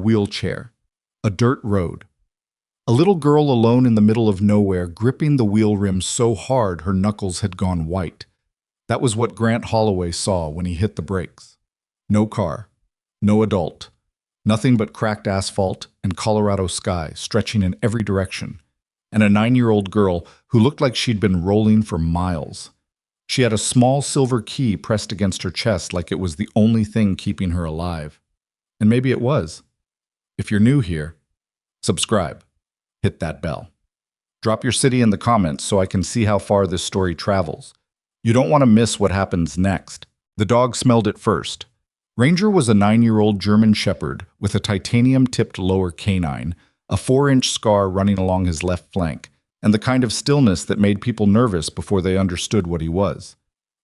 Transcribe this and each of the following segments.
wheelchair. A dirt road. A little girl alone in the middle of nowhere, gripping the wheel rim so hard her knuckles had gone white. That was what Grant Holloway saw when he hit the brakes. No car. No adult. Nothing but cracked asphalt and Colorado sky stretching in every direction. And a 9-year-old girl who looked like she'd been rolling for miles. She had a small silver key pressed against her chest like it was the only thing keeping her alive. And maybe it was. If you're new here, subscribe. Hit that bell. Drop your city in the comments so I can see how far this story travels. You don't want to miss what happens next. The dog smelled it first. Ranger was a 9-year-old German Shepherd with a titanium-tipped lower canine, a 4-inch scar running along his left flank, and the kind of stillness that made people nervous before they understood what he was.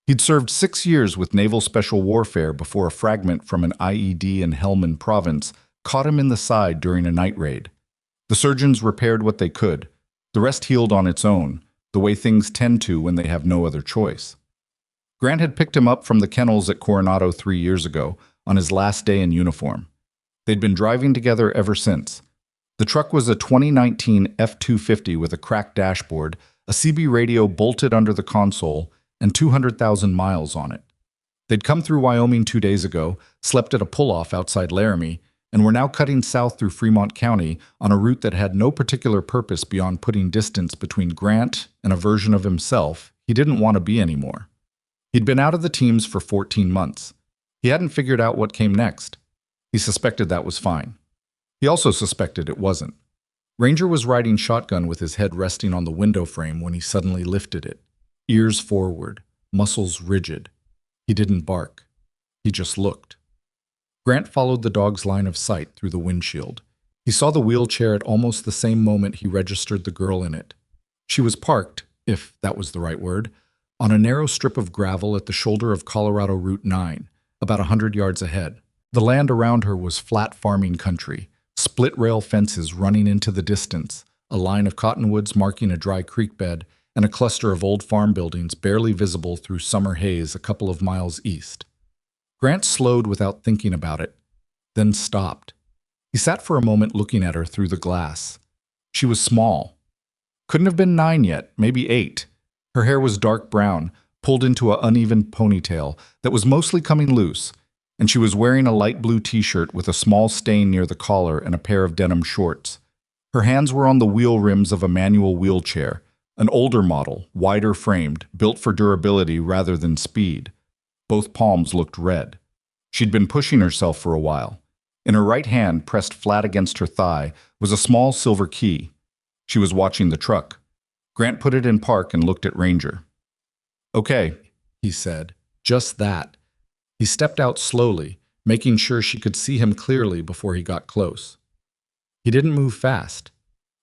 He'd served 6 years with Naval Special Warfare before a fragment from an IED in Helmand Province caught him in the side during a night raid. The surgeons repaired what they could. The rest healed on its own, the way things tend to when they have no other choice. Grant had picked him up from the kennels at Coronado 3 years ago, on his last day in uniform. They'd been driving together ever since. The truck was a 2019 F-250 with a cracked dashboard, a CB radio bolted under the console, and 200,000 miles on it. They'd come through Wyoming 2 days ago, slept at a pull-off outside Laramie, and were now cutting south through Fremont County on a route that had no particular purpose beyond putting distance between Grant and a version of himself he didn't want to be anymore. He'd been out of the teams for 14 months. He hadn't figured out what came next. He suspected that was fine. He also suspected it wasn't. Ranger was riding shotgun with his head resting on the window frame when he suddenly lifted it. Ears forward, muscles rigid. He didn't bark. He just looked. Grant followed the dog's line of sight through the windshield. He saw the wheelchair at almost the same moment he registered the girl in it. She was parked, if that was the right word, on a narrow strip of gravel at the shoulder of Colorado Route 9, about 100 yards ahead. The land around her was flat farming country, split rail fences running into the distance, a line of cottonwoods marking a dry creek bed, and a cluster of old farm buildings barely visible through summer haze a couple of miles east. Grant slowed without thinking about it, then stopped. He sat for a moment looking at her through the glass. She was small. Couldn't have been 9 yet, maybe 8. Her hair was dark brown, pulled into an uneven ponytail that was mostly coming loose, and she was wearing a light blue t-shirt with a small stain near the collar and a pair of denim shorts. Her hands were on the wheel rims of a manual wheelchair, an older model, wider framed, built for durability rather than speed. Both palms looked red. She'd been pushing herself for a while. In her right hand, pressed flat against her thigh, was a small silver key. She was watching the truck. Grant put it in park and looked at Ranger. "Okay," he said. Just that. He stepped out slowly, making sure she could see him clearly before he got close. He didn't move fast.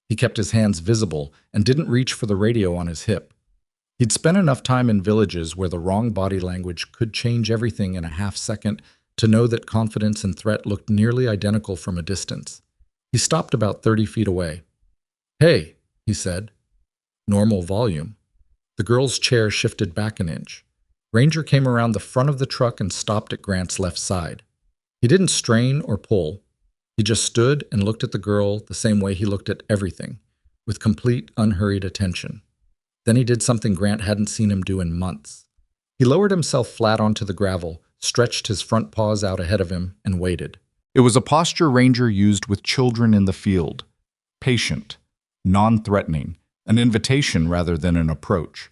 He kept his hands visible and didn't reach for the radio on his hip. He'd spent enough time in villages where the wrong body language could change everything in a half-second to know that confidence and threat looked nearly identical from a distance. He stopped about 30 feet away. "Hey," he said. Normal volume. The girl's chair shifted back an inch. Ranger came around the front of the truck and stopped at Grant's left side. He didn't strain or pull. He just stood and looked at the girl the same way he looked at everything, with complete, unhurried attention. Then he did something Grant hadn't seen him do in months. He lowered himself flat onto the gravel, stretched his front paws out ahead of him, and waited. It was a posture Ranger used with children in the field. Patient, non-threatening, an invitation rather than an approach.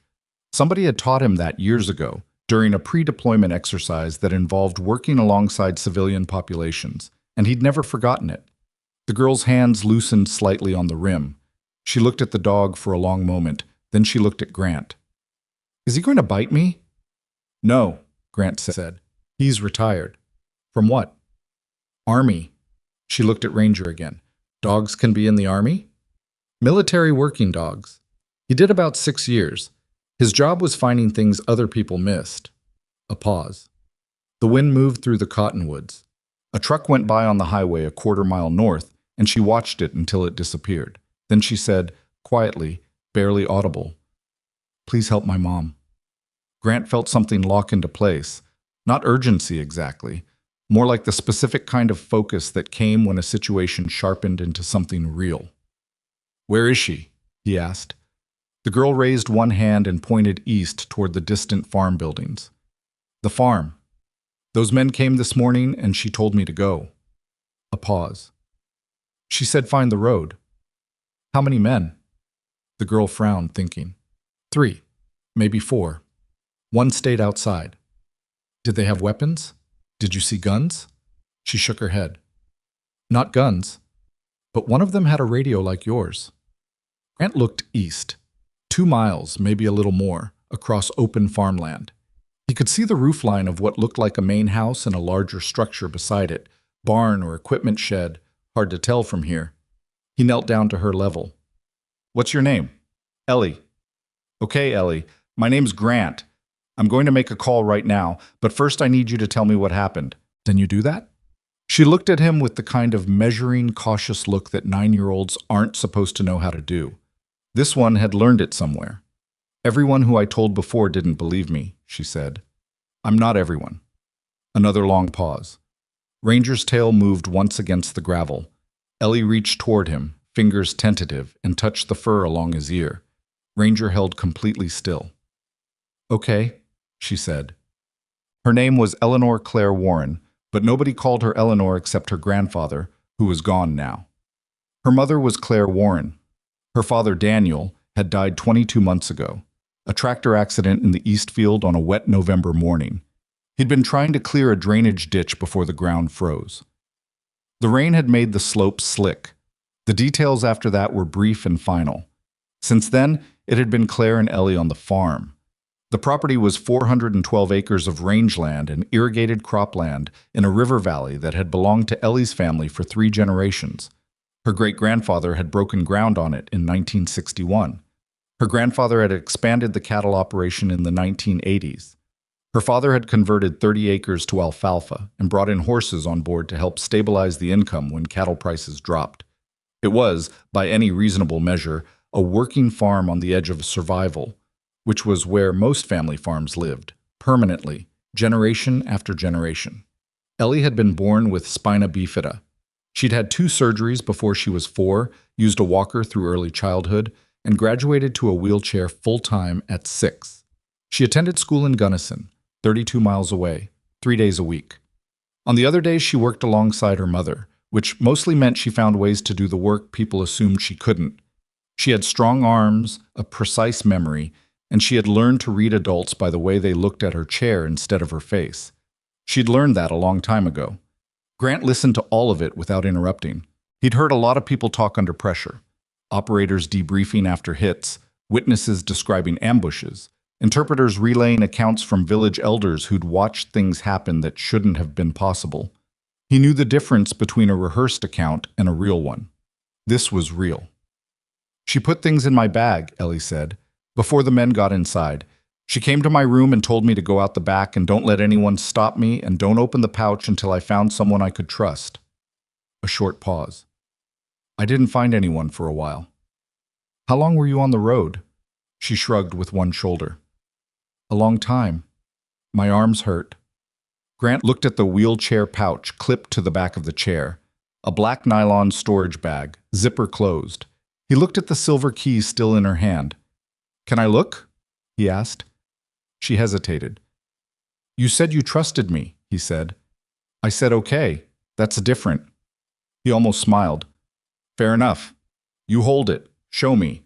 Somebody had taught him that years ago, during a pre-deployment exercise that involved working alongside civilian populations, and he'd never forgotten it. The girl's hands loosened slightly on the rim. She looked at the dog for a long moment, then she looked at Grant. "Is he going to bite me?" "No," Grant said. "He's retired." "From what?" "Army." She looked at Ranger again. "Dogs can be in the Army?" "Military working dogs." He did about 6 years. His job was finding things other people missed. A pause. The wind moved through the cottonwoods. A truck went by on the highway a quarter-mile north, and she watched it until it disappeared. Then she said, quietly, barely audible, "Please help my mom." Grant felt something lock into place. Not urgency exactly, more like the specific kind of focus that came when a situation sharpened into something real. "Where is she?" he asked. The girl raised one hand and pointed east toward the distant farm buildings. "The farm. Those men came this morning and she told me to go." A pause. "She said find the road." "How many men?" The girl frowned, thinking. "3, maybe 4. One stayed outside." "Did they have weapons? Did you see guns?" She shook her head. "Not guns, but one of them had a radio like yours." Grant looked east, 2 miles, maybe a little more, across open farmland. He could see the roofline of what looked like a main house and a larger structure beside it, barn or equipment shed, hard to tell from here. He knelt down to her level. "What's your name?" "Ellie." "Okay, Ellie, my name's Grant. I'm going to make a call right now, but first I need you to tell me what happened." "Then you do that?" She looked at him with the kind of measuring, cautious look that 9-year-olds aren't supposed to know how to do. This one had learned it somewhere. "Everyone who I told before didn't believe me," she said. "I'm not everyone." Another long pause. Ranger's tail moved once against the gravel. Ellie reached toward him, fingers tentative, and touched the fur along his ear. Ranger held completely still. "Okay," she said. Her name was Eleanor Claire Warren, but nobody called her Eleanor except her grandfather, who was gone now. Her mother was Claire Warren. Her father, Daniel, had died 22 months ago, a tractor accident in the East Field on a wet November morning. He'd been trying to clear a drainage ditch before the ground froze. The rain had made the slope slick. The details after that were brief and final. Since then, it had been Claire and Ellie on the farm. The property was 412 acres of rangeland and irrigated cropland in a river valley that had belonged to Ellie's family for 3 generations. Her great-grandfather had broken ground on it in 1961. Her grandfather had expanded the cattle operation in the 1980s. Her father had converted 30 acres to alfalfa and brought in horses on board to help stabilize the income when cattle prices dropped. It was, by any reasonable measure, a working farm on the edge of survival, which was where most family farms lived, permanently, generation after generation. Ellie had been born with spina bifida. She'd had 2 surgeries before she was 4, used a walker through early childhood, and graduated to a wheelchair full-time at 6. She attended school in Gunnison, 32 miles away, 3 days a week. On the other days, she worked alongside her mother, which mostly meant she found ways to do the work people assumed she couldn't. She had strong arms, a precise memory, and she had learned to read adults by the way they looked at her chair instead of her face. She'd learned that a long time ago. Grant listened to all of it without interrupting. He'd heard a lot of people talk under pressure. Operators debriefing after hits, witnesses describing ambushes, interpreters relaying accounts from village elders who'd watched things happen that shouldn't have been possible. He knew the difference between a rehearsed account and a real one. This was real. "She put things in my bag," Ellie said, "before the men got inside. She came to my room and told me to go out the back and don't let anyone stop me and don't open the pouch until I found someone I could trust." A short pause. "I didn't find anyone for a while." "How long were you on the road?" She shrugged with one shoulder. "A long time. My arms hurt." Grant looked at the wheelchair pouch clipped to the back of the chair, a black nylon storage bag, zipper closed. He looked at the silver keys still in her hand. "Can I look?" he asked. She hesitated. "You said you trusted me," he said. "I said okay. That's different." He almost smiled. "Fair enough. You hold it. Show me."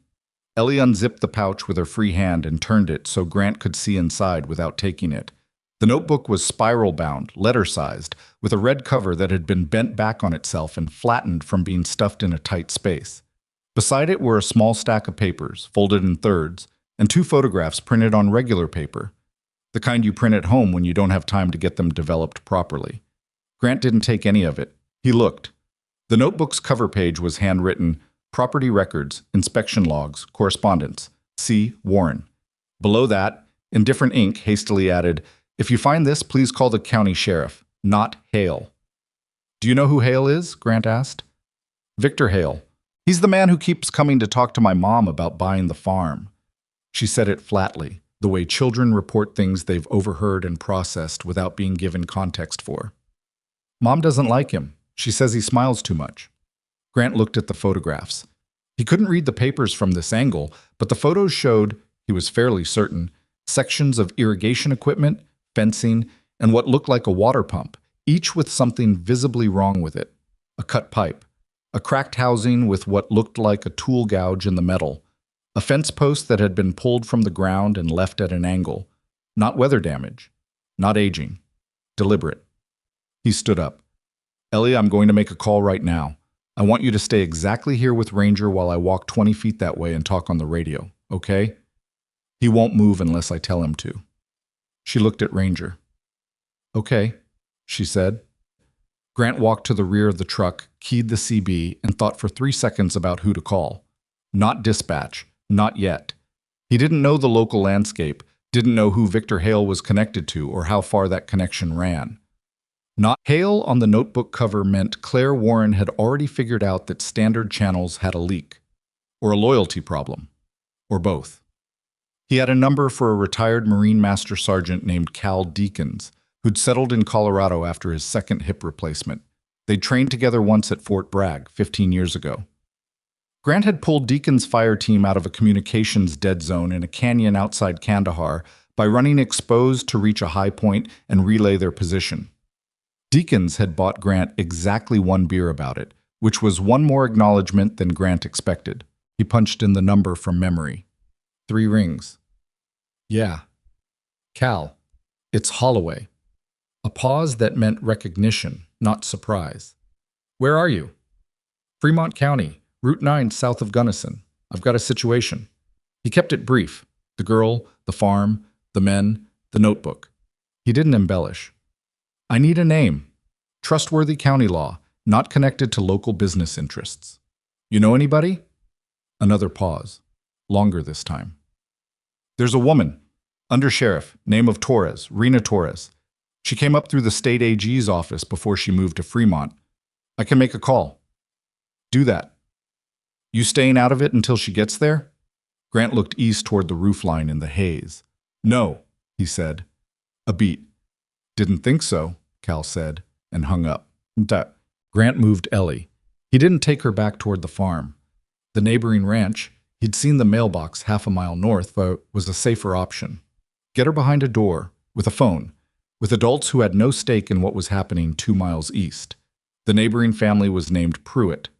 Ellie unzipped the pouch with her free hand and turned it so Grant could see inside without taking it. The notebook was spiral-bound, letter-sized, with a red cover that had been bent back on itself and flattened from being stuffed in a tight space. Beside it were a small stack of papers, folded in thirds, and 2 photographs printed on regular paper, the kind you print at home when you don't have time to get them developed properly. Grant didn't take any of it. He looked. The notebook's cover page was handwritten, "Property records, inspection logs, correspondence, C. Warren." Below that, in different ink, hastily added, "If you find this, please call the county sheriff, not Hale." "Do you know who Hale is?" Grant asked. "Victor Hale. He's the man who keeps coming to talk to my mom about buying the farm." She said it flatly, the way children report things they've overheard and processed without being given context for. Mom doesn't like him. She says he smiles too much. Grant looked at the photographs. He couldn't read the papers from this angle, but the photos showed, he was fairly certain, sections of irrigation equipment, fencing, and what looked like a water pump, each with something visibly wrong with it. A cut pipe, a cracked housing with what looked like a tool gouge in the metal, a fence post that had been pulled from the ground and left at an angle. Not weather damage, not aging, deliberate. He stood up. Ellie, I'm going to make a call right now. I want you to stay exactly here with Ranger while I walk 20 feet that way and talk on the radio, okay? He won't move unless I tell him to. She looked at Ranger. Okay, she said. Grant walked to the rear of the truck, keyed the CB, and thought for 3 seconds about who to call. Not dispatch, not yet. He didn't know the local landscape, didn't know who Victor Hale was connected to or how far that connection ran. Not Hale on the notebook cover meant Claire Warren had already figured out that standard channels had a leak, or a loyalty problem, or both. He had a number for a retired Marine Master Sergeant named Cal Deakins, who'd settled in Colorado after his second hip replacement. They'd trained together once at Fort Bragg 15 years ago. Grant had pulled Deakins' fire team out of a communications dead zone in a canyon outside Kandahar by running exposed to reach a high point and relay their position. Deakins had bought Grant exactly 1 beer about it, which was one more acknowledgement than Grant expected. He punched in the number from memory. 3 rings. Yeah. Cal. It's Holloway. A pause that meant recognition, not surprise. Where are you? Fremont County, Route 9 south of Gunnison. I've got a situation. He kept it brief. The girl, the farm, the men, the notebook. He didn't embellish. I need a name. Trustworthy county law, not connected to local business interests. You know anybody? Another pause. Longer this time. There's a woman. Undersheriff, name of Torres, Rena Torres. She came up through the state AG's office before she moved to Fremont. I can make a call. Do that. You staying out of it until she gets there? Grant looked east toward the roofline in the haze. No, he said. A beat. Didn't think so, Cal said, and hung up. Grant moved Ellie. He didn't take her back toward the farm. The neighboring ranch, he'd seen the mailbox half a mile north, but was a safer option. Get her behind a door, with a phone, with adults who had no stake in what was happening 2 miles east. The neighboring family was named Pruitt.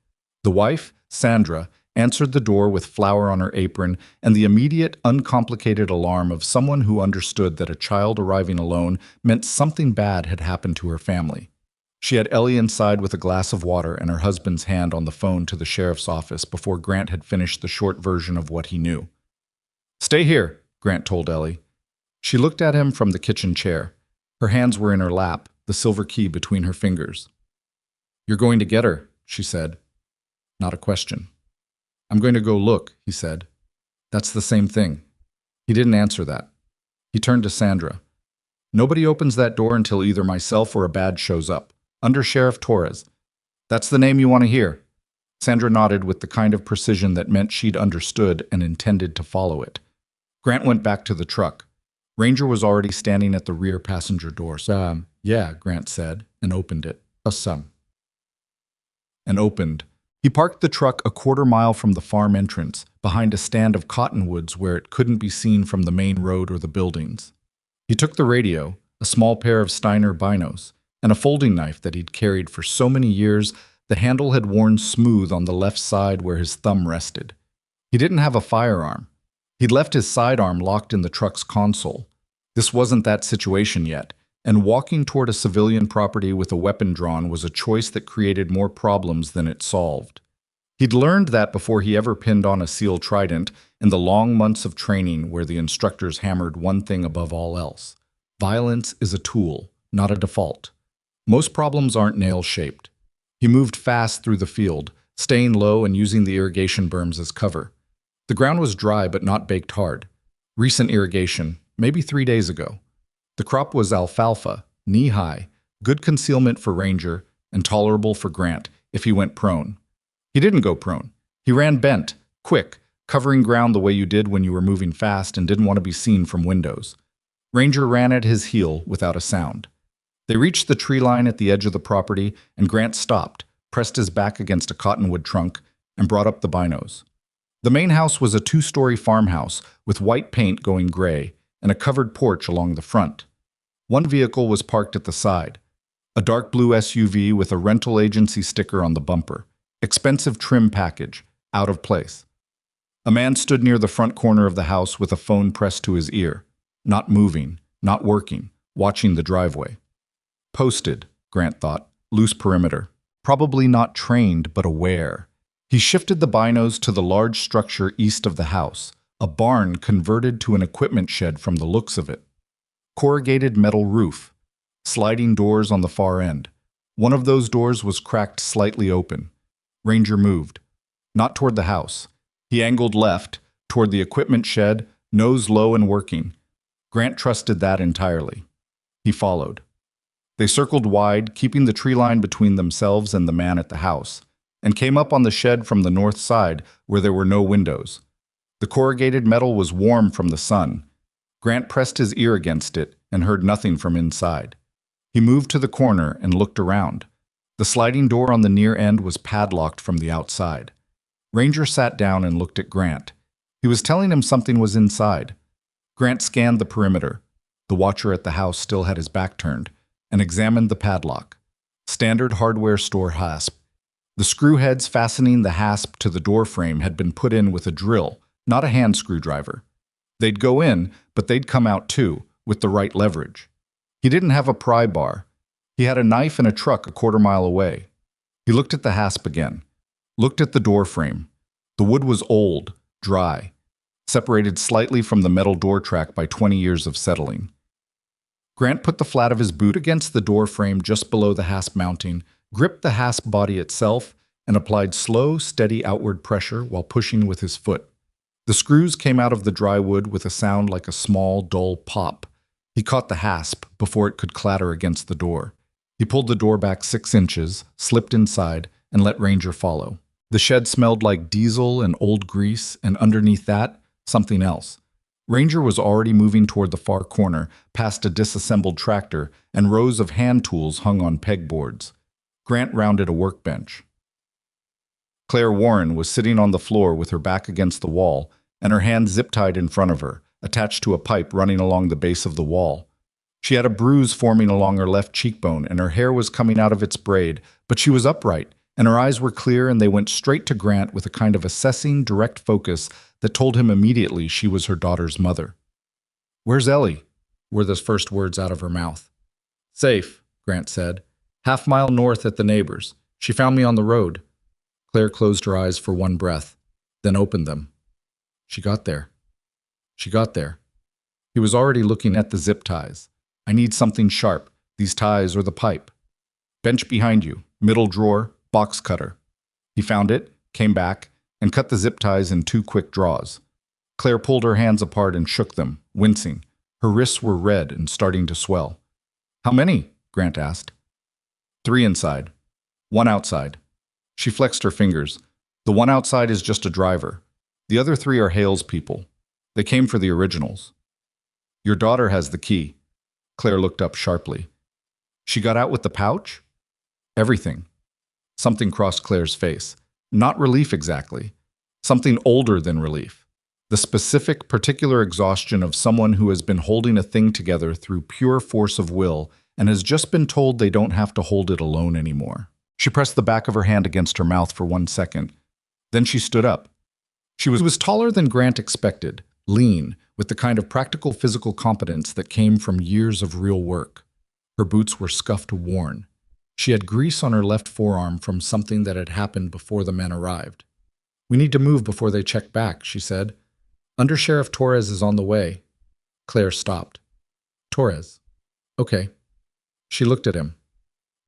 The wife, Sandra, answered the door with flour on her apron and the immediate, uncomplicated alarm of someone who understood that a child arriving alone meant something bad had happened to her family. She had Ellie inside with a glass of water and her husband's hand on the phone to the sheriff's office before Grant had finished the short version of what he knew. Stay here, Grant told Ellie. She looked at him from the kitchen chair. Her hands were in her lap, the silver key between her fingers. You're going to get her, she said. Not a question. I'm going to go look, he said. That's the same thing. He didn't answer that. He turned to Sandra. Nobody opens that door until either myself or a badge shows up. Under Sheriff Torres. That's the name you want to hear. Sandra nodded with the kind of precision that meant she'd understood and intended to follow it. Grant went back to the truck. Ranger was already standing at the rear passenger door. Yeah, Grant said, and opened it. And opened. He parked the truck a quarter mile from the farm entrance, behind a stand of cottonwoods where it couldn't be seen from the main road or the buildings. He took the radio, a small pair of Steiner binos, and a folding knife that he'd carried for so many years the handle had worn smooth on the left side where his thumb rested. He didn't have a firearm. He'd left his sidearm locked in the truck's console. This wasn't that situation yet, and walking toward a civilian property with a weapon drawn was a choice that created more problems than it solved. He'd learned that before he ever pinned on a SEAL trident in the long months of training where the instructors hammered one thing above all else. Violence is a tool, not a default. Most problems aren't nail-shaped. He moved fast through the field, staying low and using the irrigation berms as cover. The ground was dry but not baked hard. Recent irrigation, maybe 3 days ago. The crop was alfalfa, knee-high, good concealment for Ranger, and tolerable for Grant if he went prone. He didn't go prone. He ran bent, quick, covering ground the way you did when you were moving fast and didn't want to be seen from windows. Ranger ran at his heel without a sound. They reached the tree line at the edge of the property, and Grant stopped, pressed his back against a cottonwood trunk, and brought up the binos. The main house was a two-story farmhouse with white paint going gray and a covered porch along the front. One vehicle was parked at the side, a dark blue SUV with a rental agency sticker on the bumper. Expensive trim package, out of place. A man stood near the front corner of the house with a phone pressed to his ear, not moving, not working, watching the driveway. Posted, Grant thought, loose perimeter. Probably not trained, but aware. He shifted the binos to the large structure east of the house, a barn converted to an equipment shed from the looks of it. Corrugated metal roof, sliding doors on the far end. One of those doors was cracked slightly open. Ranger moved, not toward the house. He angled left, toward the equipment shed, nose low and working. Grant trusted that entirely. He followed. They circled wide, keeping the tree line between themselves and the man at the house, and came up on the shed from the north side where there were no windows. The corrugated metal was warm from the sun. Grant pressed his ear against it and heard nothing from inside. He moved to the corner and looked around. The sliding door on the near end was padlocked from the outside. Ranger sat down and looked at Grant. He was telling him something was inside. Grant scanned the perimeter. The watcher at the house still had his back turned, and examined the padlock. Standard hardware store hasp. The screw heads fastening the hasp to the door frame had been put in with a drill, not a hand screwdriver. They'd go in, but they'd come out too, with the right leverage. He didn't have a pry bar. He had a knife in a truck a quarter-mile away. He looked at the hasp again, looked at the door frame. The wood was old, dry, separated slightly from the metal door track by 20 years of settling. Grant put the flat of his boot against the door frame just below the hasp mounting, gripped the hasp body itself, and applied slow, steady outward pressure while pushing with his foot. The screws came out of the dry wood with a sound like a small, dull pop. He caught the hasp before it could clatter against the door. He pulled the door back 6 inches, slipped inside, and let Ranger follow. The shed smelled like diesel and old grease, and underneath that, something else. Ranger was already moving toward the far corner, past a disassembled tractor, and rows of hand tools hung on pegboards. Grant rounded a workbench. Claire Warren was sitting on the floor with her back against the wall, and her hand zip-tied in front of her, attached to a pipe running along the base of the wall. She had a bruise forming along her left cheekbone, and her hair was coming out of its braid, but she was upright, and her eyes were clear, and they went straight to Grant with a kind of assessing, direct focus that told him immediately she was her daughter's mother. "Where's Ellie?" were the first words out of her mouth. "Safe," Grant said. "Half-mile north at the neighbor's. She found me on the road." Claire closed her eyes for one breath, then opened them. She got there. She got there. He was already looking at the zip ties. "I need something sharp, these ties or the pipe." "Bench behind you, middle drawer, box cutter." He found it, came back, and cut the zip ties in 2 quick draws. Claire pulled her hands apart and shook them, wincing. Her wrists were red and starting to swell. "How many?" Grant asked. 3 inside. 1 outside." She flexed her fingers. "The one outside is just a driver. The other 3 are Hale's people. They came for the originals." "Your daughter has the key." Claire looked up sharply. "She got out with the pouch?" "Everything." Something crossed Claire's face. Not relief exactly. Something older than relief. The specific, particular exhaustion of someone who has been holding a thing together through pure force of will and has just been told they don't have to hold it alone anymore. She pressed the back of her hand against her mouth for 1 second. Then she stood up. She was taller than Grant expected, lean, with the kind of practical physical competence that came from years of real work. Her boots were scuffed worn. She had grease on her left forearm from something that had happened before the men arrived. "We need to move before they check back," she said. "Under Sheriff Torres is on the way." Claire stopped. "Torres? Okay." She looked at him.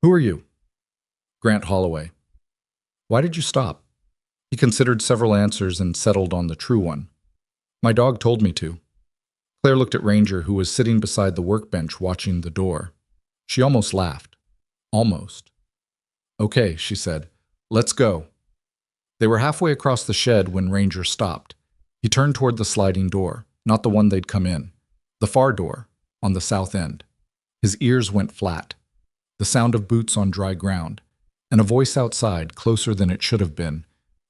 "Who are you?" "Grant Holloway." "Why did you stop?" He considered several answers and settled on the true one. "My dog told me to." Claire looked at Ranger, who was sitting beside the workbench watching the door. She almost laughed. Almost. "Okay," she said. "Let's go." They were halfway across the shed when Ranger stopped. He turned toward the sliding door, not the one they'd come in. The far door, on the south end. His ears went flat. the sound of boots on dry ground, and a voice outside, closer than it should have been.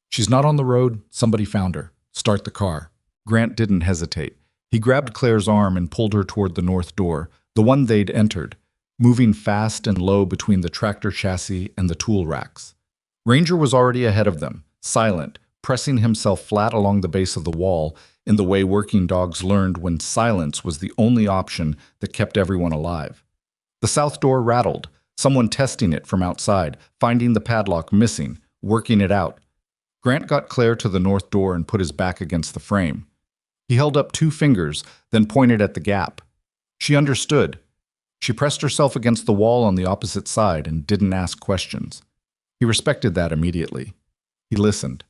"She's not on the road. Somebody found her. Start the car." Grant didn't hesitate. He grabbed Claire's arm and pulled her toward the north door, the one they'd entered, moving fast and low between the tractor chassis and the tool racks. Ranger was already ahead of them, silent, pressing himself flat along the base of the wall in the way working dogs learned when silence was the only option that kept everyone alive. The south door rattled, someone testing it from outside, finding the padlock missing, working it out. Grant got Claire to the north door and put his back against the frame. He held up 2 fingers, then pointed at the gap. She understood. She pressed herself against the wall on the opposite side and didn't ask questions. He respected that immediately. He listened.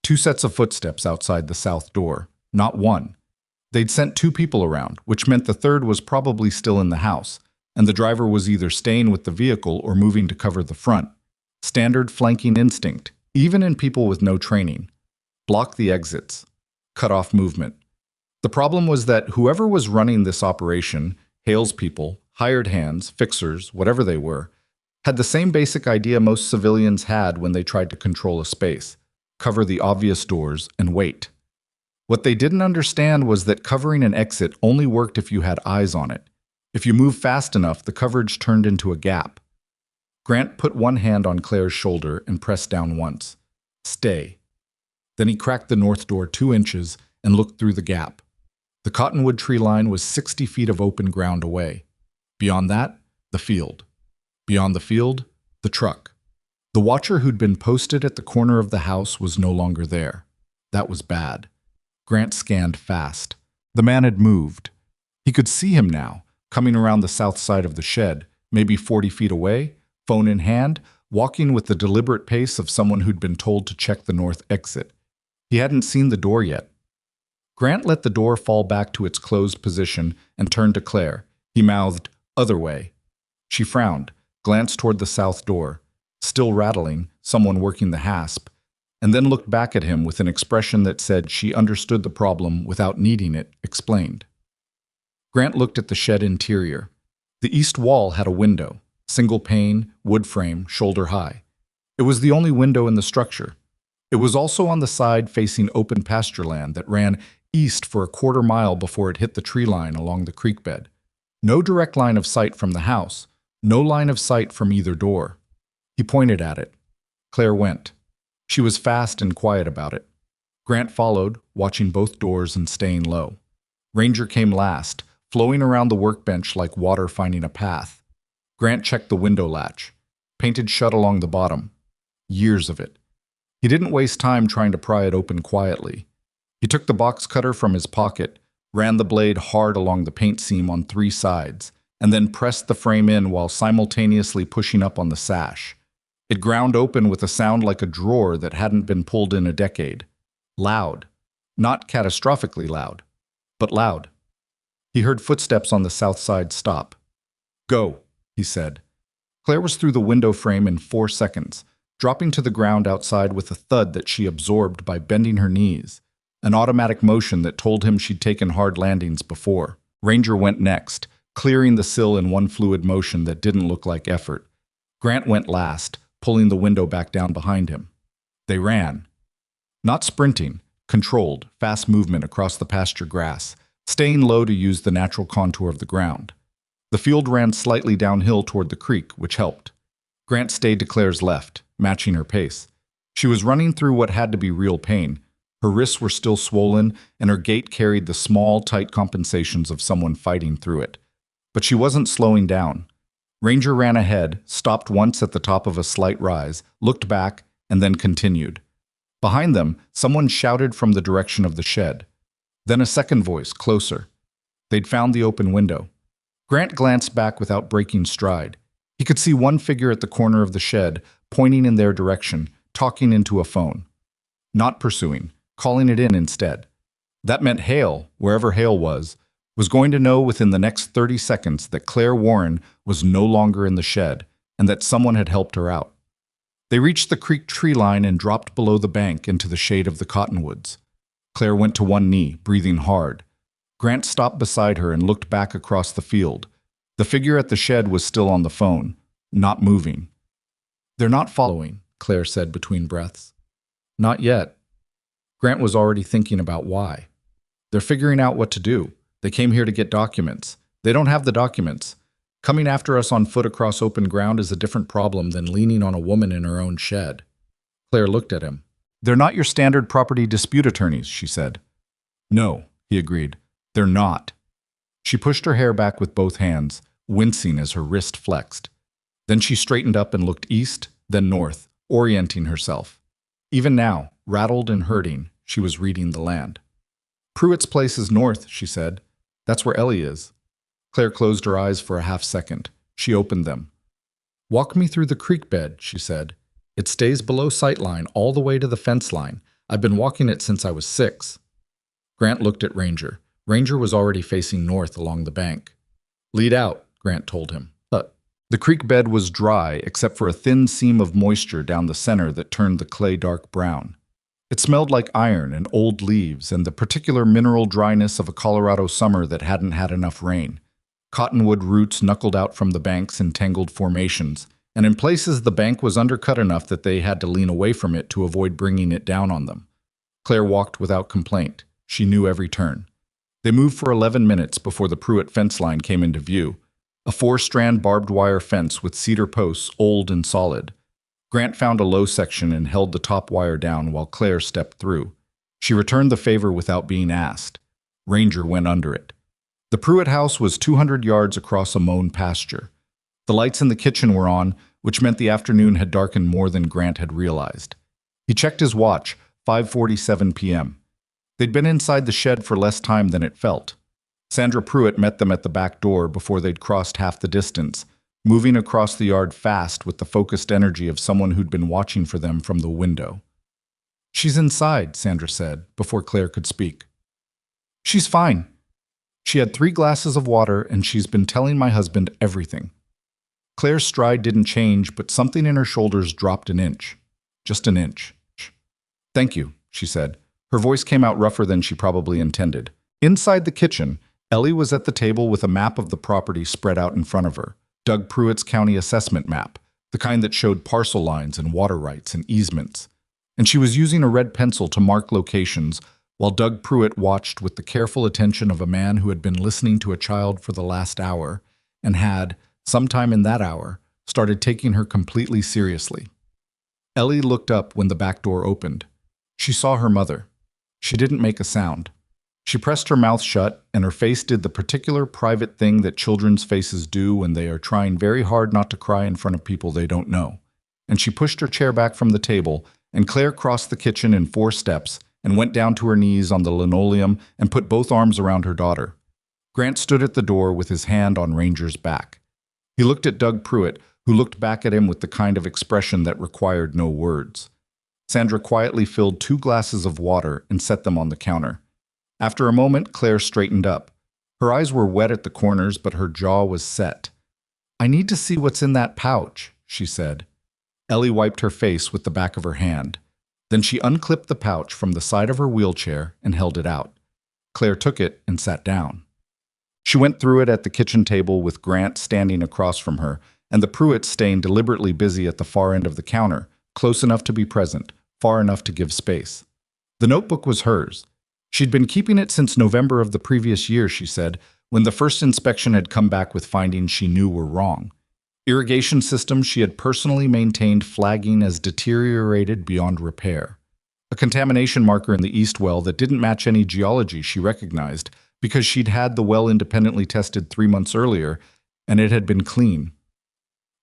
2 sets of footsteps outside the south door, not one. They'd sent 2 people around, which meant the third was probably still in the house, and the driver was either staying with the vehicle or moving to cover the front. Standard flanking instinct, even in people with no training. Block the exits. Cut off movement. The problem was that whoever was running this operation, Hale's people, hired hands, fixers, whatever they were, had the same basic idea most civilians had when they tried to control a space: cover the obvious doors and wait. What they didn't understand was that covering an exit only worked if you had eyes on it. If you moved fast enough, the coverage turned into a gap. Grant put one hand on Claire's shoulder and pressed down once. Stay. Then he cracked the north door 2 inches and looked through the gap. The cottonwood tree line was 60 feet of open ground away. Beyond that, the field. Beyond the field, the truck. The watcher who'd been posted at the corner of the house was no longer there. That was bad. Grant scanned fast. The man had moved. He could see him now, coming around the south side of the shed, maybe 40 feet away, phone in hand, walking with the deliberate pace of someone who'd been told to check the north exit. He hadn't seen the door yet. Grant let the door fall back to its closed position and turned to Claire. He mouthed, "Other way." She frowned, glanced toward the south door, still rattling, someone working the hasp, and then looked back at him with an expression that said she understood the problem without needing it explained. Grant looked at the shed interior. The east wall had a window, single pane, wood frame, shoulder high. It was the only window in the structure. It was also on the side facing open pasture land that ran east for a quarter mile before it hit the tree line along the creek bed. No direct line of sight from the house, no line of sight from either door. He pointed at it. Claire went. She was fast and quiet about it. Grant followed, watching both doors and staying low. Ranger came last, flowing around the workbench like water finding a path. Grant checked the window latch, painted shut along the bottom. Years of it. He didn't waste time trying to pry it open quietly. He took the box cutter from his pocket, ran the blade hard along the paint seam on 3 sides, and then pressed the frame in while simultaneously pushing up on the sash. It ground open with a sound like a drawer that hadn't been pulled in a decade. Loud. Not catastrophically loud, but loud. He heard footsteps on the south side stop. "Go," he said. Claire was through the window frame in 4 seconds, dropping to the ground outside with a thud that she absorbed by bending her knees, an automatic motion that told him she'd taken hard landings before. Ranger went next, clearing the sill in one fluid motion that didn't look like effort. Grant went last, pulling the window back down behind him. They ran. Not sprinting, controlled, fast movement across the pasture grass, staying low to use the natural contour of the ground. The field ran slightly downhill toward the creek, which helped. Grant stayed to Claire's left, matching her pace. She was running through what had to be real pain. Her wrists were still swollen, and her gait carried the small, tight compensations of someone fighting through it. But she wasn't slowing down. Ranger ran ahead, stopped once at the top of a slight rise, looked back, and then continued. Behind them, someone shouted from the direction of the shed. Then a second voice, closer. They'd found the open window. Grant glanced back without breaking stride. He could see one figure at the corner of the shed, pointing in their direction, talking into a phone. Not pursuing, calling it in instead. That meant Hale, wherever Hale was going to know within the next 30 seconds that Claire Warren was no longer in the shed and that someone had helped her out. They reached the creek tree line and dropped below the bank into the shade of the cottonwoods. Claire went to one knee, breathing hard. Grant stopped beside her and looked back across the field. The figure at the shed was still on the phone, not moving. They're not following, Claire said between breaths. Not yet. Grant was already thinking about why. They're figuring out what to do. They came here to get documents. They don't have the documents. Coming after us on foot across open ground is a different problem than leaning on a woman in her own shed. Claire looked at him. They're not your standard property dispute attorneys, she said. No, he agreed. They're not. She pushed her hair back with both hands, wincing as her wrist flexed. Then she straightened up and looked east, then north, orienting herself. Even now, rattled and hurting, she was reading the land. Pruitt's place is north, she said. That's where Ellie is. Claire closed her eyes for a half second. She opened them. Walk me through the creek bed, she said. It stays below sightline all the way to the fence line. I've been walking it since I was 6. Grant looked at Ranger. Ranger was already facing north along the bank. Lead out, Grant told him. The creek bed was dry except for a thin seam of moisture down the center that turned the clay dark brown. It smelled like iron and old leaves and the particular mineral dryness of a Colorado summer that hadn't had enough rain. Cottonwood roots knuckled out from the bank's in tangled formations, and in places the bank was undercut enough that they had to lean away from it to avoid bringing it down on them. Claire walked without complaint. She knew every turn. They moved for 11 minutes before the Pruitt fence line came into view. A 4-strand barbed wire fence with cedar posts, old and solid. Grant found a low section and held the top wire down while Claire stepped through. She returned the favor without being asked. Ranger went under it. The Pruitt house was 200 yards across a mown pasture. The lights in the kitchen were on, which meant the afternoon had darkened more than Grant had realized. He checked his watch, 5:47 p.m. They'd been inside the shed for less time than it felt. Sandra Pruitt met them at the back door before they'd crossed half the distance, moving across the yard fast with the focused energy of someone who'd been watching for them from the window. She's inside, Sandra said, before Claire could speak. She's fine. She had 3 glasses of water and she's been telling my husband everything. Claire's stride didn't change, but something in her shoulders dropped an inch. Just an inch. Thank you, she said. Her voice came out rougher than she probably intended. Inside the kitchen, Ellie was at the table with a map of the property spread out in front of her. Doug Pruitt's county assessment map, the kind that showed parcel lines and water rights and easements. And she was using a red pencil to mark locations while Doug Pruitt watched with the careful attention of a man who had been listening to a child for the last hour and had, sometime in that hour, started taking her completely seriously. Ellie looked up when the back door opened. She saw her mother. She didn't make a sound. She pressed her mouth shut, and her face did the particular private thing that children's faces do when they are trying very hard not to cry in front of people they don't know. And she pushed her chair back from the table, and Claire crossed the kitchen in 4 steps and went down to her knees on the linoleum and put both arms around her daughter. Grant stood at the door with his hand on Ranger's back. He looked at Doug Pruitt, who looked back at him with the kind of expression that required no words. Sandra quietly filled 2 glasses of water and set them on the counter. After a moment, Claire straightened up. Her eyes were wet at the corners, but her jaw was set. I need to see what's in that pouch, she said. Ellie wiped her face with the back of her hand. Then she unclipped the pouch from the side of her wheelchair and held it out. Claire took it and sat down. She went through it at the kitchen table with Grant standing across from her, and the Pruitts staying deliberately busy at the far end of the counter, close enough to be present, far enough to give space. The notebook was hers. She'd been keeping it since November of the previous year, she said, when the first inspection had come back with findings she knew were wrong. Irrigation systems she had personally maintained flagging as deteriorated beyond repair. A contamination marker in the east well that didn't match any geology she recognized because she'd had the well independently tested 3 months earlier, and it had been clean.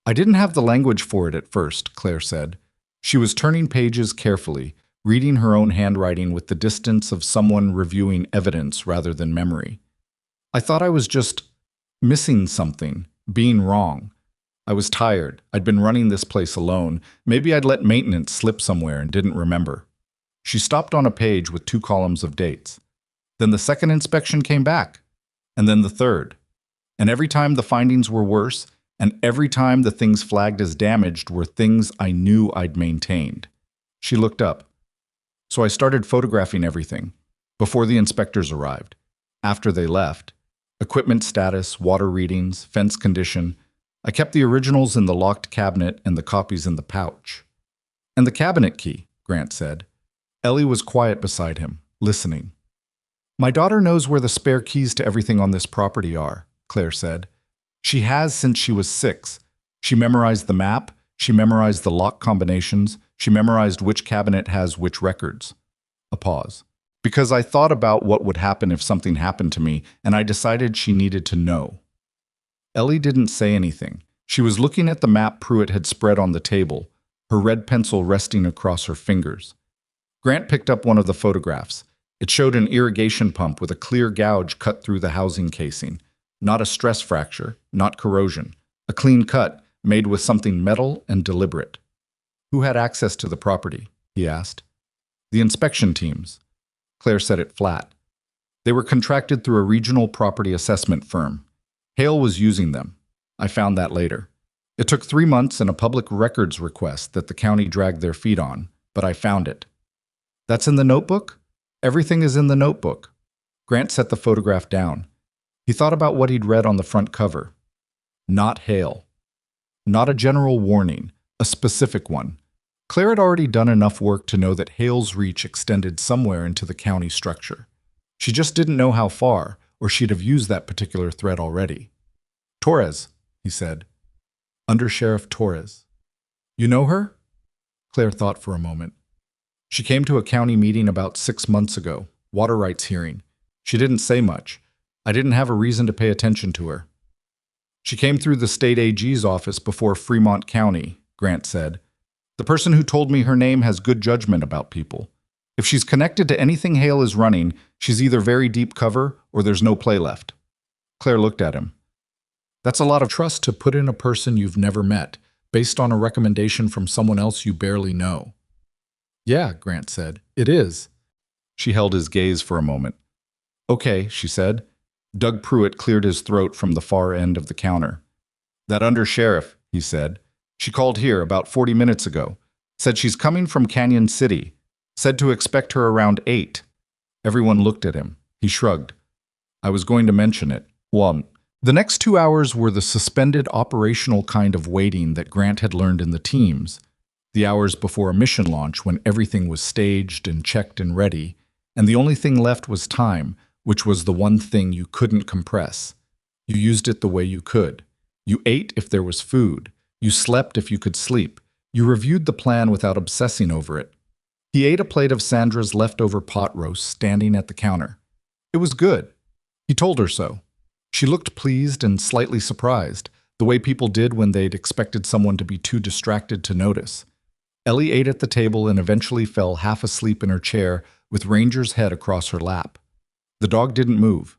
I didn't have the language for it at first, Claire said. She was turning pages carefully, reading her own handwriting with the distance of someone reviewing evidence rather than memory. I thought I was just missing something, being wrong. I was tired. I'd been running this place alone. Maybe I'd let maintenance slip somewhere and didn't remember. She stopped on a page with 2 columns of dates. Then the second inspection came back, and then the third. And every time the findings were worse, and every time the things flagged as damaged were things I knew I'd maintained. She looked up. So I started photographing everything, before the inspectors arrived. After they left, equipment status, water readings, fence condition, I kept the originals in the locked cabinet and the copies in the pouch. And the cabinet key, Grant said. Ellie was quiet beside him, listening. My daughter knows where the spare keys to everything on this property are, Claire said. She has since she was 6. She memorized the map, she memorized the lock combinations, she memorized which cabinet has which records. A pause. Because I thought about what would happen if something happened to me, and I decided she needed to know. Ellie didn't say anything. She was looking at the map Pruitt had spread on the table, her red pencil resting across her fingers. Grant picked up one of the photographs. It showed an irrigation pump with a clear gouge cut through the housing casing. Not a stress fracture, not corrosion. A clean cut, made with something metal and deliberate. Who had access to the property? He asked. The inspection teams. Claire said it flat. They were contracted through a regional property assessment firm. Hale was using them. I found that later. It took 3 months and a public records request that the county dragged their feet on, but I found it. That's in the notebook? Everything is in the notebook. Grant set the photograph down. He thought about what he'd read on the front cover. Not Hale. Not a general warning, a specific one. Claire had already done enough work to know that Hale's reach extended somewhere into the county structure. She just didn't know how far, or she'd have used that particular thread already. Torres, he said. Under Sheriff Torres. You know her? Claire thought for a moment. She came to a county meeting about 6 months ago, water rights hearing. She didn't say much. I didn't have a reason to pay attention to her. She came through the state AG's office before Fremont County, Grant said. The person who told me her name has good judgment about people. If she's connected to anything Hale is running, she's either very deep cover or there's no play left. Claire looked at him. That's a lot of trust to put in a person you've never met, based on a recommendation from someone else you barely know. Yeah, Grant said. It is. She held his gaze for a moment. Okay, she said. Doug Pruitt cleared his throat from the far end of the counter. That undersheriff, he said. She called here about 40 minutes ago. Said she's coming from Canyon City. Said to expect her around 8. Everyone looked at him. He shrugged. I was going to mention it. Well, the next 2 hours were the suspended operational kind of waiting that Grant had learned in the teams. The hours before a mission launch when everything was staged and checked and ready, and the only thing left was time, which was the one thing you couldn't compress. You used it the way you could. You ate if there was food. You slept if you could sleep. You reviewed the plan without obsessing over it. He ate a plate of Sandra's leftover pot roast standing at the counter. It was good. He told her so. She looked pleased and slightly surprised, the way people did when they'd expected someone to be too distracted to notice. Ellie ate at the table and eventually fell half asleep in her chair with Ranger's head across her lap. The dog didn't move.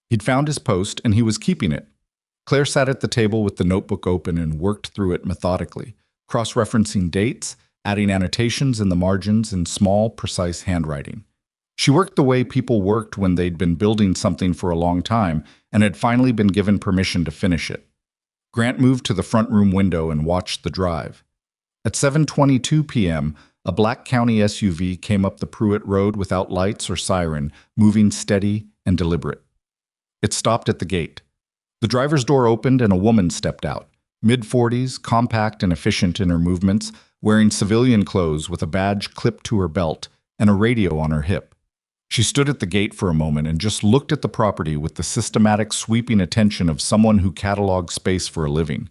He'd found his post and he was keeping it. Claire sat at the table with the notebook open and worked through it methodically, cross-referencing dates, adding annotations in the margins in small, precise handwriting. She worked the way people worked when they'd been building something for a long time and had finally been given permission to finish it. Grant moved to the front room window and watched the drive. At 7:22 p.m., a black county SUV came up the Pruitt Road without lights or siren, moving steady and deliberate. It stopped at the gate. The driver's door opened and a woman stepped out, mid-40s, compact and efficient in her movements, wearing civilian clothes with a badge clipped to her belt and a radio on her hip. She stood at the gate for a moment and just looked at the property with the systematic, sweeping attention of someone who catalogs space for a living.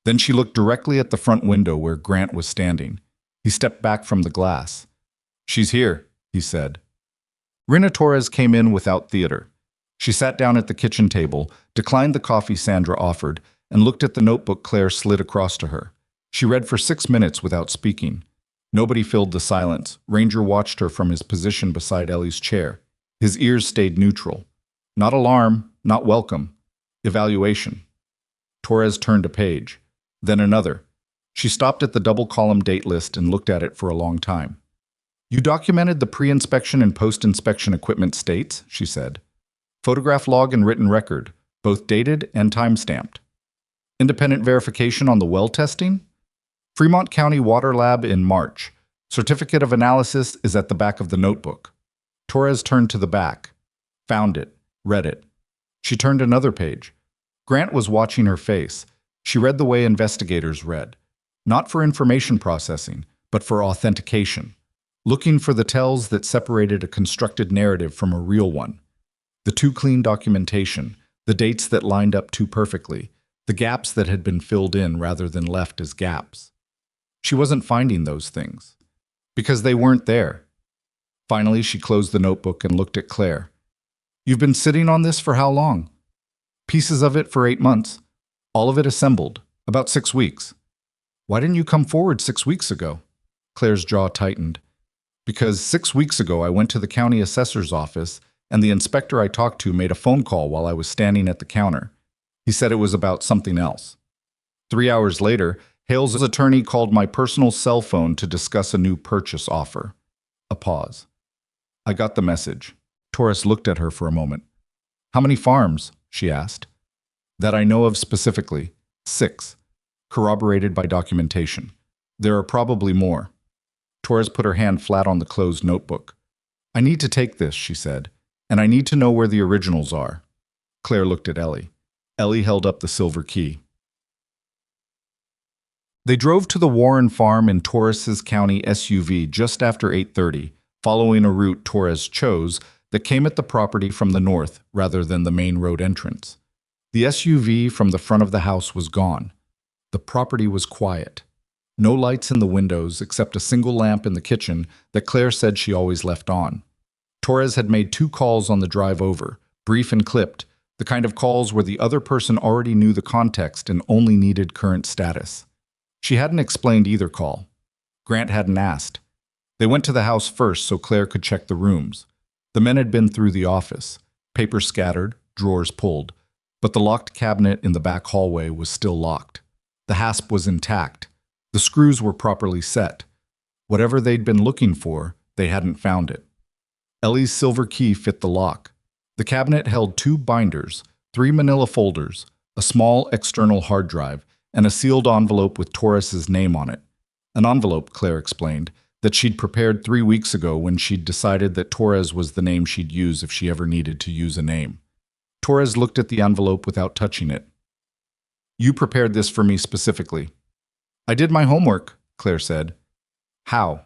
Then she looked directly at the front window where Grant was standing. He stepped back from the glass. She's here, he said. Rina Torres came in without theater. She sat down at the kitchen table, declined the coffee Sandra offered, and looked at the notebook Claire slid across to her. She read for 6 minutes without speaking. Nobody filled the silence. Ranger watched her from his position beside Ellie's chair. His ears stayed neutral. Not alarm, not welcome. Evaluation. Torres turned a page. Then another. She stopped at the double-column date list and looked at it for a long time. You documented the pre-inspection and post-inspection equipment states, she said. Photograph log and written record, both dated and time-stamped. Independent verification on the well testing? Fremont County Water Lab in March. Certificate of analysis is at the back of the notebook. Torres turned to the back. Found it. Read it. She turned another page. Grant was watching her face. She read the way investigators read, not for information processing, but for authentication, looking for the tells that separated a constructed narrative from a real one. The too clean documentation, the dates that lined up too perfectly, the gaps that had been filled in rather than left as gaps. She wasn't finding those things, because they weren't there. Finally, she closed the notebook and looked at Claire. "You've been sitting on this for how long?" "Pieces of it for 8 months. All of it assembled. About 6 weeks." "Why didn't you come forward 6 weeks ago?" Claire's jaw tightened. "Because 6 weeks ago I went to the county assessor's office and the inspector I talked to made a phone call while I was standing at the counter. He said it was about something else. 3 hours later, Hale's attorney called my personal cell phone to discuss a new purchase offer." A pause. "I got the message." Torres looked at her for a moment. "How many farms?" she asked. "That I know of specifically. 6. Corroborated by documentation. There are probably more." Torres put her hand flat on the closed notebook. "I need to take this," she said, "and I need to know where the originals are." Claire looked at Ellie. Ellie held up the silver key. They drove to the Warren farm in Torres's County SUV just after 8:30, following a route Torres chose that came at the property from the north rather than the main road entrance. The SUV from the front of the house was gone. The property was quiet. No lights in the windows except a single lamp in the kitchen that Claire said she always left on. Torres had made 2 calls on the drive over, brief and clipped, the kind of calls where the other person already knew the context and only needed current status. She hadn't explained either call. Grant hadn't asked. They went to the house first so Claire could check the rooms. The men had been through the office, papers scattered, drawers pulled, but the locked cabinet in the back hallway was still locked. The hasp was intact. The screws were properly set. Whatever they'd been looking for, they hadn't found it. Ellie's silver key fit the lock. The cabinet held 2 binders, 3 manila folders, a small external hard drive, and a sealed envelope with Torres's name on it. An envelope, Claire explained, that she'd prepared 3 weeks ago when she'd decided that Torres was the name she'd use if she ever needed to use a name. Torres looked at the envelope without touching it. "You prepared this for me specifically." "I did my homework," Claire said. "How?"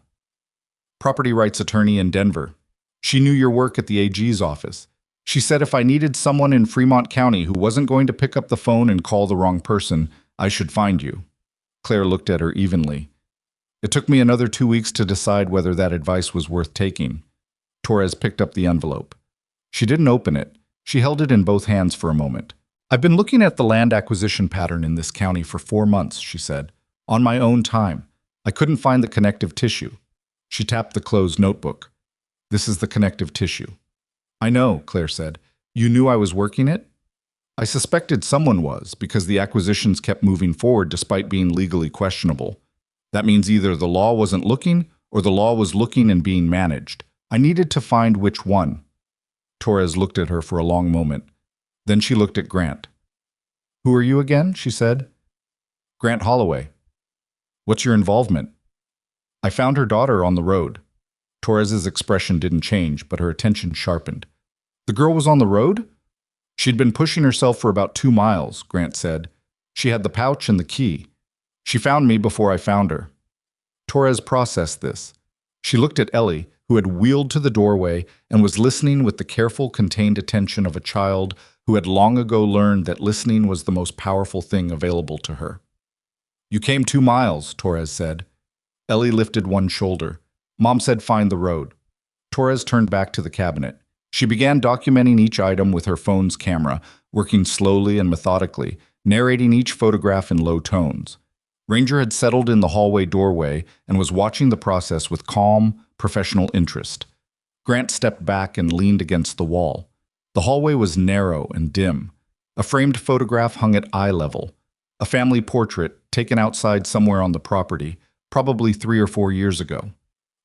"Property rights attorney in Denver. She knew your work at the AG's office. She said if I needed someone in Fremont County who wasn't going to pick up the phone and call the wrong person, I should find you." Claire looked at her evenly. "It took me another 2 weeks to decide whether that advice was worth taking." Torres picked up the envelope. She didn't open it. She held it in both hands for a moment. "I've been looking at the land acquisition pattern in this county for 4 months, she said, "on my own time. I couldn't find the connective tissue." She tapped the closed notebook. "This is the connective tissue." "I know," Claire said. "You knew I was working it?" "I suspected someone was, because the acquisitions kept moving forward despite being legally questionable. That means either the law wasn't looking, or the law was looking and being managed. I needed to find which one." Torres looked at her for a long moment. Then she looked at Grant. "Who are you again?" she said. "Grant Holloway." "What's your involvement?" "I found her daughter on the road." Torres's expression didn't change, but her attention sharpened. "The girl was on the road?" "She'd been pushing herself for about 2 miles, Grant said. She had the pouch and the key. She found me before I found her." Torres processed this. She looked at Ellie, who had wheeled to the doorway and was listening with the careful, contained attention of a child who had long ago learned that listening was the most powerful thing available to her. "You came 2 miles, Torres said. Ellie lifted one shoulder. "Mom said find the road." Torres turned back to the cabinet. She began documenting each item with her phone's camera, working slowly and methodically, narrating each photograph in low tones. Ranger had settled in the hallway doorway and was watching the process with calm, professional interest. Grant stepped back and leaned against the wall. The hallway was narrow and dim. A framed photograph hung at eye level. A family portrait taken outside somewhere on the property, probably 3 or 4 years ago.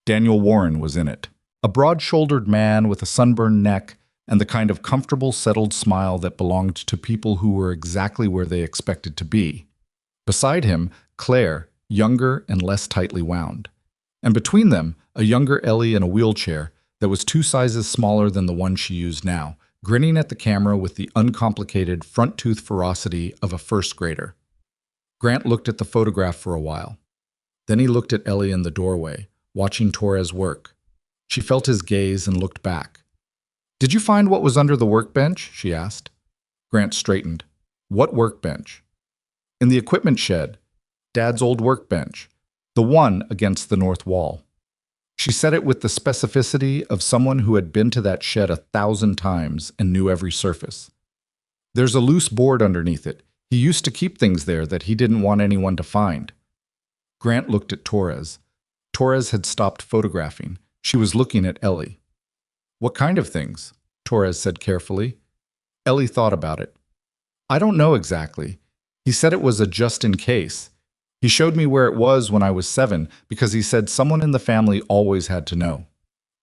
Daniel Warren was in it. A broad-shouldered man with a sunburned neck and the kind of comfortable, settled smile that belonged to people who were exactly where they expected to be. Beside him, Claire, younger and less tightly wound. And between them, a younger Ellie in a wheelchair that was 2 sizes smaller than the one she used now, grinning at the camera with the uncomplicated front tooth ferocity of a first grader. Grant looked at the photograph for a while. Then he looked at Ellie in the doorway, watching Torres work. She felt his gaze and looked back. "Did you find what was under the workbench?" she asked. Grant straightened. "What workbench?" "In the equipment shed. Dad's old workbench. The one against the north wall." She said it with the specificity of someone who had been to that shed 1,000 times and knew every surface. "There's a loose board underneath it. He used to keep things there that he didn't want anyone to find." Grant looked at Torres. Torres had stopped photographing. She was looking at Ellie. "What kind of things?" Torres said carefully. Ellie thought about it. "I don't know exactly. He said it was a just in case. He showed me where it was when I was 7 because he said someone in the family always had to know."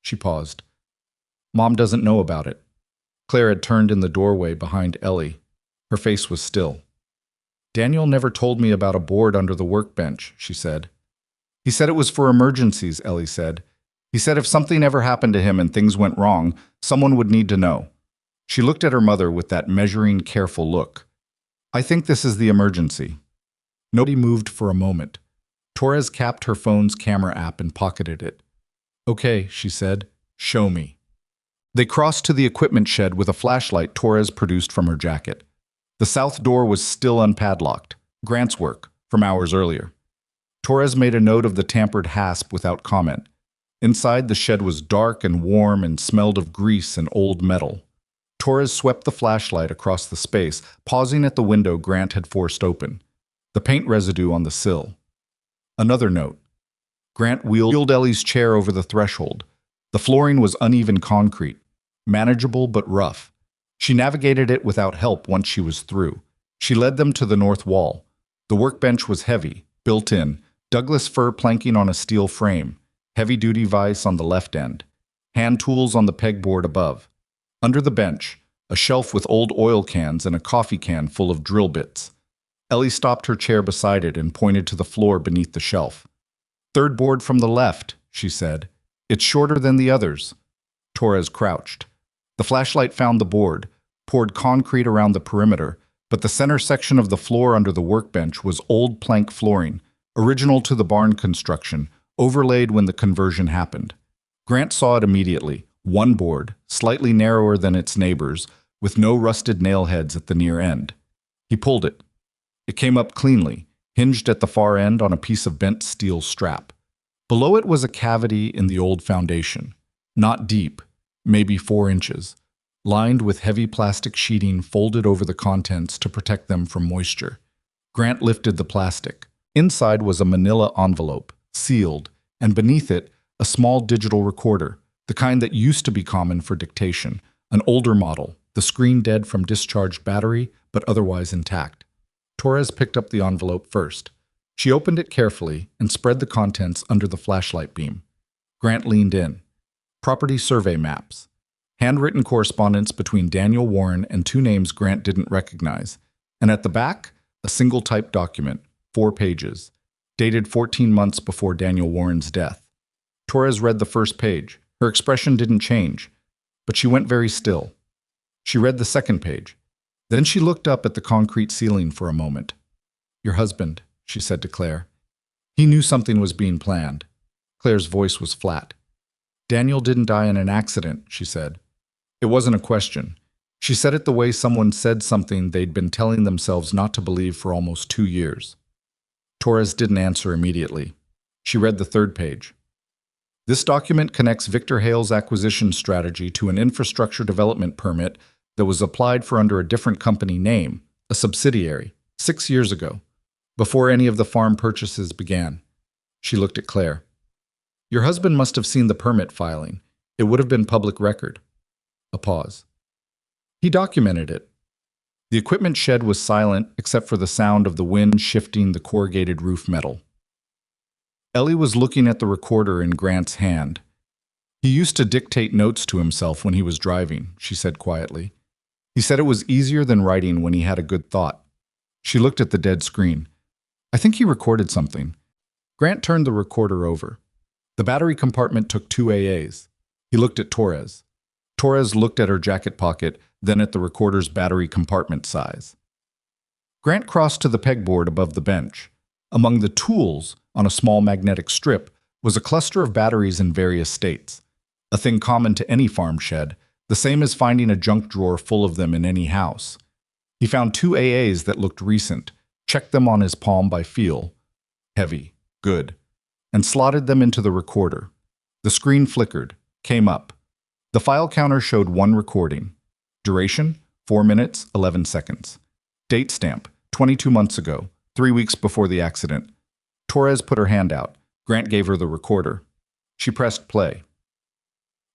She paused. "Mom doesn't know about it." Claire had turned in the doorway behind Ellie. Her face was still. "Daniel never told me about a board under the workbench," she said. "He said it was for emergencies," Ellie said. "He said if something ever happened to him and things went wrong, someone would need to know." She looked at her mother with that measuring, careful look. "I think this is the emergency." Nobody moved for a moment. Torres capped her phone's camera app and pocketed it. "Okay," she said. "Show me." They crossed to the equipment shed with a flashlight Torres produced from her jacket. The south door was still unpadlocked. Grant's work, from hours earlier. Torres made a note of the tampered hasp without comment. Inside, the shed was dark and warm and smelled of grease and old metal. Torres swept the flashlight across the space, pausing at the window Grant had forced open. The paint residue on the sill. Another note. Grant wheeled Ellie's chair over the threshold. The flooring was uneven concrete, manageable but rough. She navigated it without help once she was through. She led them to the north wall. The workbench was heavy, built in, Douglas fir planking on a steel frame, heavy-duty vise on the left end, hand tools on the pegboard above. Under the bench, a shelf with old oil cans and a coffee can full of drill bits. Ellie stopped her chair beside it and pointed to the floor beneath the shelf. "Third board from the left," she said. "It's shorter than the others." Torres crouched. The flashlight found the board, poured concrete around the perimeter, but the center section of the floor under the workbench was old plank flooring, original to the barn construction, overlaid when the conversion happened. Grant saw it immediately. One board, slightly narrower than its neighbors, with no rusted nail heads at the near end. He pulled it. It came up cleanly, hinged at the far end on a piece of bent steel strap. Below it was a cavity in the old foundation, not deep, maybe 4 inches, lined with heavy plastic sheeting folded over the contents to protect them from moisture. Grant lifted the plastic. Inside was a manila envelope, sealed, and beneath it, a small digital recorder, the kind that used to be common for dictation, an older model, the screen dead from discharged battery, but otherwise intact. Torres picked up the envelope first. She opened it carefully and spread the contents under the flashlight beam. Grant leaned in. Property survey maps. Handwritten correspondence between Daniel Warren and 2 names Grant didn't recognize. And at the back, a single typed document, 4 pages, dated 14 months before Daniel Warren's death. Torres read the first page. Her expression didn't change, but she went very still. She read the second page. Then she looked up at the concrete ceiling for a moment. "Your husband," she said to Claire. "He knew something was being planned." Claire's voice was flat. "Daniel didn't die in an accident," she said. It wasn't a question. She said it the way someone said something they'd been telling themselves not to believe for almost 2 years. Torres didn't answer immediately. She read the third page. "This document connects Victor Hale's acquisition strategy to an infrastructure development permit that was applied for under a different company name, a subsidiary, 6 years ago, before any of the farm purchases began." She looked at Claire. "Your husband must have seen the permit filing. It would have been public record." A pause. "He documented it." The equipment shed was silent except for the sound of the wind shifting the corrugated roof metal. Ellie was looking at the recorder in Grant's hand. "He used to dictate notes to himself when he was driving," she said quietly. "He said it was easier than writing when he had a good thought." She looked at the dead screen. "I think he recorded something." Grant turned the recorder over. The battery compartment took 2 AAs. He looked at Torres. Torres looked at her jacket pocket, then at the recorder's battery compartment size. Grant crossed to the pegboard above the bench. Among the tools, on a small magnetic strip, was a cluster of batteries in various states, a thing common to any farm shed, the same as finding a junk drawer full of them in any house. He found 2 AAs that looked recent, checked them on his palm by feel. Heavy, good, and slotted them into the recorder. The screen flickered, came up. The file counter showed 1 recording. Duration, 4 minutes, 11 seconds. Date stamp, 22 months ago, 3 weeks before the accident. Torres put her hand out. Grant gave her the recorder. She pressed play.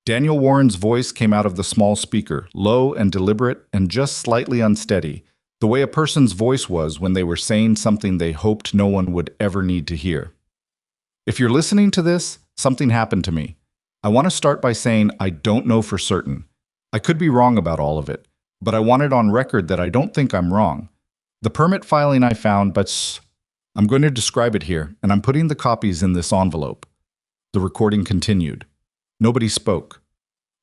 Daniel Warren's voice came out of the small speaker, low and deliberate and just slightly unsteady, the way a person's voice was when they were saying something they hoped no one would ever need to hear. If you're listening to this, something happened to me. I want to start by saying I don't know for certain. I could be wrong about all of it, but I want it on record that I don't think I'm wrong. The permit filing I found, but I'm going to describe it here, and I'm putting the copies in this envelope. The recording continued. Nobody spoke.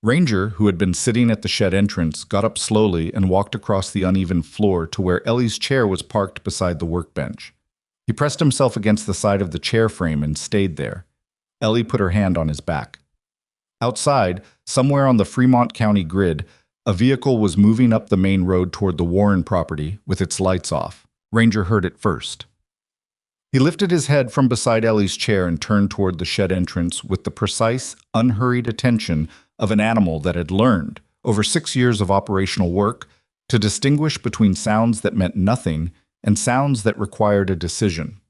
Ranger, who had been sitting at the shed entrance, got up slowly and walked across the uneven floor to where Ellie's chair was parked beside the workbench. He pressed himself against the side of the chair frame and stayed there. Ellie put her hand on his back. Outside, somewhere on the Fremont County grid, a vehicle was moving up the main road toward the Warren property with its lights off. Ranger heard it first. He lifted his head from beside Ellie's chair and turned toward the shed entrance with the precise, unhurried attention of an animal that had learned, over 6 years of operational work, to distinguish between sounds that meant nothing and sounds that required a decision.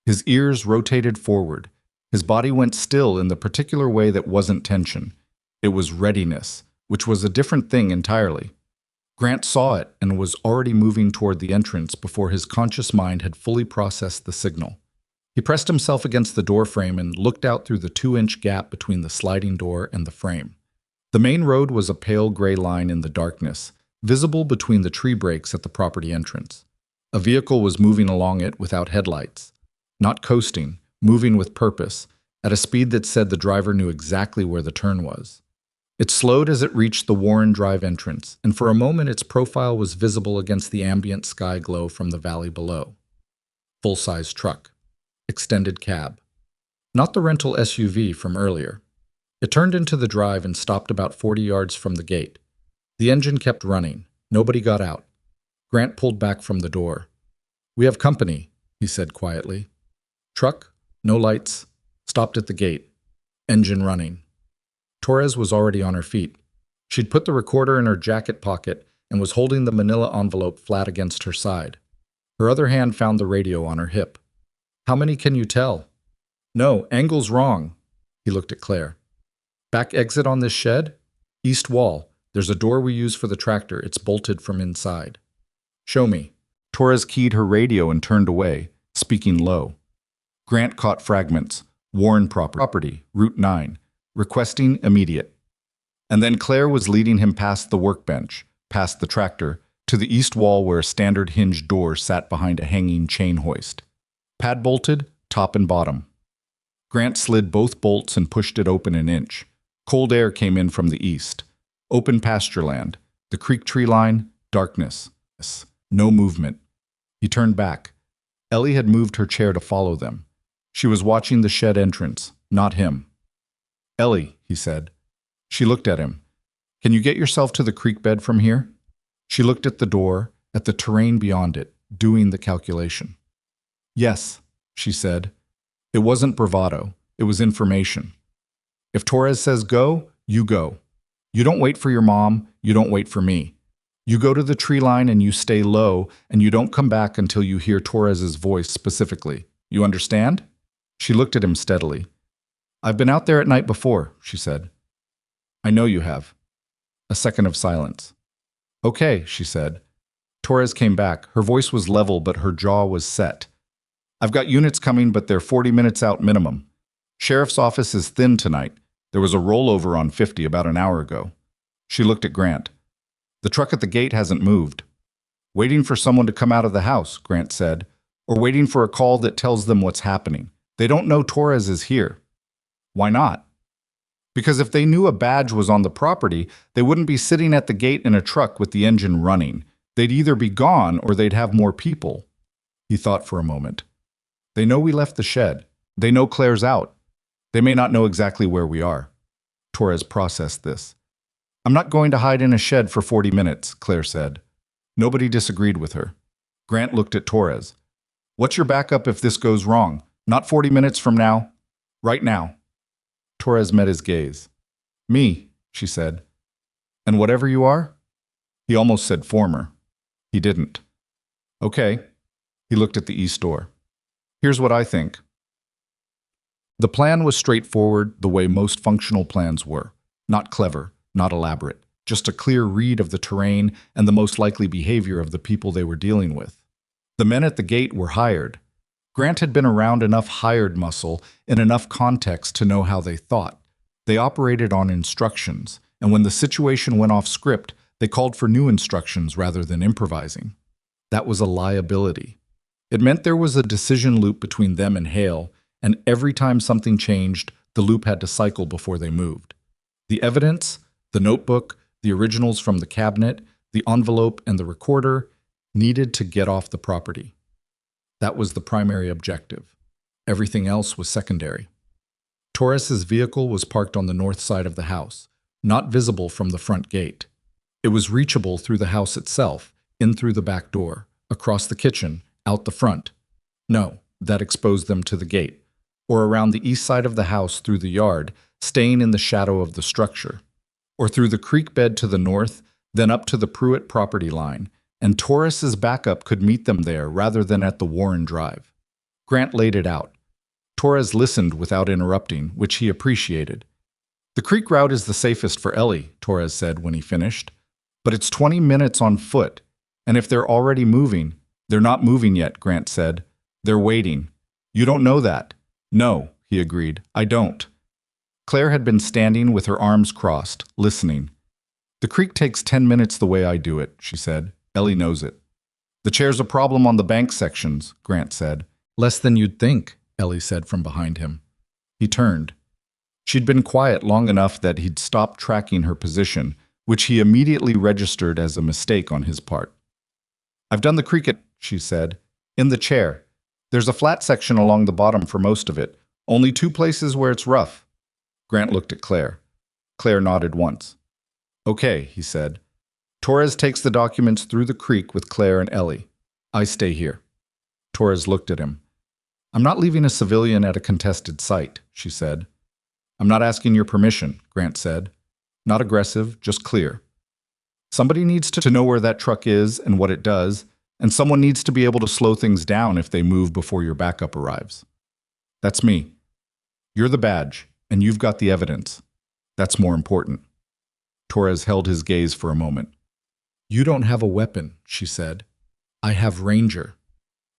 His ears rotated forward. His body went still in the particular way that wasn't tension. It was readiness, which was a different thing entirely. Grant saw it and was already moving toward the entrance before his conscious mind had fully processed the signal. He pressed himself against the door frame and looked out through the 2-inch gap between the sliding door and the frame. The main road was a pale gray line in the darkness, visible between the tree breaks at the property entrance. A vehicle was moving along it without headlights, not coasting, moving with purpose, at a speed that said the driver knew exactly where the turn was. It slowed as it reached the Warren Drive entrance, and for a moment its profile was visible against the ambient sky glow from the valley below. Full-size truck. Extended cab. Not the rental SUV from earlier. It turned into the drive and stopped about 40 yards from the gate. The engine kept running. Nobody got out. Grant pulled back from the door. "We have company," he said quietly. Truck, no lights, stopped at the gate. Engine running. Torres was already on her feet. She'd put the recorder in her jacket pocket and was holding the manila envelope flat against her side. Her other hand found the radio on her hip. "How many can you tell?" "No, angle's wrong." He looked at Claire. "Back exit on this shed? East wall. There's a door we use for the tractor. It's bolted from inside." "Show me." Torres keyed her radio and turned away, speaking low. Grant caught fragments. Warren property, Route 9. Requesting immediate. And then Claire was leading him past the workbench, past the tractor, to the east wall where a standard hinged door sat behind a hanging chain hoist. Pad bolted, top and bottom. Grant slid both bolts and pushed it open an inch. Cold air came in from the east. Open pasture land. The creek tree line, darkness. No movement. He turned back. Ellie had moved her chair to follow them. She was watching the shed entrance, not him. "Ellie," he said. She looked at him. "Can you get yourself to the creek bed from here?" She looked at the door, at the terrain beyond it, doing the calculation. "Yes," she said. It wasn't bravado. It was information. If Torres says go, you go. You don't wait for your mom. You don't wait for me. You go to the tree line and you stay low, and you don't come back until you hear Torres's voice specifically. You understand? She looked at him steadily. "I've been out there at night before," she said. "I know you have." A second of silence. "Okay," she said. Torres came back. Her voice was level, but her jaw was set. "I've got units coming, but they're 40 minutes out minimum. Sheriff's office is thin tonight. There was a rollover on 50 about an hour ago." She looked at Grant. "The truck at the gate hasn't moved." "Waiting for someone to come out of the house," Grant said, "or waiting for a call that tells them what's happening. They don't know Torres is here." "Why not?" "Because if they knew a badge was on the property, they wouldn't be sitting at the gate in a truck with the engine running. They'd either be gone or they'd have more people. He thought for a moment. They know we left the shed. They know Claire's out. They may not know exactly where we are. Torres processed this. I'm not going to hide in a shed for 40 minutes, Claire said. Nobody disagreed with her. Grant looked at Torres. What's your backup if this goes wrong? Not 40 minutes from now. Right now. Torres met his gaze. Me, she said. And whatever you are? He almost said former. He didn't. Okay. He looked at the east door. Here's what I think. The plan was straightforward the way most functional plans were. Not clever, not elaborate. Just a clear read of the terrain and the most likely behavior of the people they were dealing with. The men at the gate were hired. Grant had been around enough hired muscle in enough context to know how they thought. They operated on instructions, and when the situation went off script, they called for new instructions rather than improvising. That was a liability. It meant there was a decision loop between them and Hale, and every time something changed, the loop had to cycle before they moved. The evidence, the notebook, the originals from the cabinet, the envelope, and the recorder needed to get off the property. That was the primary objective. Everything else was secondary. Torres's vehicle was parked on the north side of the house, not visible from the front gate. It was reachable through the house itself, in through the back door, across the kitchen, out the front. No, that exposed them to the gate, or around the east side of the house through the yard, staying in the shadow of the structure, or through the creek bed to the north, then up to the Pruitt property line, and Torres's backup could meet them there rather than at the Warren Drive. Grant laid it out. Torres listened without interrupting, which he appreciated. The creek route is the safest for Ellie, Torres said when he finished. But it's 20 minutes on foot, and if they're already moving, they're not moving yet, Grant said. They're waiting. You don't know that. No, he agreed. I don't. Claire had been standing with her arms crossed, listening. The creek takes 10 minutes the way I do it, she said. Ellie knows it. The chair's a problem on the bank sections, Grant said. Less than you'd think, Ellie said from behind him. He turned. She'd been quiet long enough that he'd stopped tracking her position, which he immediately registered as a mistake on his part. I've done the cricket, she said. In the chair. There's a flat section along the bottom for most of it. Only 2 places where it's rough. Grant looked at Claire. Claire nodded once. Okay, he said. Torres takes the documents through the creek with Claire and Ellie. I stay here. Torres looked at him. I'm not leaving a civilian at a contested site, she said. I'm not asking your permission, Grant said. Not aggressive, just clear. Somebody needs to know where that truck is and what it does, and someone needs to be able to slow things down if they move before your backup arrives. That's me. You're the badge, and you've got the evidence. That's more important. Torres held his gaze for a moment. You don't have a weapon, she said. I have Ranger.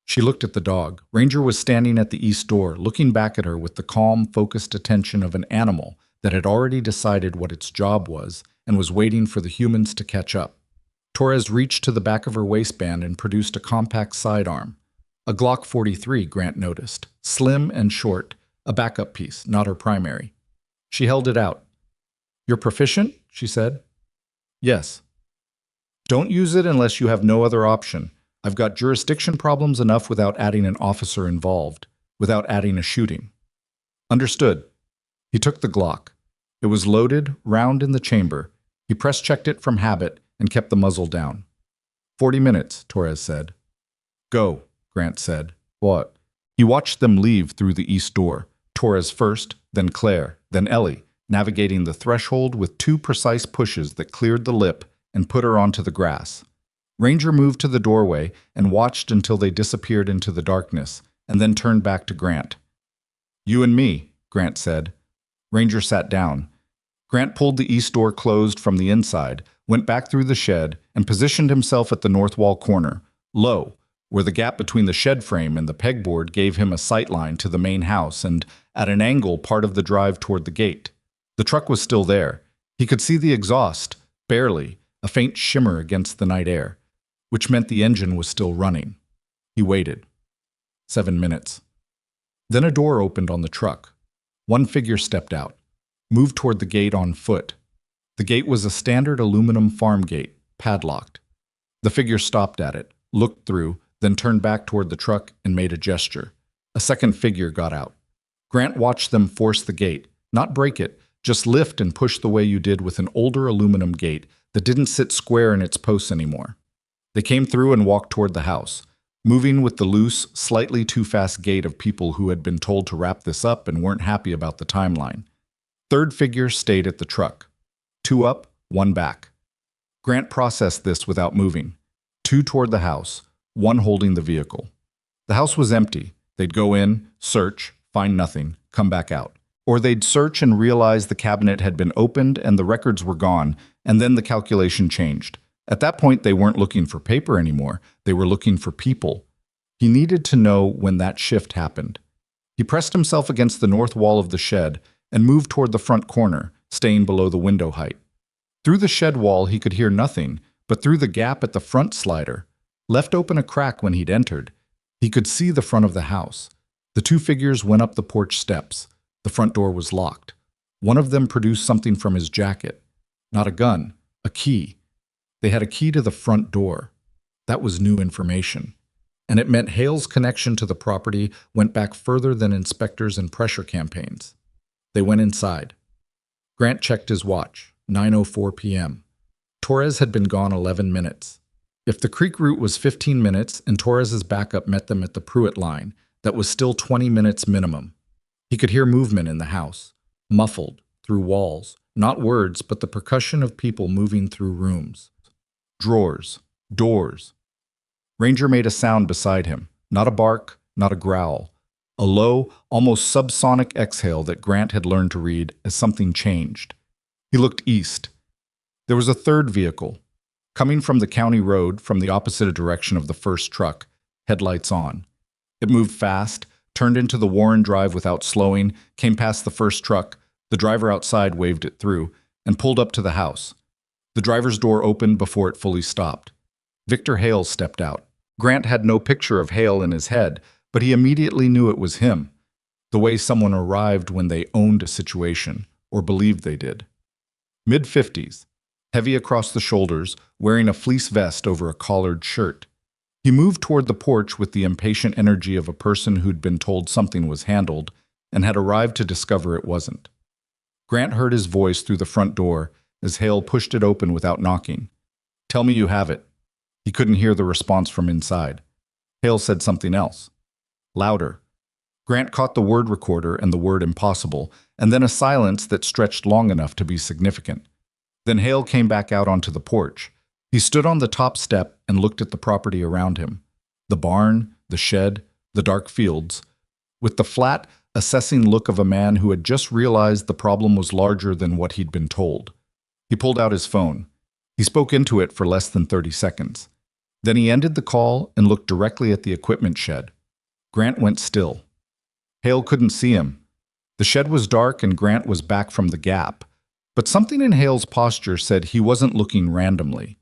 She looked at the dog. Ranger was standing at the east door, looking back at her with the calm, focused attention of an animal that had already decided what its job was and was waiting for the humans to catch up. Torres reached to the back of her waistband and produced a compact sidearm. A Glock 43, Grant noticed. Slim and short, a backup piece, not her primary. She held it out. You're proficient? She said. Yes. Don't use it unless you have no other option. I've got jurisdiction problems enough without adding an officer involved, without adding a shooting. Understood. He took the Glock. It was loaded, round in the chamber. He press-checked it from habit and kept the muzzle down. 40 minutes, Torres said. Go, Grant said. What? He watched them leave through the east door. Torres first, then Claire, then Ellie, navigating the threshold with 2 precise pushes that cleared the lip and put her onto the grass. Ranger moved to the doorway and watched until they disappeared into the darkness, and then turned back to Grant. You and me, Grant said. Ranger sat down. Grant pulled the east door closed from the inside, went back through the shed, and positioned himself at the north wall corner, low, where the gap between the shed frame and the pegboard gave him a sight line to the main house and, at an angle, part of the drive toward the gate. The truck was still there. He could see the exhaust, barely, a faint shimmer against the night air, which meant the engine was still running. He waited. 7 minutes. Then a door opened on the truck. One figure stepped out, moved toward the gate on foot. The gate was a standard aluminum farm gate, padlocked. The figure stopped at it, looked through, then turned back toward the truck and made a gesture. A second figure got out. Grant watched them force the gate, not break it, just lift and push the way you did with an older aluminum gate that didn't sit square in its posts anymore. They came through and walked toward the house, moving with the loose, slightly too fast gait of people who had been told to wrap this up and weren't happy about the timeline. Third figure stayed at the truck. 2 up, 1 back. Grant processed this without moving. 2 toward the house, 1 holding the vehicle. The house was empty. They'd go in, search, find nothing, come back out. Or they'd search and realize the cabinet had been opened and the records were gone, and then the calculation changed. At that point, they weren't looking for paper anymore. They were looking for people. He needed to know when that shift happened. He pressed himself against the north wall of the shed and moved toward the front corner, staying below the window height. Through the shed wall, he could hear nothing, but through the gap at the front slider, left open a crack when he'd entered, he could see the front of the house. The 2 figures went up the porch steps. The front door was locked. One of them produced something from his jacket. Not a gun, a key. They had a key to the front door. That was new information. And it meant Hale's connection to the property went back further than inspectors and pressure campaigns. They went inside. Grant checked his watch, 9:04 p.m. Torres had been gone 11 minutes. If the creek route was 15 minutes and Torres's backup met them at the Pruitt line, that was still 20 minutes minimum. He could hear movement in the house, muffled, through walls, not words, but the percussion of people moving through rooms. Drawers, doors. Ranger made a sound beside him, not a bark, not a growl. A low, almost subsonic exhale that Grant had learned to read as something changed. He looked east. There was a third vehicle, coming from the county road from the opposite direction of the first truck, headlights on. It moved fast, turned into the Warren Drive without slowing, came past the first truck, the driver outside waved it through, and pulled up to the house. The driver's door opened before it fully stopped. Victor Hale stepped out. Grant had no picture of Hale in his head, but he immediately knew it was him, the way someone arrived when they owned a situation, or believed they did. Mid-50s, heavy across the shoulders, wearing a fleece vest over a collared shirt. He moved toward the porch with the impatient energy of a person who'd been told something was handled and had arrived to discover it wasn't. Grant heard his voice through the front door as Hale pushed it open without knocking. "Tell me you have it." He couldn't hear the response from inside. Hale said something else. Louder. Grant caught the word recorder and the word impossible, and then a silence that stretched long enough to be significant. Then Hale came back out onto the porch. He stood on the top step and looked at the property around him. The barn, the shed, the dark fields. With the flat, assessing look of a man who had just realized the problem was larger than what he'd been told. He pulled out his phone. He spoke into it for less than 30 seconds. Then he ended the call and looked directly at the equipment shed. Grant went still. Hale couldn't see him. The shed was dark and Grant was back from the gap. But something in Hale's posture said he wasn't looking randomly.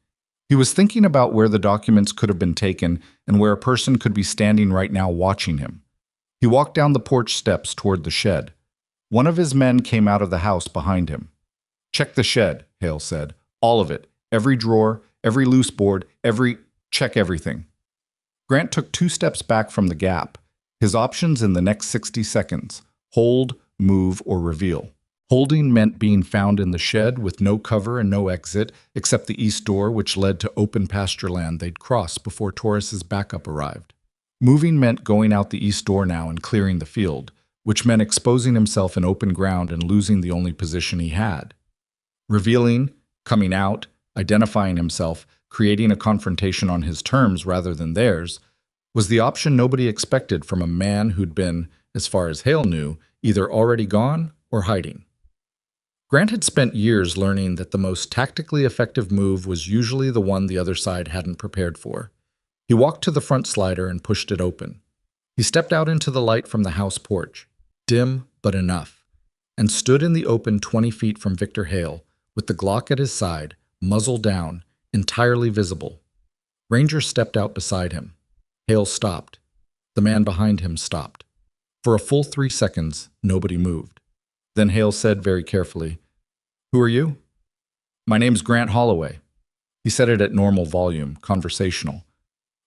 He was thinking about where the documents could have been taken and where a person could be standing right now watching him. He walked down the porch steps toward the shed. One of his men came out of the house behind him. "Check the shed," Hale said. "All of it. Every drawer, every loose board, check everything." Grant took 2 steps back from the gap. His options in the next 60 seconds: hold, move, or reveal. Holding meant being found in the shed with no cover and no exit, except the east door which led to open pasture land they'd cross before Torres's backup arrived. Moving meant going out the east door now and clearing the field, which meant exposing himself in open ground and losing the only position he had. Revealing, coming out, identifying himself, creating a confrontation on his terms rather than theirs, was the option nobody expected from a man who'd been, as far as Hale knew, either already gone or hiding. Grant had spent years learning that the most tactically effective move was usually the one the other side hadn't prepared for. He walked to the front slider and pushed it open. He stepped out into the light from the house porch, dim but enough, and stood in the open 20 feet from Victor Hale, with the Glock at his side, muzzle down, entirely visible. Ranger stepped out beside him. Hale stopped. The man behind him stopped. For a full 3 seconds, nobody moved. Then Hale said very carefully, "Who are you?" "My name's Grant Holloway." He said it at normal volume, conversational.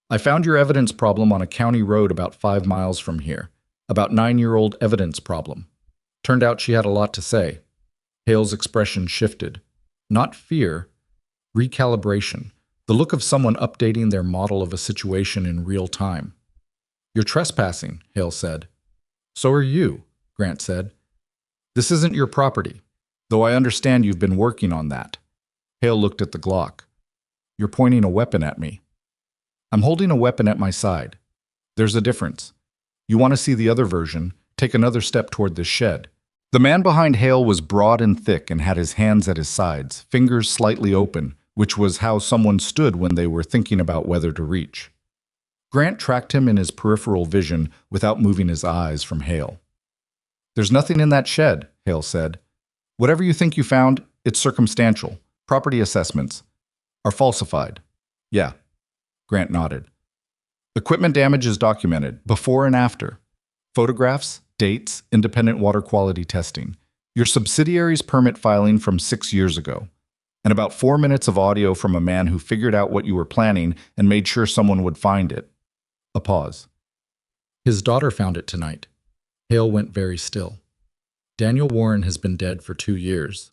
I found your evidence problem on a county road about 5 miles from here. About 9-year-old evidence problem. Turned out she had a lot to say. Hale's expression shifted. Not fear, recalibration. The look of someone updating their model of a situation in real time. You're trespassing, Hale said. So are you, Grant said. This isn't your property, though I understand you've been working on that. Hale looked at the Glock. You're pointing a weapon at me. I'm holding a weapon at my side. There's a difference. You want to see the other version, take another step toward this shed. The man behind Hale was broad and thick and had his hands at his sides, fingers slightly open, which was how someone stood when they were thinking about whether to reach. Grant tracked him in his peripheral vision without moving his eyes from Hale. There's nothing in that shed, Hale said. Whatever you think you found, it's circumstantial. Property assessments are falsified. Yeah. Grant nodded. Equipment damage is documented, before and after. Photographs, dates, independent water quality testing. Your subsidiary's permit filing from 6 years ago. And about 4 minutes of audio from a man who figured out what you were planning and made sure someone would find it. A pause. His daughter found it tonight. Hale went very still. Daniel Warren has been dead for 2 years.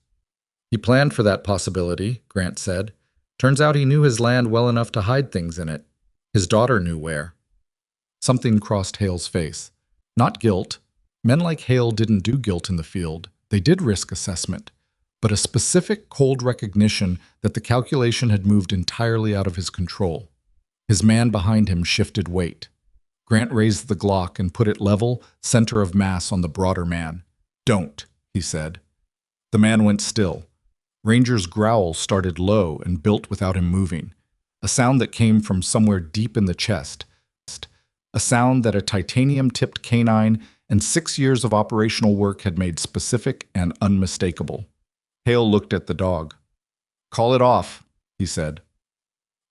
He planned for that possibility, Grant said. Turns out he knew his land well enough to hide things in it. His daughter knew where. Something crossed Hale's face. Not guilt. Men like Hale didn't do guilt in the field. They did risk assessment. But a specific cold recognition that the calculation had moved entirely out of his control. His man behind him shifted weight. Grant raised the Glock and put it level, center of mass on the broader man. Don't, he said. The man went still. Ranger's growl started low and built without him moving, a sound that came from somewhere deep in the chest, a sound that a titanium-tipped canine and 6 years of operational work had made specific and unmistakable. Hale looked at the dog. Call it off, he said.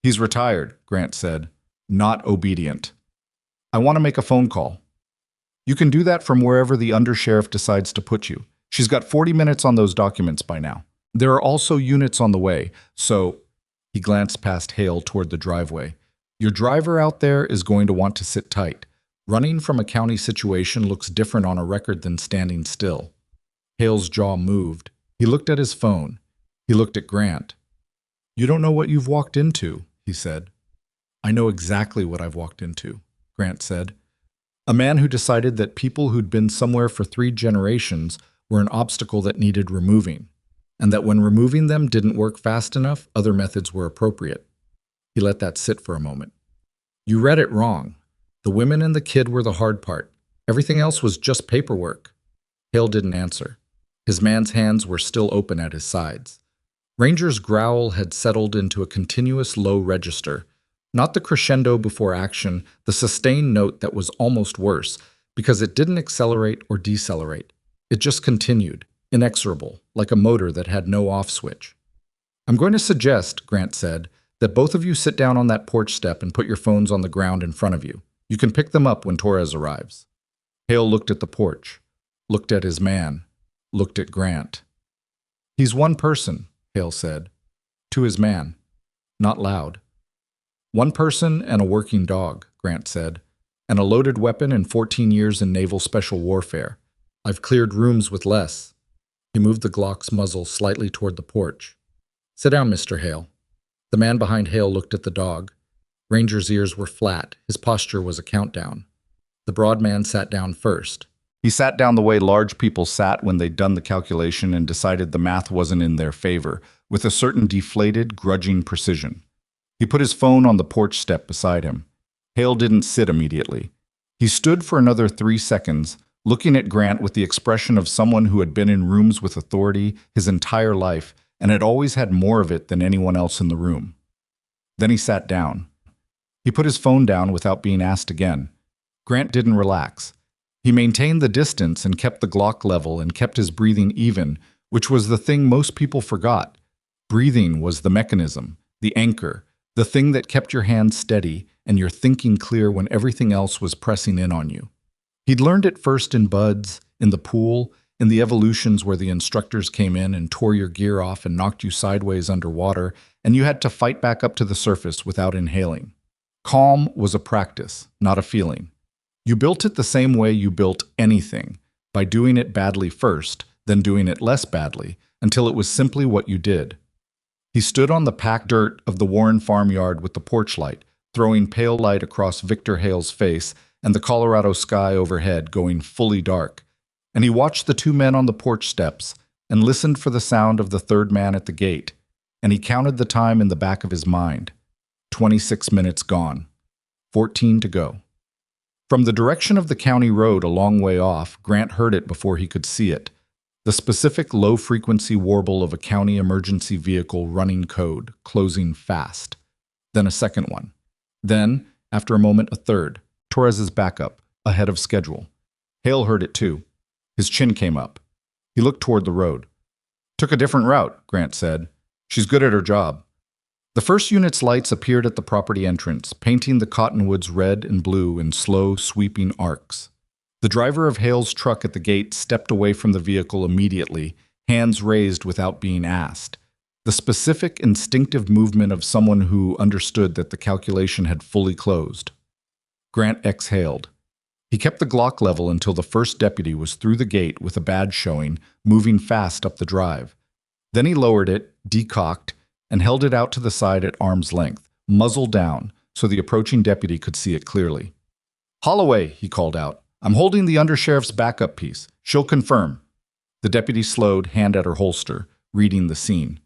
He's retired, Grant said, not obedient. I want to make a phone call. You can do that from wherever the undersheriff decides to put you. She's got 40 minutes on those documents by now. There are also units on the way, so he glanced past Hale toward the driveway. Your driver out there is going to want to sit tight. Running from a county situation looks different on a record than standing still. Hale's jaw moved. He looked at his phone. He looked at Grant. You don't know what you've walked into, he said. I know exactly what I've walked into, Grant said. A man who decided that people who'd been somewhere for 3 generations were an obstacle that needed removing, and that when removing them didn't work fast enough, other methods were appropriate. He let that sit for a moment. You read it wrong. The women and the kid were the hard part. Everything else was just paperwork. Hale didn't answer. His man's hands were still open at his sides. Ranger's growl had settled into a continuous low register, not the crescendo before action, the sustained note that was almost worse, because it didn't accelerate or decelerate. It just continued, inexorable, like a motor that had no off switch. I'm going to suggest, Grant said, that both of you sit down on that porch step and put your phones on the ground in front of you. You can pick them up when Torres arrives. Hale looked at the porch, looked at his man, looked at Grant. He's one person, Hale said, to his man, not loud. One person and a working dog, Grant said, and a loaded weapon and 14 years in naval special warfare. I've cleared rooms with less. He moved the Glock's muzzle slightly toward the porch. Sit down, Mr. Hale. The man behind Hale looked at the dog. Ranger's ears were flat. His posture was a countdown. The broad man sat down first. He sat down the way large people sat when they'd done the calculation and decided the math wasn't in their favor, with a certain deflated, grudging precision. He put his phone on the porch step beside him. Hale didn't sit immediately. He stood for another 3 seconds, looking at Grant with the expression of someone who had been in rooms with authority his entire life and had always had more of it than anyone else in the room. Then he sat down. He put his phone down without being asked again. Grant didn't relax. He maintained the distance and kept the Glock level and kept his breathing even, which was the thing most people forgot. Breathing was the mechanism, the anchor, the thing that kept your hands steady and your thinking clear when everything else was pressing in on you. He'd learned it first in buds, in the pool, in the evolutions where the instructors came in and tore your gear off and knocked you sideways underwater, and you had to fight back up to the surface without inhaling. Calm was a practice, not a feeling. You built it the same way you built anything, by doing it badly first, then doing it less badly, until it was simply what you did. He stood on the packed dirt of the Warren farmyard with the porch light, throwing pale light across Victor Hale's face and the Colorado sky overhead going fully dark. And he watched the two men on the porch steps and listened for the sound of the third man at the gate, and he counted the time in the back of his mind. 26 minutes gone. 14 to go. From the direction of the county road a long way off, Grant heard it before he could see it. The specific low-frequency warble of a county emergency vehicle running code, closing fast. Then a second one. Then, after a moment, a third. Torres's backup, ahead of schedule. Hale heard it too. His chin came up. He looked toward the road. Took a different route, Grant said. She's good at her job. The first unit's lights appeared at the property entrance, painting the cottonwoods red and blue in slow, sweeping arcs. The driver of Hale's truck at the gate stepped away from the vehicle immediately, hands raised without being asked. The specific, instinctive movement of someone who understood that the calculation had fully closed. Grant exhaled. He kept the Glock level until the first deputy was through the gate with a badge showing, moving fast up the drive. Then he lowered it, decocked, and held it out to the side at arm's length, muzzle down, so the approaching deputy could see it clearly. "Holloway," he called out. "I'm holding the undersheriff's backup piece. She'll confirm." The deputy slowed, hand at her holster, reading the scene.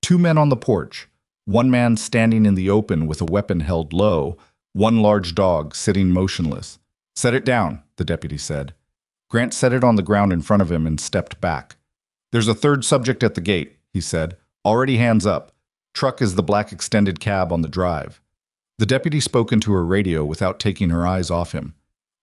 Two men on the porch, one man standing in the open with a weapon held low, one large dog sitting motionless. "Set it down," the deputy said. Grant set it on the ground in front of him and stepped back. "There's a third subject at the gate," he said. "Already hands up. Truck is the black extended cab on the drive." The deputy spoke into her radio without taking her eyes off him.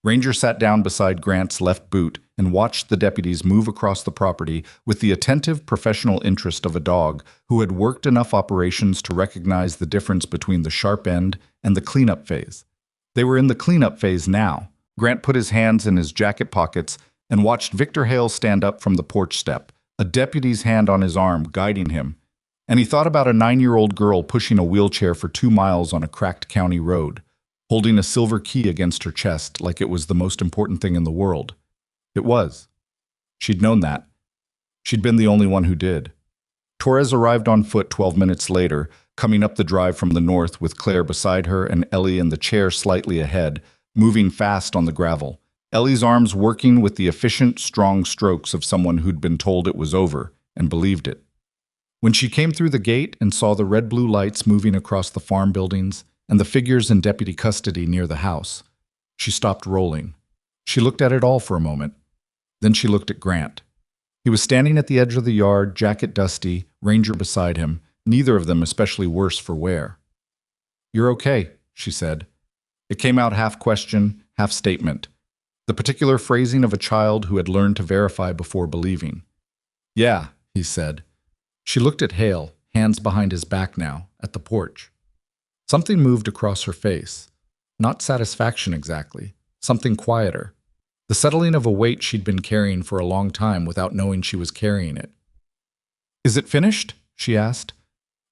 Ranger sat down beside Grant's left boot and watched the deputies move across the property with the attentive professional interest of a dog who had worked enough operations to recognize the difference between the sharp end and the cleanup phase. They were in the cleanup phase now. Grant put his hands in his jacket pockets and watched Victor Hale stand up from the porch step, a deputy's hand on his arm guiding him. And he thought about a 9-year-old girl pushing a wheelchair for 2 miles on a cracked county road, holding a silver key against her chest like it was the most important thing in the world. It was. She'd known that. She'd been the only one who did. Torres arrived on foot 12 minutes later, coming up the drive from the north with Claire beside her and Ellie in the chair slightly ahead, moving fast on the gravel. Ellie's arms working with the efficient, strong strokes of someone who'd been told it was over and believed it. When she came through the gate and saw the red-blue lights moving across the farm buildings and the figures in deputy custody near the house, she stopped rolling. She looked at it all for a moment. Then she looked at Grant. He was standing at the edge of the yard, jacket dusty, Ranger beside him, neither of them especially worse for wear. "You're okay," she said. It came out half question, half statement. The particular phrasing of a child who had learned to verify before believing. "Yeah," he said. She looked at Hale, hands behind his back now, at the porch. Something moved across her face. Not satisfaction exactly, something quieter. The settling of a weight she'd been carrying for a long time without knowing she was carrying it. "Is it finished?" she asked.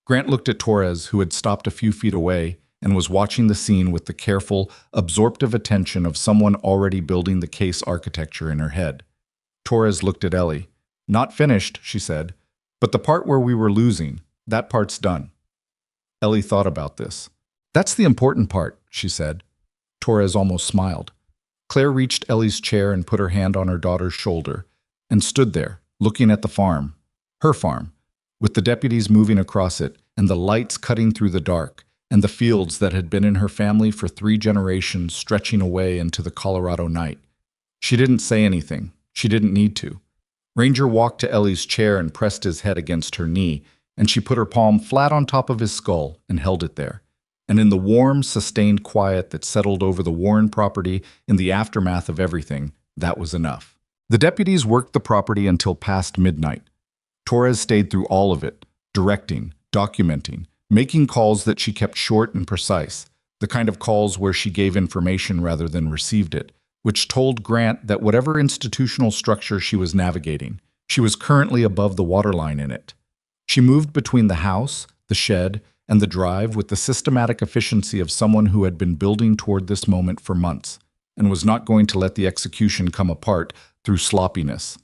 Grant looked at Torres, who had stopped a few feet away and was watching the scene with the careful, absorptive attention of someone already building the case architecture in her head. Torres looked at Ellie. "Not finished," she said. "But the part where we were losing, that part's done." Ellie thought about this. "That's the important part," she said. Torres almost smiled. Claire reached Ellie's chair and put her hand on her daughter's shoulder, and stood there, looking at the farm, her farm, with the deputies moving across it, and the lights cutting through the dark, and the fields that had been in her family for 3 generations stretching away into the Colorado night. She didn't say anything. She didn't need to. Ranger walked to Ellie's chair and pressed his head against her knee, and she put her palm flat on top of his skull and held it there. And in the warm, sustained quiet that settled over the Warren property in the aftermath of everything, that was enough. The deputies worked the property until past midnight. Torres stayed through all of it, directing, documenting, making calls that she kept short and precise, the kind of calls where she gave information rather than received it, which told Grant that whatever institutional structure she was navigating, she was currently above the waterline in it. She moved between the house, the shed, and the drive with the systematic efficiency of someone who had been building toward this moment for months, and was not going to let the execution come apart through sloppiness.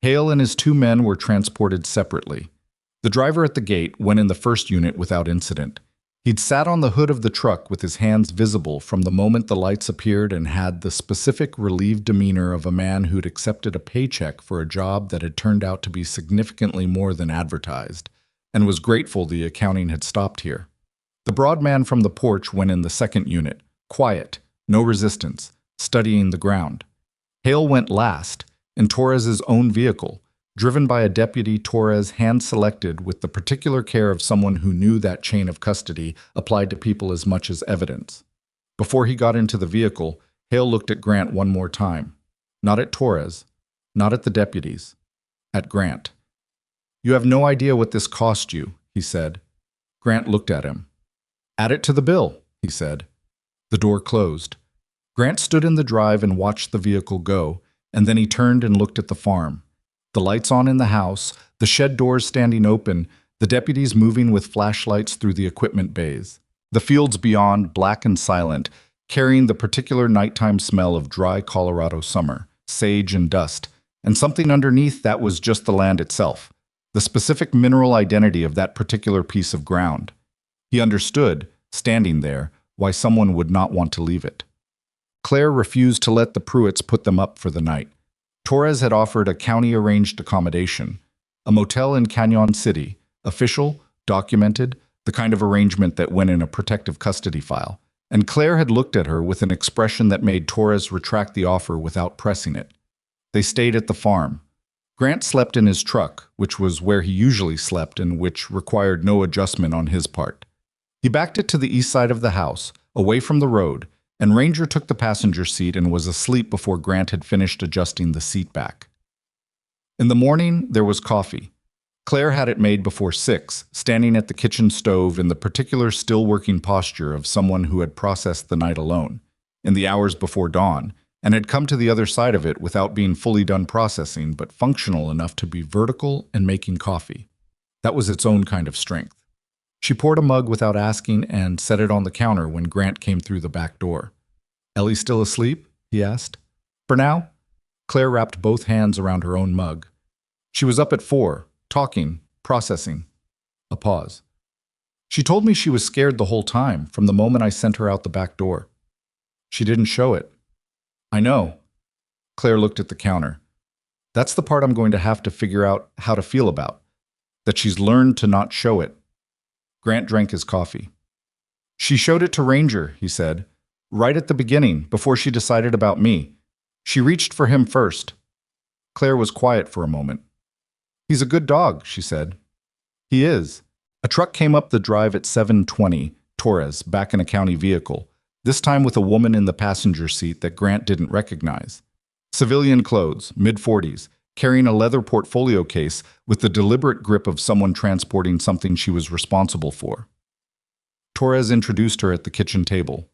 Hale and his 2 men were transported separately. The driver at the gate went in the first unit without incident. He'd sat on the hood of the truck with his hands visible from the moment the lights appeared and had the specific, relieved demeanor of a man who'd accepted a paycheck for a job that had turned out to be significantly more than advertised, and was grateful the accounting had stopped here. The broad man from the porch went in the second unit, quiet, no resistance, studying the ground. Hale went last, in Torres's own vehicle, driven by a deputy Torres hand-selected with the particular care of someone who knew that chain of custody applied to people as much as evidence. Before he got into the vehicle, Hale looked at Grant one more time. Not at Torres, not at the deputies, at Grant. "You have no idea what this cost you," he said. Grant looked at him. "Add it to the bill," he said. The door closed. Grant stood in the drive and watched the vehicle go, and then he turned and looked at the farm. The lights on in the house, the shed doors standing open, the deputies moving with flashlights through the equipment bays. The fields beyond, black and silent, carrying the particular nighttime smell of dry Colorado summer, sage and dust, and something underneath that was just the land itself, the specific mineral identity of that particular piece of ground. He understood, standing there, why someone would not want to leave it. Claire refused to let the Pruitts put them up for the night. Torres had offered a county-arranged accommodation, a motel in Canyon City, official, documented, the kind of arrangement that went in a protective custody file, and Claire had looked at her with an expression that made Torres retract the offer without pressing it. They stayed at the farm. Grant slept in his truck, which was where he usually slept and which required no adjustment on his part. He backed it to the east side of the house, away from the road, and Ranger took the passenger seat and was asleep before Grant had finished adjusting the seat back. In the morning, there was coffee. Claire had it made before 6, standing at the kitchen stove in the particular still-working posture of someone who had processed the night alone, in the hours before dawn, and had come to the other side of it without being fully done processing, but functional enough to be vertical and making coffee. That was its own kind of strength. She poured a mug without asking and set it on the counter when Grant came through the back door. "Ellie still asleep?" he asked. "For now." Claire wrapped both hands around her own mug. "She was up at 4, talking, processing." A pause. "She told me she was scared the whole time, from the moment I sent her out the back door." "She didn't show it." "I know." Claire looked at the counter. "That's the part I'm going to have to figure out how to feel about. That she's learned to not show it." Grant drank his coffee. "She showed it to Ranger," he said, "right at the beginning, before she decided about me. She reached for him first." Claire was quiet for a moment. "He's a good dog," she said. "He is." A truck came up the drive at 7:20, Torres, back in a county vehicle, this time with a woman in the passenger seat that Grant didn't recognize. Civilian clothes, mid-40s, carrying a leather portfolio case with the deliberate grip of someone transporting something she was responsible for. Torres introduced her at the kitchen table.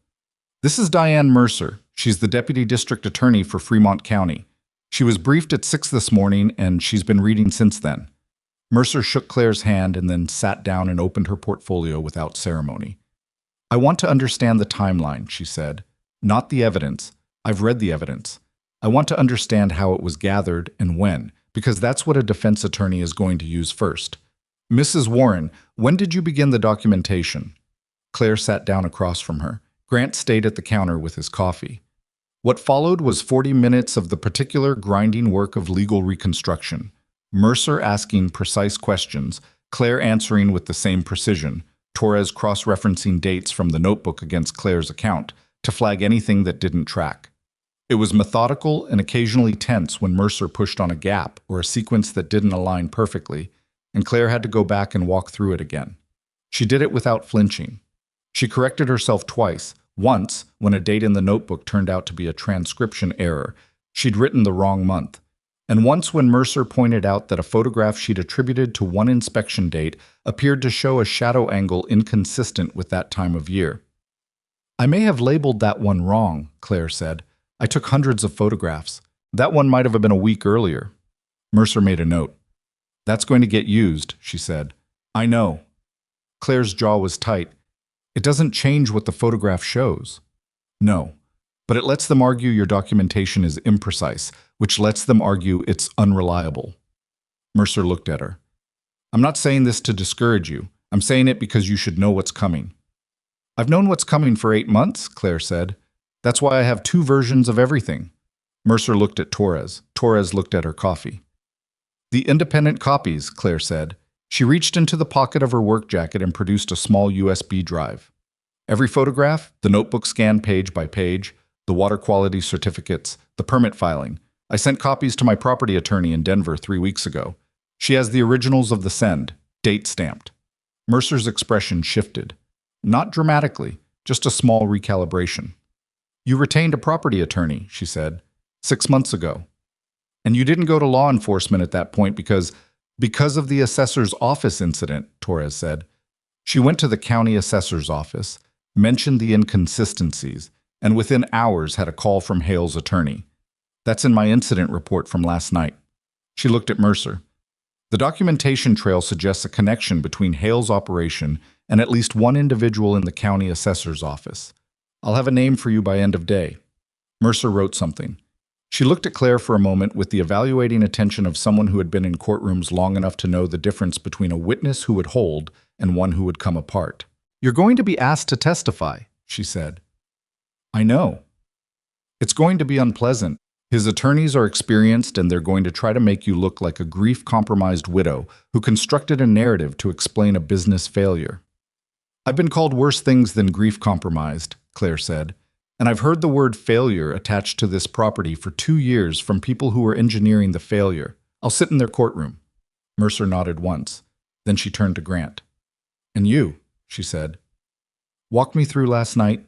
"This is Diane Mercer. She's the Deputy District Attorney for Fremont County. She was briefed at 6 this morning, and she's been reading since then." Mercer shook Claire's hand and then sat down and opened her portfolio without ceremony. "I want to understand the timeline," she said. "Not the evidence. I've read the evidence. I want to understand how it was gathered and when, because that's what a defense attorney is going to use first. Mrs. Warren, when did you begin the documentation?" Claire sat down across from her. Grant stayed at the counter with his coffee. What followed was 40 minutes of the particular grinding work of legal reconstruction. Mercer asking precise questions, Claire answering with the same precision, Torres cross-referencing dates from the notebook against Claire's account to flag anything that didn't track. It was methodical and occasionally tense when Mercer pushed on a gap or a sequence that didn't align perfectly, and Claire had to go back and walk through it again. She did it without flinching. She corrected herself twice. Once, when a date in the notebook turned out to be a transcription error, she'd written the wrong month. And once when Mercer pointed out that a photograph she'd attributed to one inspection date appeared to show a shadow angle inconsistent with that time of year. "I may have labeled that one wrong," Claire said. I took hundreds of photographs. That one might have been a week earlier. Mercer made a note. That's going to get used, she said. I know. Claire's jaw was tight. It doesn't change what the photograph shows. No, but it lets them argue your documentation is imprecise, which lets them argue it's unreliable. Mercer looked at her. I'm not saying this to discourage you. I'm saying it because you should know what's coming. I've known what's coming for 8 months, Claire said. That's why I have 2 versions of everything. Mercer looked at Torres. Torres looked at her coffee. The independent copies, Claire said. She reached into the pocket of her work jacket and produced a small USB drive. Every photograph, the notebook scanned page by page, the water quality certificates, the permit filing. I sent copies to my property attorney in Denver 3 weeks ago. She has the originals of the send, date stamped. Mercer's expression shifted. Not dramatically, just a small recalibration. You retained a property attorney, she said, 6 months ago. And you didn't go to law enforcement at that point because of the assessor's office incident, Torres said. She went to the county assessor's office, mentioned the inconsistencies, and within hours had a call from Hale's attorney. That's in my incident report from last night. She looked at Mercer. The documentation trail suggests a connection between Hale's operation and at least one individual in the county assessor's office. I'll have a name for you by end of day. Mercer wrote something. She looked at Claire for a moment with the evaluating attention of someone who had been in courtrooms long enough to know the difference between a witness who would hold and one who would come apart. You're going to be asked to testify, she said. I know. It's going to be unpleasant. His attorneys are experienced and they're going to try to make you look like a grief-compromised widow who constructed a narrative to explain a business failure. I've been called worse things than grief-compromised, Claire said, and I've heard the word failure attached to this property for 2 years from people who were engineering the failure. I'll sit in their courtroom. Mercer nodded once. Then she turned to Grant. And you, she said. Walk me through last night.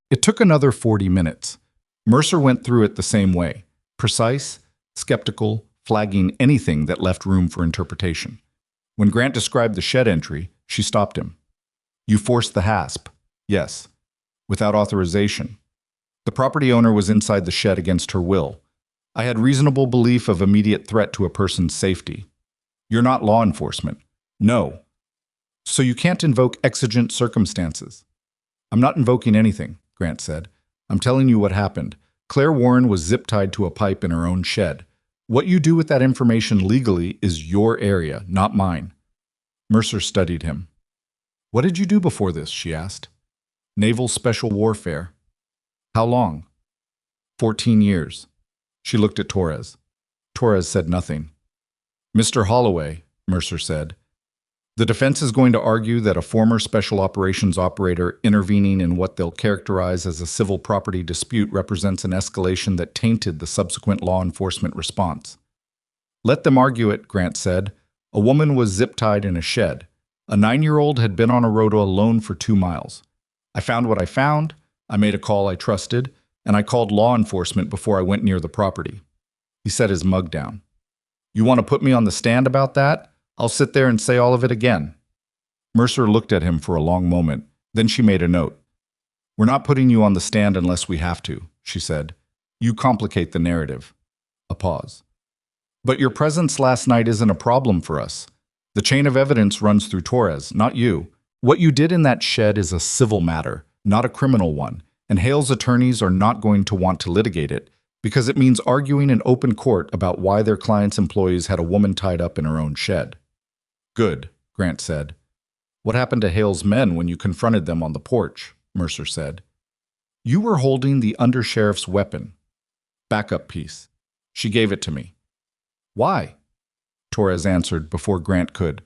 It took another 40 minutes. Mercer went through it the same way, precise, skeptical, flagging anything that left room for interpretation. When Grant described the shed entry, she stopped him. You forced the hasp. Yes. Without authorization. The property owner was inside the shed against her will. I had reasonable belief of immediate threat to a person's safety. You're not law enforcement. No. So you can't invoke exigent circumstances. I'm not invoking anything, Grant said. I'm telling you what happened. Claire Warren was zip-tied to a pipe in her own shed. What you do with that information legally is your area, not mine. Mercer studied him. What did you do before this? She asked. Naval Special Warfare. How long? 14 years. She looked at Torres. Torres said nothing. Mr. Holloway, Mercer said, the defense is going to argue that a former special operations operator intervening in what they'll characterize as a civil property dispute represents an escalation that tainted the subsequent law enforcement response. Let them argue it, Grant said. A woman was zip-tied in a shed. A 9-year-old had been on a road alone for 2 miles. I found what I found, I made a call I trusted, and I called law enforcement before I went near the property. He set his mug down. You want to put me on the stand about that? I'll sit there and say all of it again. Mercer looked at him for a long moment. Then she made a note. We're not putting you on the stand unless we have to, she said. You complicate the narrative. A pause. But your presence last night isn't a problem for us. The chain of evidence runs through Torres, not you. What you did in that shed is a civil matter, not a criminal one, and Hale's attorneys are not going to want to litigate it because it means arguing in open court about why their client's employees had a woman tied up in her own shed. Good, Grant said. What happened to Hale's men when you confronted them on the porch? Mercer said. You were holding the undersheriff's weapon. Backup piece. She gave it to me. Why? Torres answered before Grant could.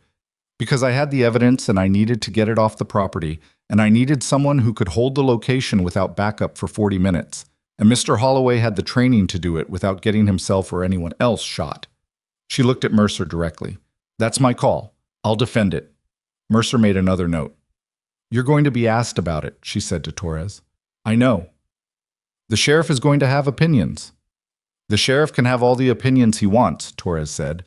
Because I had the evidence and I needed to get it off the property, and I needed someone who could hold the location without backup for 40 minutes, and Mr. Holloway had the training to do it without getting himself or anyone else shot. She looked at Mercer directly. That's my call. I'll defend it. Mercer made another note. You're going to be asked about it, she said to Torres. I know. The sheriff is going to have opinions. The sheriff can have all the opinions he wants, Torres said.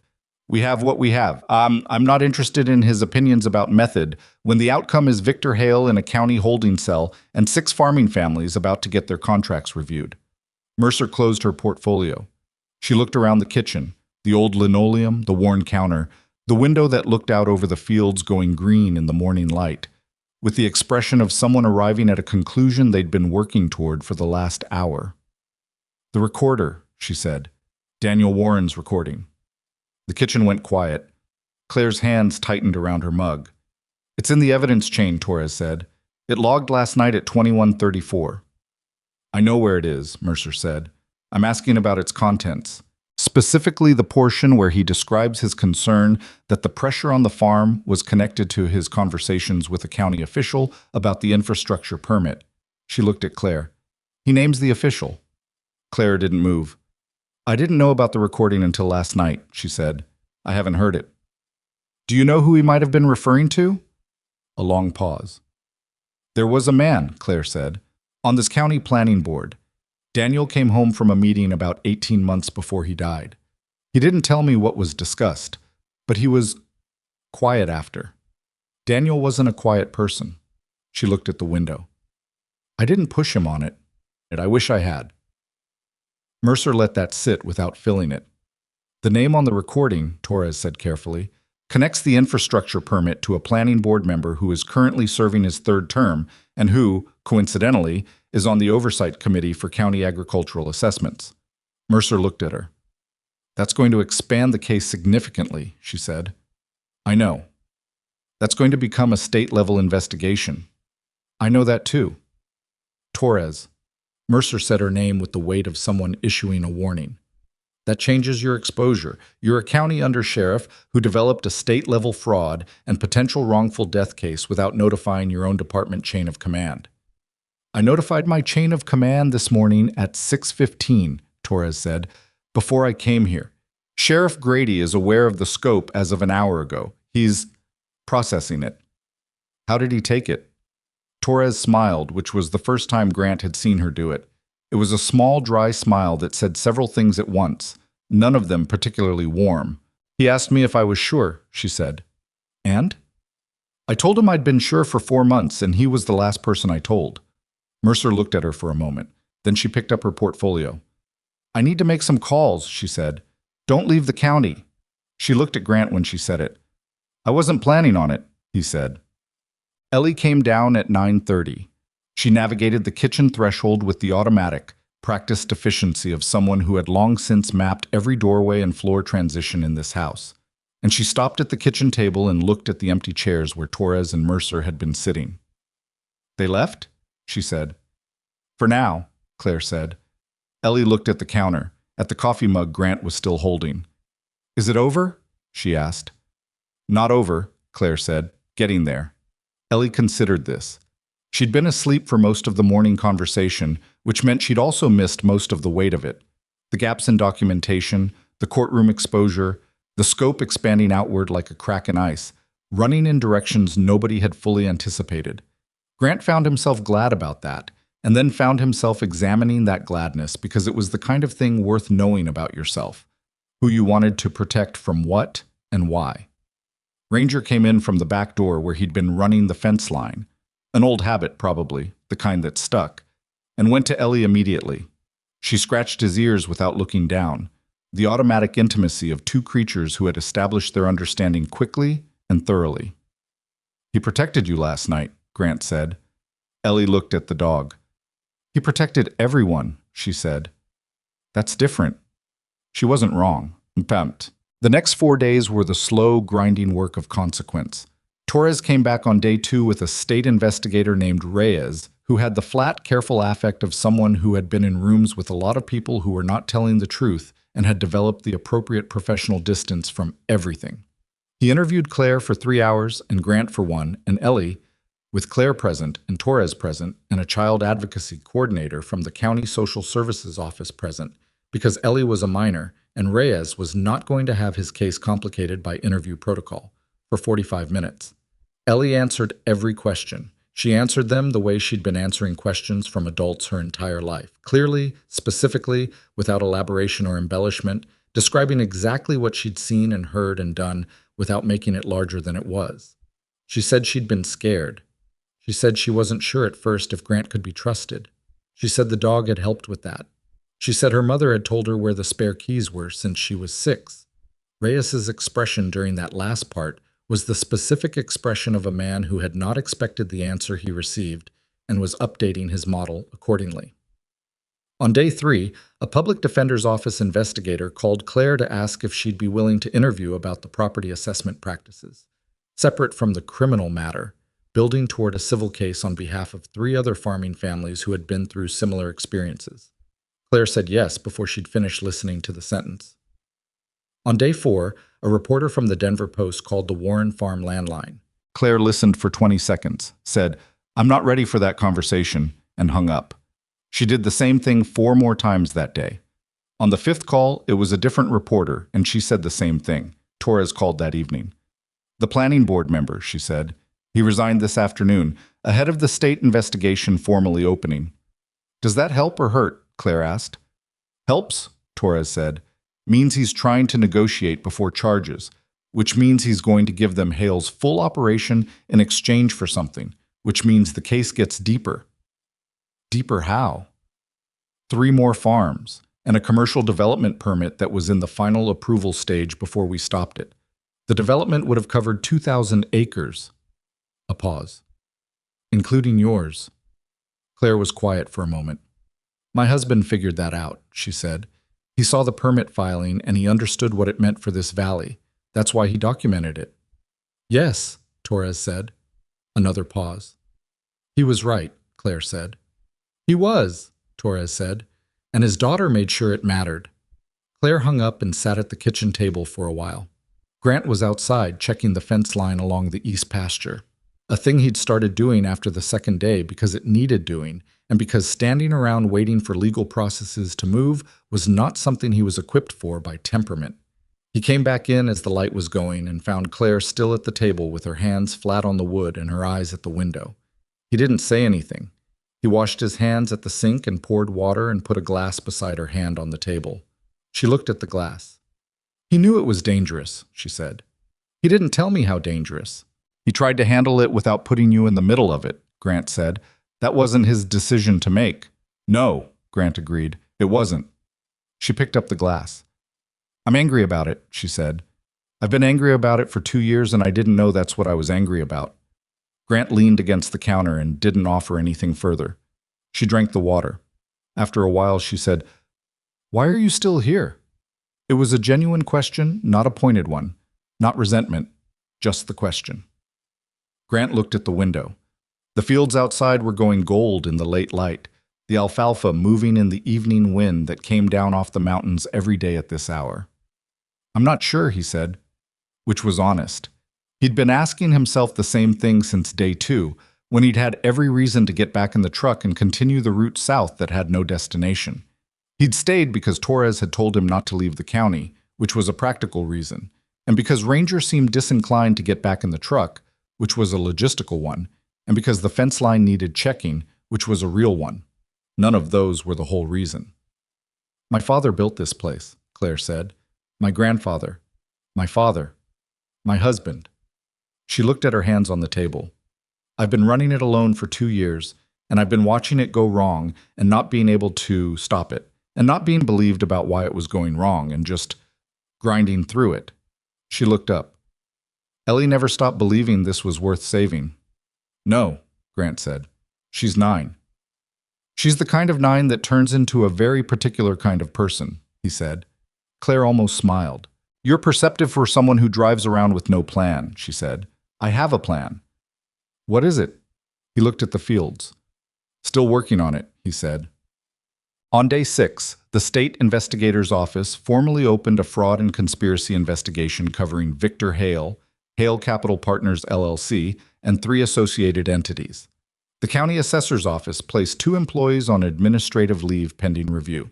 We have what we have. I'm not interested in his opinions about method when the outcome is Victor Hale in a county holding cell and 6 farming families about to get their contracts reviewed. Mercer closed her portfolio. She looked around the kitchen, the old linoleum, the worn counter, the window that looked out over the fields going green in the morning light, with the expression of someone arriving at a conclusion they'd been working toward for the last hour. "The recorder," she said. "Daniel Warren's recording." The kitchen went quiet. Claire's hands tightened around her mug. "It's in the evidence chain," Torres said. "It logged last night at 21:34. "I know where it is," Mercer said. "I'm asking about its contents. Specifically the portion where he describes his concern that the pressure on the farm was connected to his conversations with a county official about the infrastructure permit." She looked at Claire. "He names the official." Claire didn't move. "I didn't know about the recording until last night," she said. "I haven't heard it." "Do you know who he might have been referring to?" A long pause. "There was a man," Claire said, "on this county planning board. Daniel came home from a meeting about 18 months before he died. He didn't tell me what was discussed, but he was quiet after. Daniel wasn't a quiet person." She looked at the window. "I didn't push him on it. I wish I had." Mercer let that sit without filling it. "The name on the recording," Torres said carefully, "connects the infrastructure permit to a planning board member who is currently serving his third term and who, coincidentally, is on the oversight committee for county agricultural assessments." Mercer looked at her. "That's going to expand the case significantly," she said. "I know. That's going to become a state-level investigation." "I know that too." "Torres." Mercer said her name with the weight of someone issuing a warning. "That changes your exposure. You're a county undersheriff who developed a state-level fraud and potential wrongful death case without notifying your own department chain of command." "I notified my chain of command this morning at 6:15, Torres said, "before I came here. Sheriff Grady is aware of the scope as of an hour ago. He's processing it." "How did he take it?" Torres smiled, which was the first time Grant had seen her do it. It was a small, dry smile that said several things at once, none of them particularly warm. "He asked me if I was sure," she said. "And?" "I told him I'd been sure for 4 months, and he was the last person I told." Mercer looked at her for a moment. Then she picked up her portfolio. "I need to make some calls," she said. "Don't leave the county." She looked at Grant when she said it. "I wasn't planning on it," he said. Ellie came down at 9:30. She navigated the kitchen threshold with the automatic, practiced efficiency of someone who had long since mapped every doorway and floor transition in this house. And she stopped at the kitchen table and looked at the empty chairs where Torres and Mercer had been sitting. "They left?" she said. "For now," Claire said. Ellie looked at the counter, at the coffee mug Grant was still holding. "Is it over?" she asked. "Not over," Claire said. "Getting there." Ellie considered this. She'd been asleep for most of the morning conversation, which meant she'd also missed most of the weight of it. The gaps in documentation, the courtroom exposure, the scope expanding outward like a crack in ice, running in directions nobody had fully anticipated. Grant found himself glad about that, and then found himself examining that gladness because it was the kind of thing worth knowing about yourself, who you wanted to protect from what and why. Ranger came in from the back door where he'd been running the fence line, an old habit probably, the kind that stuck, and went to Ellie immediately. She scratched his ears without looking down, the automatic intimacy of two creatures who had established their understanding quickly and thoroughly. "He protected you last night," Grant said. Ellie looked at the dog. "He protected everyone," she said. "That's different." She wasn't wrong. The next 4 days were the slow, grinding work of consequence. Torres came back on day 2 with a state investigator named Reyes, who had the flat, careful affect of someone who had been in rooms with a lot of people who were not telling the truth and had developed the appropriate professional distance from everything. He interviewed Claire for 3 hours and Grant for 1, and Ellie, with Claire present and Torres present and a child advocacy coordinator from the county social services office present, because Ellie was a minor and Reyes was not going to have his case complicated by interview protocol, for 45 minutes. Ellie answered every question. She answered them the way she'd been answering questions from adults her entire life, clearly, specifically, without elaboration or embellishment, describing exactly what she'd seen and heard and done without making it larger than it was. She said she'd been scared. She said she wasn't sure at first if Grant could be trusted. She said the dog had helped with that. She said her mother had told her where the spare keys were since she was 6. Reyes's expression during that last part was the specific expression of a man who had not expected the answer he received and was updating his model accordingly. On day 3, a public defender's office investigator called Claire to ask if she'd be willing to interview about the property assessment practices, separate from the criminal matter, building toward a civil case on behalf of 3 other farming families who had been through similar experiences. Claire said yes before she'd finished listening to the sentence. On day 4, a reporter from the Denver Post called the Warren Farm landline. Claire listened for 20 seconds, said, "I'm not ready for that conversation," and hung up. She did the same thing 4 more times that day. On the 5th call, it was a different reporter, and she said the same thing. Torres called that evening. "The planning board member," she said. "He resigned this afternoon, ahead of the state investigation formally opening." "Does that help or hurt?" Claire asked. "Helps," Torres said. "Means he's trying to negotiate before charges, which means he's going to give them Hale's full operation in exchange for something, which means the case gets deeper." Deeper how? 3 more farms, and a commercial development permit that was in the final approval stage before we stopped it. The development would have covered 2,000 acres. A pause. "Including yours." Claire was quiet for a moment. "My husband figured that out," she said. "He saw the permit filing and he understood what it meant for this valley. That's why he documented it." "Yes," Torres said. Another pause. "He was right," Claire said. "He was," Torres said, "and his daughter made sure it mattered." Claire hung up and sat at the kitchen table for a while. Grant was outside checking the fence line along the east pasture, a thing he'd started doing after the 2nd day because it needed doing, and because standing around waiting for legal processes to move was not something he was equipped for by temperament. He came back in as the light was going and found Claire still at the table with her hands flat on the wood and her eyes at the window. He didn't say anything. He washed his hands at the sink and poured water and put a glass beside her hand on the table. She looked at the glass. "He knew it was dangerous," she said. "He didn't tell me how dangerous." "He tried to handle it without putting you in the middle of it," Grant said. "That wasn't his decision to make." "No," Grant agreed. "It wasn't." She picked up the glass. "I'm angry about it," she said. "I've been angry about it for 2 years and I didn't know that's what I was angry about." Grant leaned against the counter and didn't offer anything further. She drank the water. After a while, she said, "Why are you still here?" It was a genuine question, not a pointed one. Not resentment, just the question. Grant looked at the window. The fields outside were going gold in the late light, the alfalfa moving in the evening wind that came down off the mountains every day at this hour. "I'm not sure," he said, which was honest. He'd been asking himself the same thing since day 2, when he'd had every reason to get back in the truck and continue the route south that had no destination. He'd stayed because Torres had told him not to leave the county, which was a practical reason, and because Ranger seemed disinclined to get back in the truck, which was a logistical one, and because the fence line needed checking, which was a real one. None of those were the whole reason. "My father built this place," Claire said. "My grandfather. My father. My husband." She looked at her hands on the table. "I've been running it alone for 2 years, and I've been watching it go wrong and not being able to stop it, and not being believed about why it was going wrong, and just grinding through it." She looked up. "Ellie never stopped believing this was worth saving." "No," Grant said. "She's 9. She's the kind of 9 that turns into a very particular kind of person," he said. Claire almost smiled. "You're perceptive for someone who drives around with no plan," she said. "I have a plan." "What is it?" He looked at the fields. "Still working on it," he said. On day 6, the state investigator's office formally opened a fraud and conspiracy investigation covering Victor Hale, Hale Capital Partners LLC, and 3 associated entities. The county assessor's office placed 2 employees on administrative leave pending review.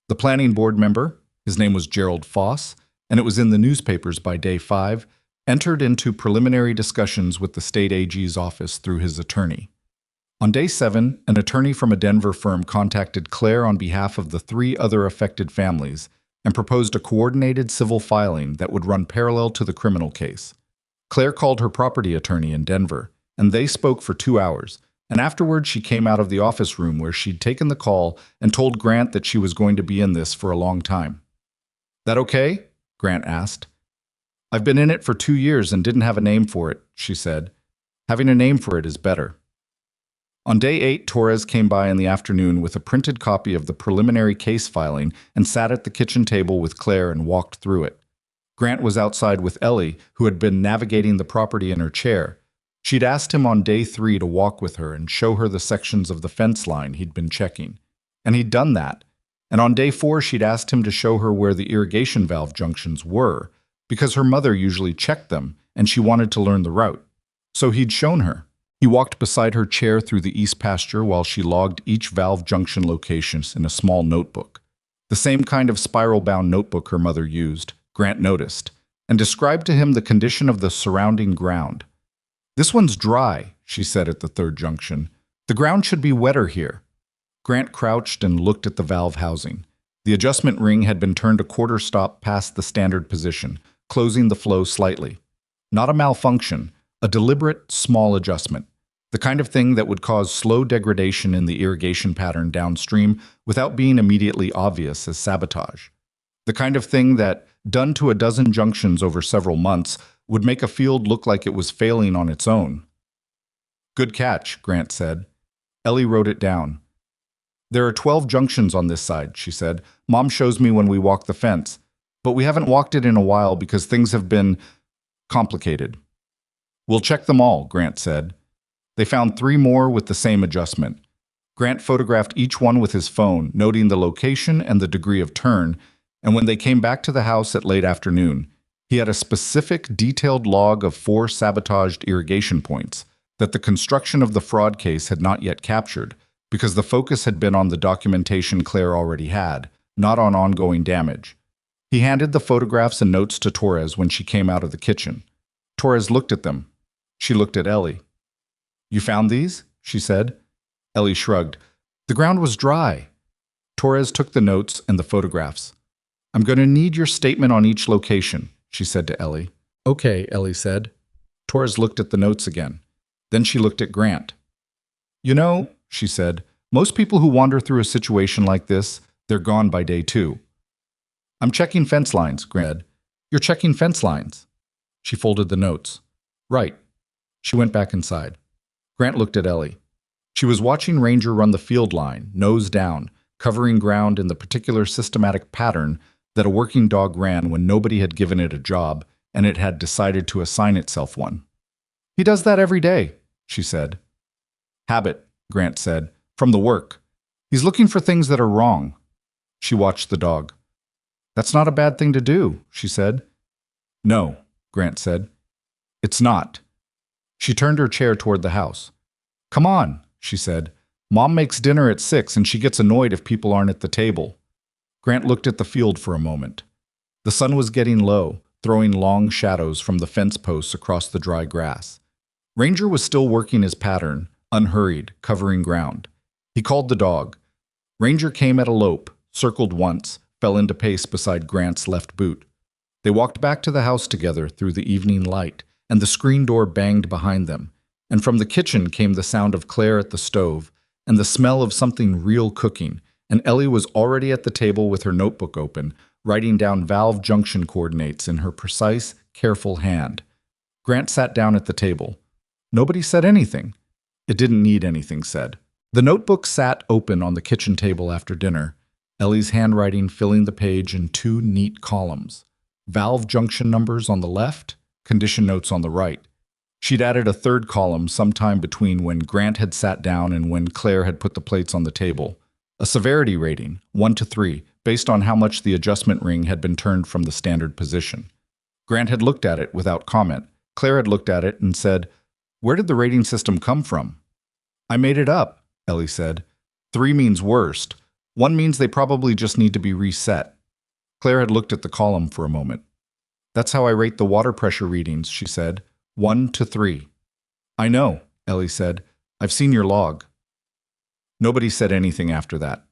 The planning board member, his name was Gerald Foss, and it was in the newspapers by day 5, entered into preliminary discussions with the state AG's office through his attorney. On day 7, an attorney from a Denver firm contacted Claire on behalf of the 3 other affected families and proposed a coordinated civil filing that would run parallel to the criminal case. Claire called her property attorney in Denver, and they spoke for 2 hours, And afterward, she came out of the office room where she'd taken the call and told Grant that she was going to be in this for a long time. "That okay?" Grant asked. "I've been in it for 2 years and didn't have a name for it," she said. "Having a name for it is better." On day 8, Torres came by in the afternoon with a printed copy of the preliminary case filing and sat at the kitchen table with Claire and walked through it. Grant was outside with Ellie, who had been navigating the property in her chair. She'd asked him on day 3 to walk with her and show her the sections of the fence line he'd been checking. And he'd done that. And on day 4, she'd asked him to show her where the irrigation valve junctions were, because her mother usually checked them and she wanted to learn the route. So he'd shown her. He walked beside her chair through the east pasture while she logged each valve junction location in a small notebook. The same kind of spiral-bound notebook her mother used, Grant noticed, and described to him the condition of the surrounding ground. "This one's dry," she said at the 3rd junction. "The ground should be wetter here." Grant crouched and looked at the valve housing. The adjustment ring had been turned a quarter stop past the standard position, closing the flow slightly. Not a malfunction, a deliberate, small adjustment. The kind of thing that would cause slow degradation in the irrigation pattern downstream without being immediately obvious as sabotage. The kind of thing that, done to a dozen junctions over several months, would make a field look like it was failing on its own. "Good catch," Grant said. Ellie wrote it down. "There are 12 junctions on this side," she said. "Mom shows me when we walk the fence, but we haven't walked it in a while because things have been complicated." "We'll check them all," Grant said. They found 3 more with the same adjustment. Grant photographed each one with his phone, noting the location and the degree of turn, and when they came back to the house at late afternoon, he had a specific, detailed log of 4 sabotaged irrigation points that the construction of the fraud case had not yet captured, because the focus had been on the documentation Claire already had, not on ongoing damage. He handed the photographs and notes to Torres when she came out of the kitchen. Torres looked at them. She looked at Ellie. "You found these?" she said. Ellie shrugged. "The ground was dry." Torres took the notes and the photographs. "I'm going to need your statement on each location," she said to Ellie. "Okay," Ellie said. Torres looked at the notes again. Then she looked at Grant. "You know," she said, "most people who wander through a situation like this, they're gone by day 2. "I'm checking fence lines," Grant said. "You're checking fence lines." She folded the notes. "Right." She went back inside. Grant looked at Ellie. She was watching Ranger run the field line, nose down, covering ground in the particular systematic pattern that a working dog ran when nobody had given it a job and it had decided to assign itself one. "He does that every day," she said. "Habit," Grant said, "from the work. He's looking for things that are wrong." She watched the dog. "That's not a bad thing to do," she said. "No," Grant said. "It's not." She turned her chair toward the house. "Come on," she said. "Mom makes dinner at 6 and she gets annoyed if people aren't at the table." Grant looked at the field for a moment. The sun was getting low, throwing long shadows from the fence posts across the dry grass. Ranger was still working his pattern, unhurried, covering ground. He called the dog. Ranger came at a lope, circled once, fell into pace beside Grant's left boot. They walked back to the house together through the evening light, and the screen door banged behind them, and from the kitchen came the sound of Claire at the stove, and the smell of something real cooking, and Ellie was already at the table with her notebook open, writing down valve junction coordinates in her precise, careful hand. Grant sat down at the table. Nobody said anything. It didn't need anything said. The notebook sat open on the kitchen table after dinner, Ellie's handwriting filling the page in 2 neat columns. Valve junction numbers on the left, condition notes on the right. She'd added a 3rd column sometime between when Grant had sat down and when Claire had put the plates on the table. A severity rating, 1 to 3, based on how much the adjustment ring had been turned from the standard position. Grant had looked at it without comment. Claire had looked at it and said, "Where did the rating system come from?" "I made it up," Ellie said. 3 means worst. 1 means they probably just need to be reset. Claire had looked at the column for a moment. "That's how I rate the water pressure readings," she said. 1 to 3. "I know," Ellie said. "I've seen your log." Nobody said anything after that.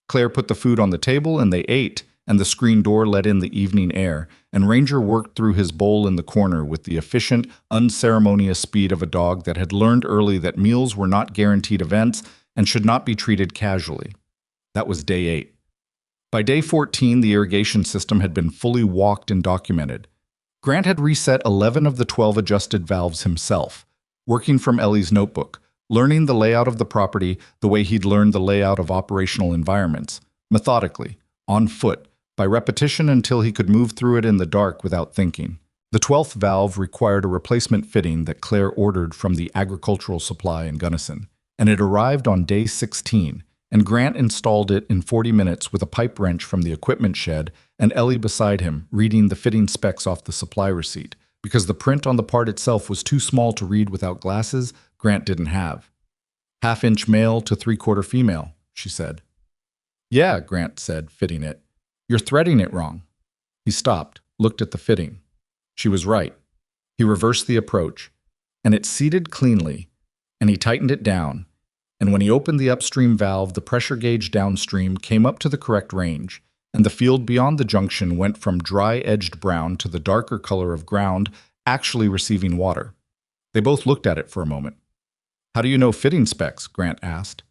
Claire put the food on the table and they ate, and the screen door let in the evening air, and Ranger worked through his bowl in the corner with the efficient, unceremonious speed of a dog that had learned early that meals were not guaranteed events and should not be treated casually. That was day 8. By day 14, the irrigation system had been fully walked and documented. Grant had reset 11 of the 12 adjusted valves himself, working from Ellie's notebook, learning the layout of the property the way he'd learned the layout of operational environments, methodically, on foot, by repetition until he could move through it in the dark without thinking. The 12th valve required a replacement fitting that Claire ordered from the agricultural supply in Gunnison, and it arrived on day 16, and Grant installed it in 40 minutes with a pipe wrench from the equipment shed and Ellie beside him, reading the fitting specs off the supply receipt. Because the print on the part itself was too small to read without glasses, Grant didn't have. 1/2-inch male to 3/4 female, she said. Yeah, Grant said, fitting it. You're threading it wrong. He stopped, looked at the fitting. She was right. He reversed the approach, and it seated cleanly, and he tightened it down, and when he opened the upstream valve, the pressure gauge downstream came up to the correct range, and the field beyond the junction went from dry-edged brown to the darker color of ground, actually receiving water. They both looked at it for a moment. How do you know fitting specs? Grant asked.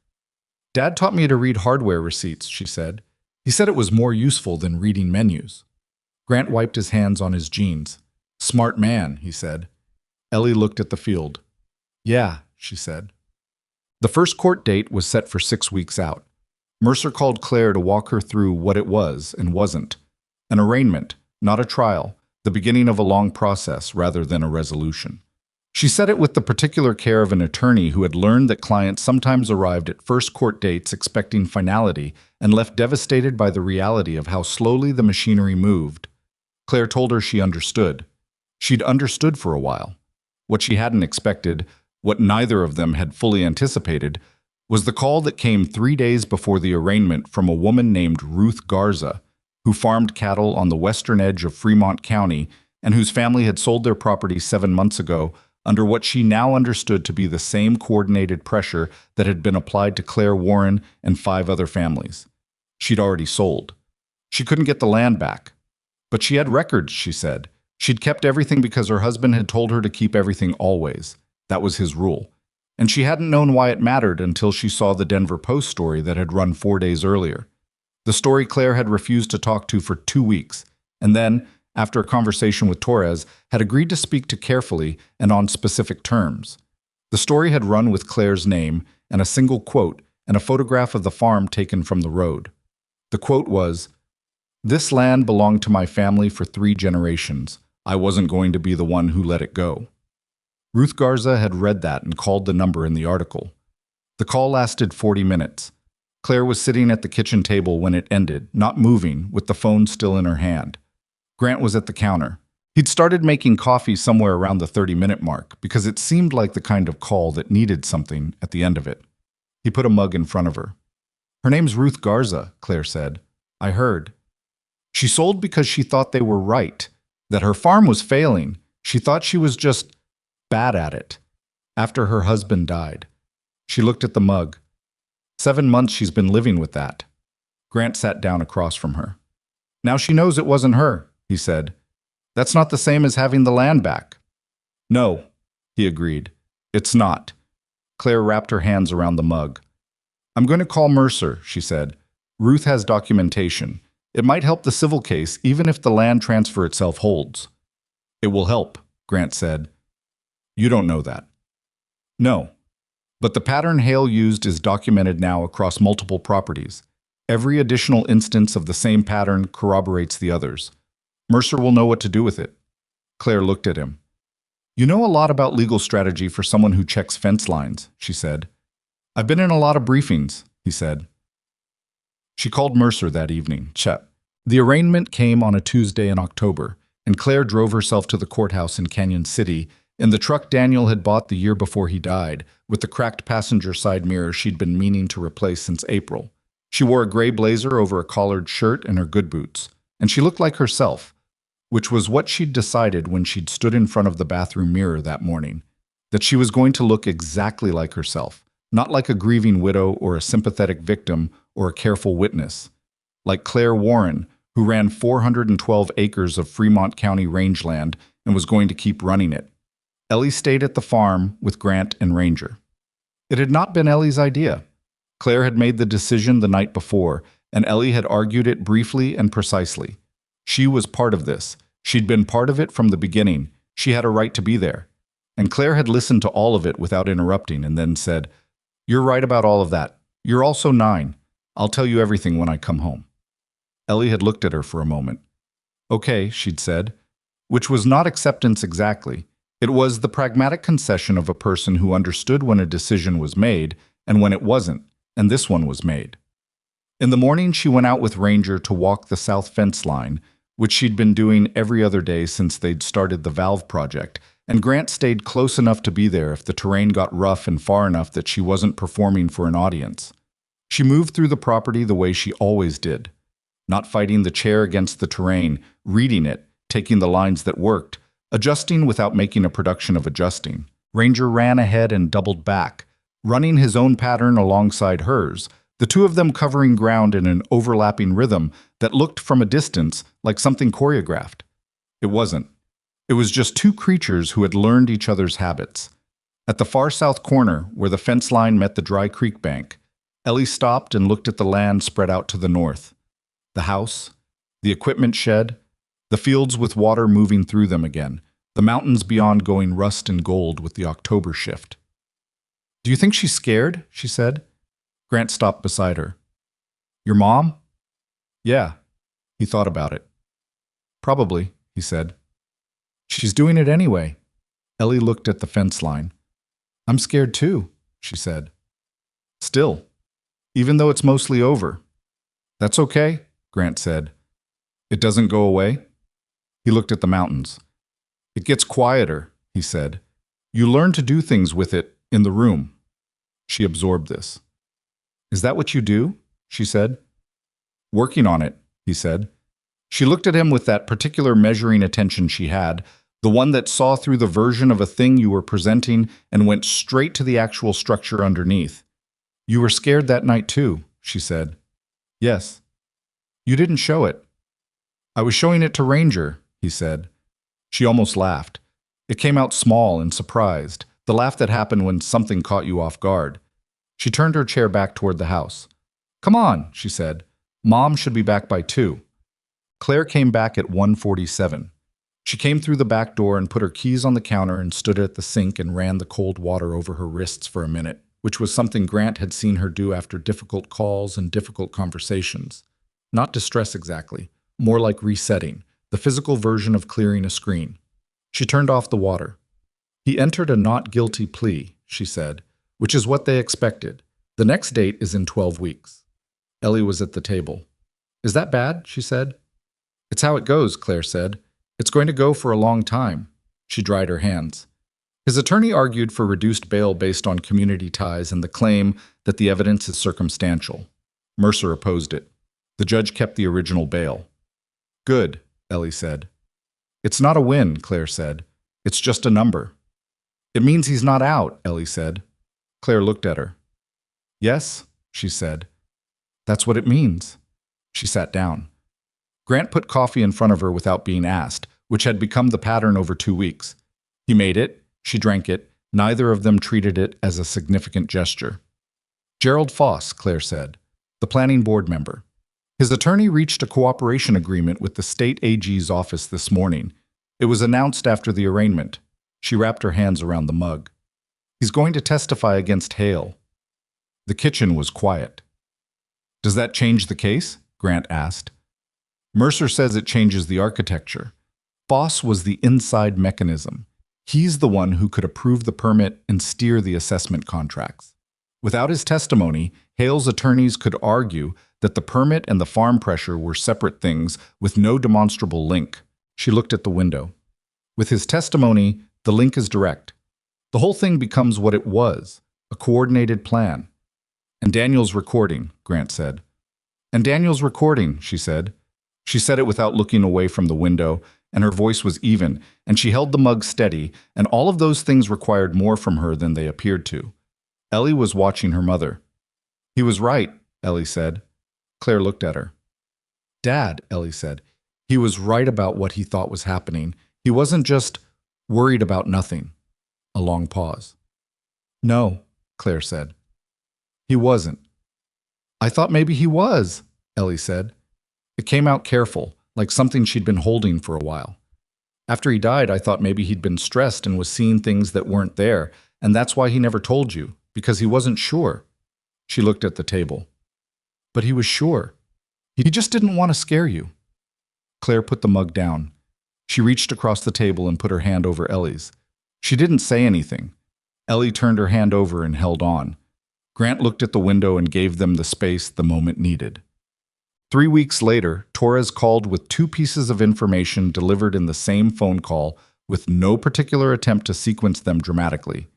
Dad taught me to read hardware receipts, she said. He said it was more useful than reading menus. Grant wiped his hands on his jeans. Smart man, he said. Ellie looked at the field. Yeah, she said. The first court date was set for 6 weeks out. Mercer called Claire to walk her through what it was and wasn't. An arraignment, not a trial, the beginning of a long process rather than a resolution. She said it with the particular care of an attorney who had learned that clients sometimes arrived at first court dates expecting finality and left devastated by the reality of how slowly the machinery moved. Claire told her she understood. She'd understood for a while. What she hadn't expected, what neither of them had fully anticipated, was the call that came 3 days before the arraignment from a woman named Ruth Garza, who farmed cattle on the western edge of Fremont County and whose family had sold their property 7 months ago under what she now understood to be the same coordinated pressure that had been applied to Claire Warren and 5 other families. She'd already sold. She couldn't get the land back. But she had records, she said. She'd kept everything because her husband had told her to keep everything always. That was his rule. And she hadn't known why it mattered until she saw the Denver Post story that had run 4 days earlier. The story Claire had refused to talk to for 2 weeks, and then, after a conversation with Torres, had agreed to speak to carefully and on specific terms. The story had run with Claire's name and a single quote and a photograph of the farm taken from the road. The quote was, "This land belonged to my family for 3 generations. I wasn't going to be the one who let it go." Ruth Garza had read that and called the number in the article. The call lasted 40 minutes. Claire was sitting at the kitchen table when it ended, not moving, with the phone still in her hand. Grant was at the counter. He'd started making coffee somewhere around the 30-minute mark because it seemed like the kind of call that needed something at the end of it. He put a mug in front of her. "Her name's Ruth Garza," Claire said. "I heard. She sold because she thought they were right, that her farm was failing. She thought she was just bad at it. After her husband died." She looked at the mug. 7 months she's been living with that. Grant sat down across from her. "Now she knows it wasn't her," he said. "That's not the same as having the land back." "No," he agreed. "It's not." Claire wrapped her hands around the mug. "I'm going to call Mercer," she said. "Ruth has documentation. It might help the civil case even if the land transfer itself holds." "It will help," Grant said. "You don't know that." "No. But the pattern Hale used is documented now across multiple properties. Every additional instance of the same pattern corroborates the others. Mercer will know what to do with it." Claire looked at him. "You know a lot about legal strategy for someone who checks fence lines," she said. "I've been in a lot of briefings," he said. She called Mercer that evening, Chet. The arraignment came on a Tuesday in October, and Claire drove herself to the courthouse in Canyon City in the truck Daniel had bought the year before he died, with the cracked passenger side mirror she'd been meaning to replace since April. She wore a gray blazer over a collared shirt and her good boots, and she looked like herself, which was what she'd decided when she'd stood in front of the bathroom mirror that morning, that she was going to look exactly like herself, not like a grieving widow or a sympathetic victim or a careful witness. Like Claire Warren, who ran 412 acres of Fremont County rangeland and was going to keep running it. Ellie stayed at the farm with Grant and Ranger. It had not been Ellie's idea. Claire had made the decision the night before, and Ellie had argued it briefly and precisely. She was part of this. She'd been part of it from the beginning. She had a right to be there. And Claire had listened to all of it without interrupting and then said, "You're right about all of that. You're also 9. I'll tell you everything when I come home." Ellie had looked at her for a moment. "Okay," she'd said, which was not acceptance exactly. It was the pragmatic concession of a person who understood when a decision was made and when it wasn't, and this one was made. In the morning, she went out with Ranger to walk the south fence line, which she'd been doing every other day since they'd started the valve project, and Grant stayed close enough to be there if the terrain got rough and far enough that she wasn't performing for an audience. She moved through the property the way she always did, not fighting the chair against the terrain, reading it, taking the lines that worked, adjusting without making a production of adjusting. Ranger ran ahead and doubled back, running his own pattern alongside hers, the two of them covering ground in an overlapping rhythm that looked from a distance like something choreographed. It wasn't. It was just two creatures who had learned each other's habits. At the far south corner, where the fence line met the dry creek bank, Ellie stopped and looked at the land spread out to the north. The house, the equipment shed, the fields with water moving through them again, the mountains beyond going rust and gold with the October shift. "Do you think she's scared?" she said. Grant stopped beside her. "Your mom?" "Yeah." He thought about it. "Probably," he said. "She's doing it anyway." Ellie looked at the fence line. "I'm scared too," she said. "Still, even though it's mostly over." "That's okay," Grant said. "It doesn't go away?" He looked at the mountains. "It gets quieter," he said. "You learn to do things with it in the room." She absorbed this. "Is that what you do?" she said. "Working on it," he said. She looked at him with that particular measuring attention she had, the one that saw through the version of a thing you were presenting and went straight to the actual structure underneath. "You were scared that night too," she said. "Yes." "You didn't show it." "I was showing it to Ranger," he said. She almost laughed. It came out small and surprised, the laugh that happened when something caught you off guard. She turned her chair back toward the house. "Come on," she said. "Mom should be back by 2. Claire came back at 1:47. She came through the back door and put her keys on the counter and stood at the sink and ran the cold water over her wrists for a minute, which was something Grant had seen her do after difficult calls and difficult conversations. Not distress exactly, more like resetting, the physical version of clearing a screen. She turned off the water. "He entered a not guilty plea," she said, "which is what they expected. The next date is in 12 weeks. Ellie was at the table. "Is that bad?" she said. "It's how it goes," Claire said. "It's going to go for a long time." She dried her hands. His attorney argued for reduced bail based on community ties and the claim that the evidence is circumstantial. Mercer opposed it. The judge kept the original bail. "Good," Ellie said. "It's not a win," Claire said. "It's just a number." "It means he's not out," Ellie said. Claire looked at her. "Yes," she said. "That's what it means." She sat down. Grant put coffee in front of her without being asked, which had become the pattern over 2 weeks. He made it, she drank it, neither of them treated it as a significant gesture. "Gerald Foss," Claire said, "the planning board member. His attorney reached a cooperation agreement with the state AG's office this morning. It was announced after the arraignment." She wrapped her hands around the mug. "He's going to testify against Hale." The kitchen was quiet. "Does that change the case?" Grant asked. "Mercer says it changes the architecture. Foss was the inside mechanism. He's the one who could approve the permit and steer the assessment contracts. Without his testimony, Hale's attorneys could argue that the permit and the farm pressure were separate things with no demonstrable link." She looked at the window. "With his testimony, the link is direct. The whole thing becomes what it was, a coordinated plan." "And Daniel's recording," Grant said. "And Daniel's recording," she said. She said it without looking away from the window, and her voice was even, and she held the mug steady, and all of those things required more from her than they appeared to. Ellie was watching her mother. "He was right," Ellie said. Claire looked at her. Dad, Ellie said. He was right about what he thought was happening. He wasn't just worried about nothing. A long pause. No, Claire said. He wasn't. I thought maybe he was, Ellie said. It came out careful, like something she'd been holding for a while. After he died, I thought maybe he'd been stressed and was seeing things that weren't there, and that's why he never told you, because he wasn't sure. She looked at the table. But he was sure. He just didn't want to scare you. Claire put the mug down. She reached across the table and put her hand over Ellie's. She didn't say anything. Ellie turned her hand over and held on. Grant looked at the window and gave them the space the moment needed. 3 weeks later, Torres called with 2 pieces of information delivered in the same phone call with no particular attempt to sequence them dramatically.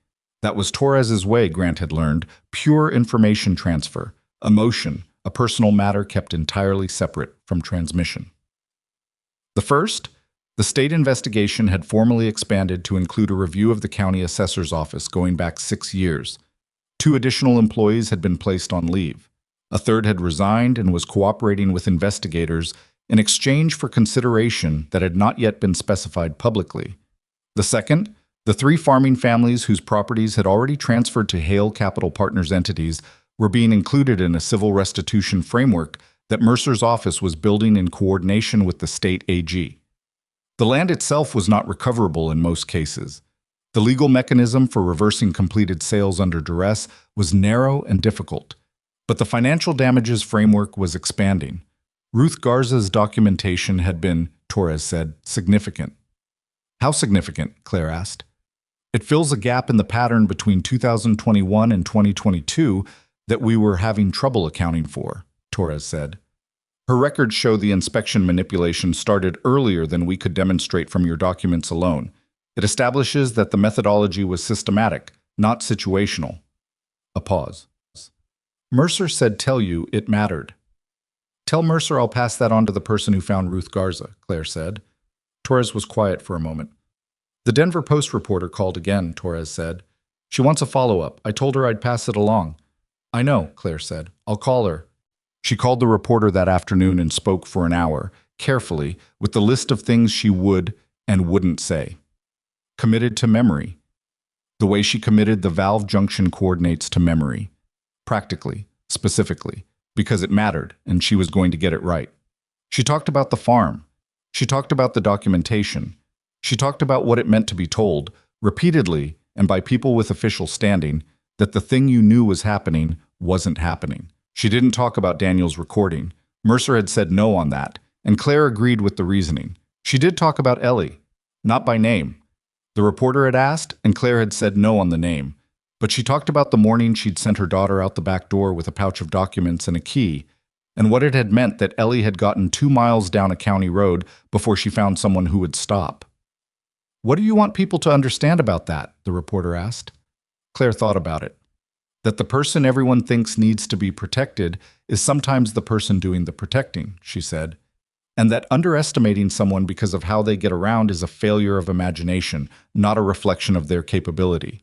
That was Torres's way, Grant had learned, pure information transfer, emotion, a personal matter kept entirely separate from transmission. The first, the state investigation had formally expanded to include a review of the county assessor's office going back 6 years. 2 additional employees had been placed on leave. A third had resigned and was cooperating with investigators in exchange for consideration that had not yet been specified publicly. The second, the 3 farming families whose properties had already transferred to Hale Capital Partners entities were being included in a civil restitution framework that Mercer's office was building in coordination with the state AG. The land itself was not recoverable in most cases. The legal mechanism for reversing completed sales under duress was narrow and difficult, but the financial damages framework was expanding. Ruth Garza's documentation had been, Torres said, significant. How significant? Claire asked. It fills a gap in the pattern between 2021 and 2022 that we were having trouble accounting for, Torres said. Her records show the inspection manipulation started earlier than we could demonstrate from your documents alone. It establishes that the methodology was systematic, not situational. A pause. Mercer said tell you it mattered. Tell Mercer I'll pass that on to the person who found Ruth Garza, Claire said. Torres was quiet for a moment. The Denver Post reporter called again, Torres said. She wants a follow-up. I told her I'd pass it along. I know, Claire said. I'll call her. She called the reporter that afternoon and spoke for an hour, carefully, with the list of things she would and wouldn't say. Committed to memory. The way she committed the valve junction coordinates to memory. Practically, specifically, because it mattered and she was going to get it right. She talked about the farm. She talked about the documentation. She talked about what it meant to be told, repeatedly and by people with official standing, that the thing you knew was happening wasn't happening. She didn't talk about Daniel's recording. Mercer had said no on that, and Claire agreed with the reasoning. She did talk about Ellie, not by name. The reporter had asked, and Claire had said no on the name. But she talked about the morning she'd sent her daughter out the back door with a pouch of documents and a key, and what it had meant that Ellie had gotten 2 miles down a county road before she found someone who would stop. What do you want people to understand about that? The reporter asked. Claire thought about it. That the person everyone thinks needs to be protected is sometimes the person doing the protecting, she said. And that underestimating someone because of how they get around is a failure of imagination, not a reflection of their capability.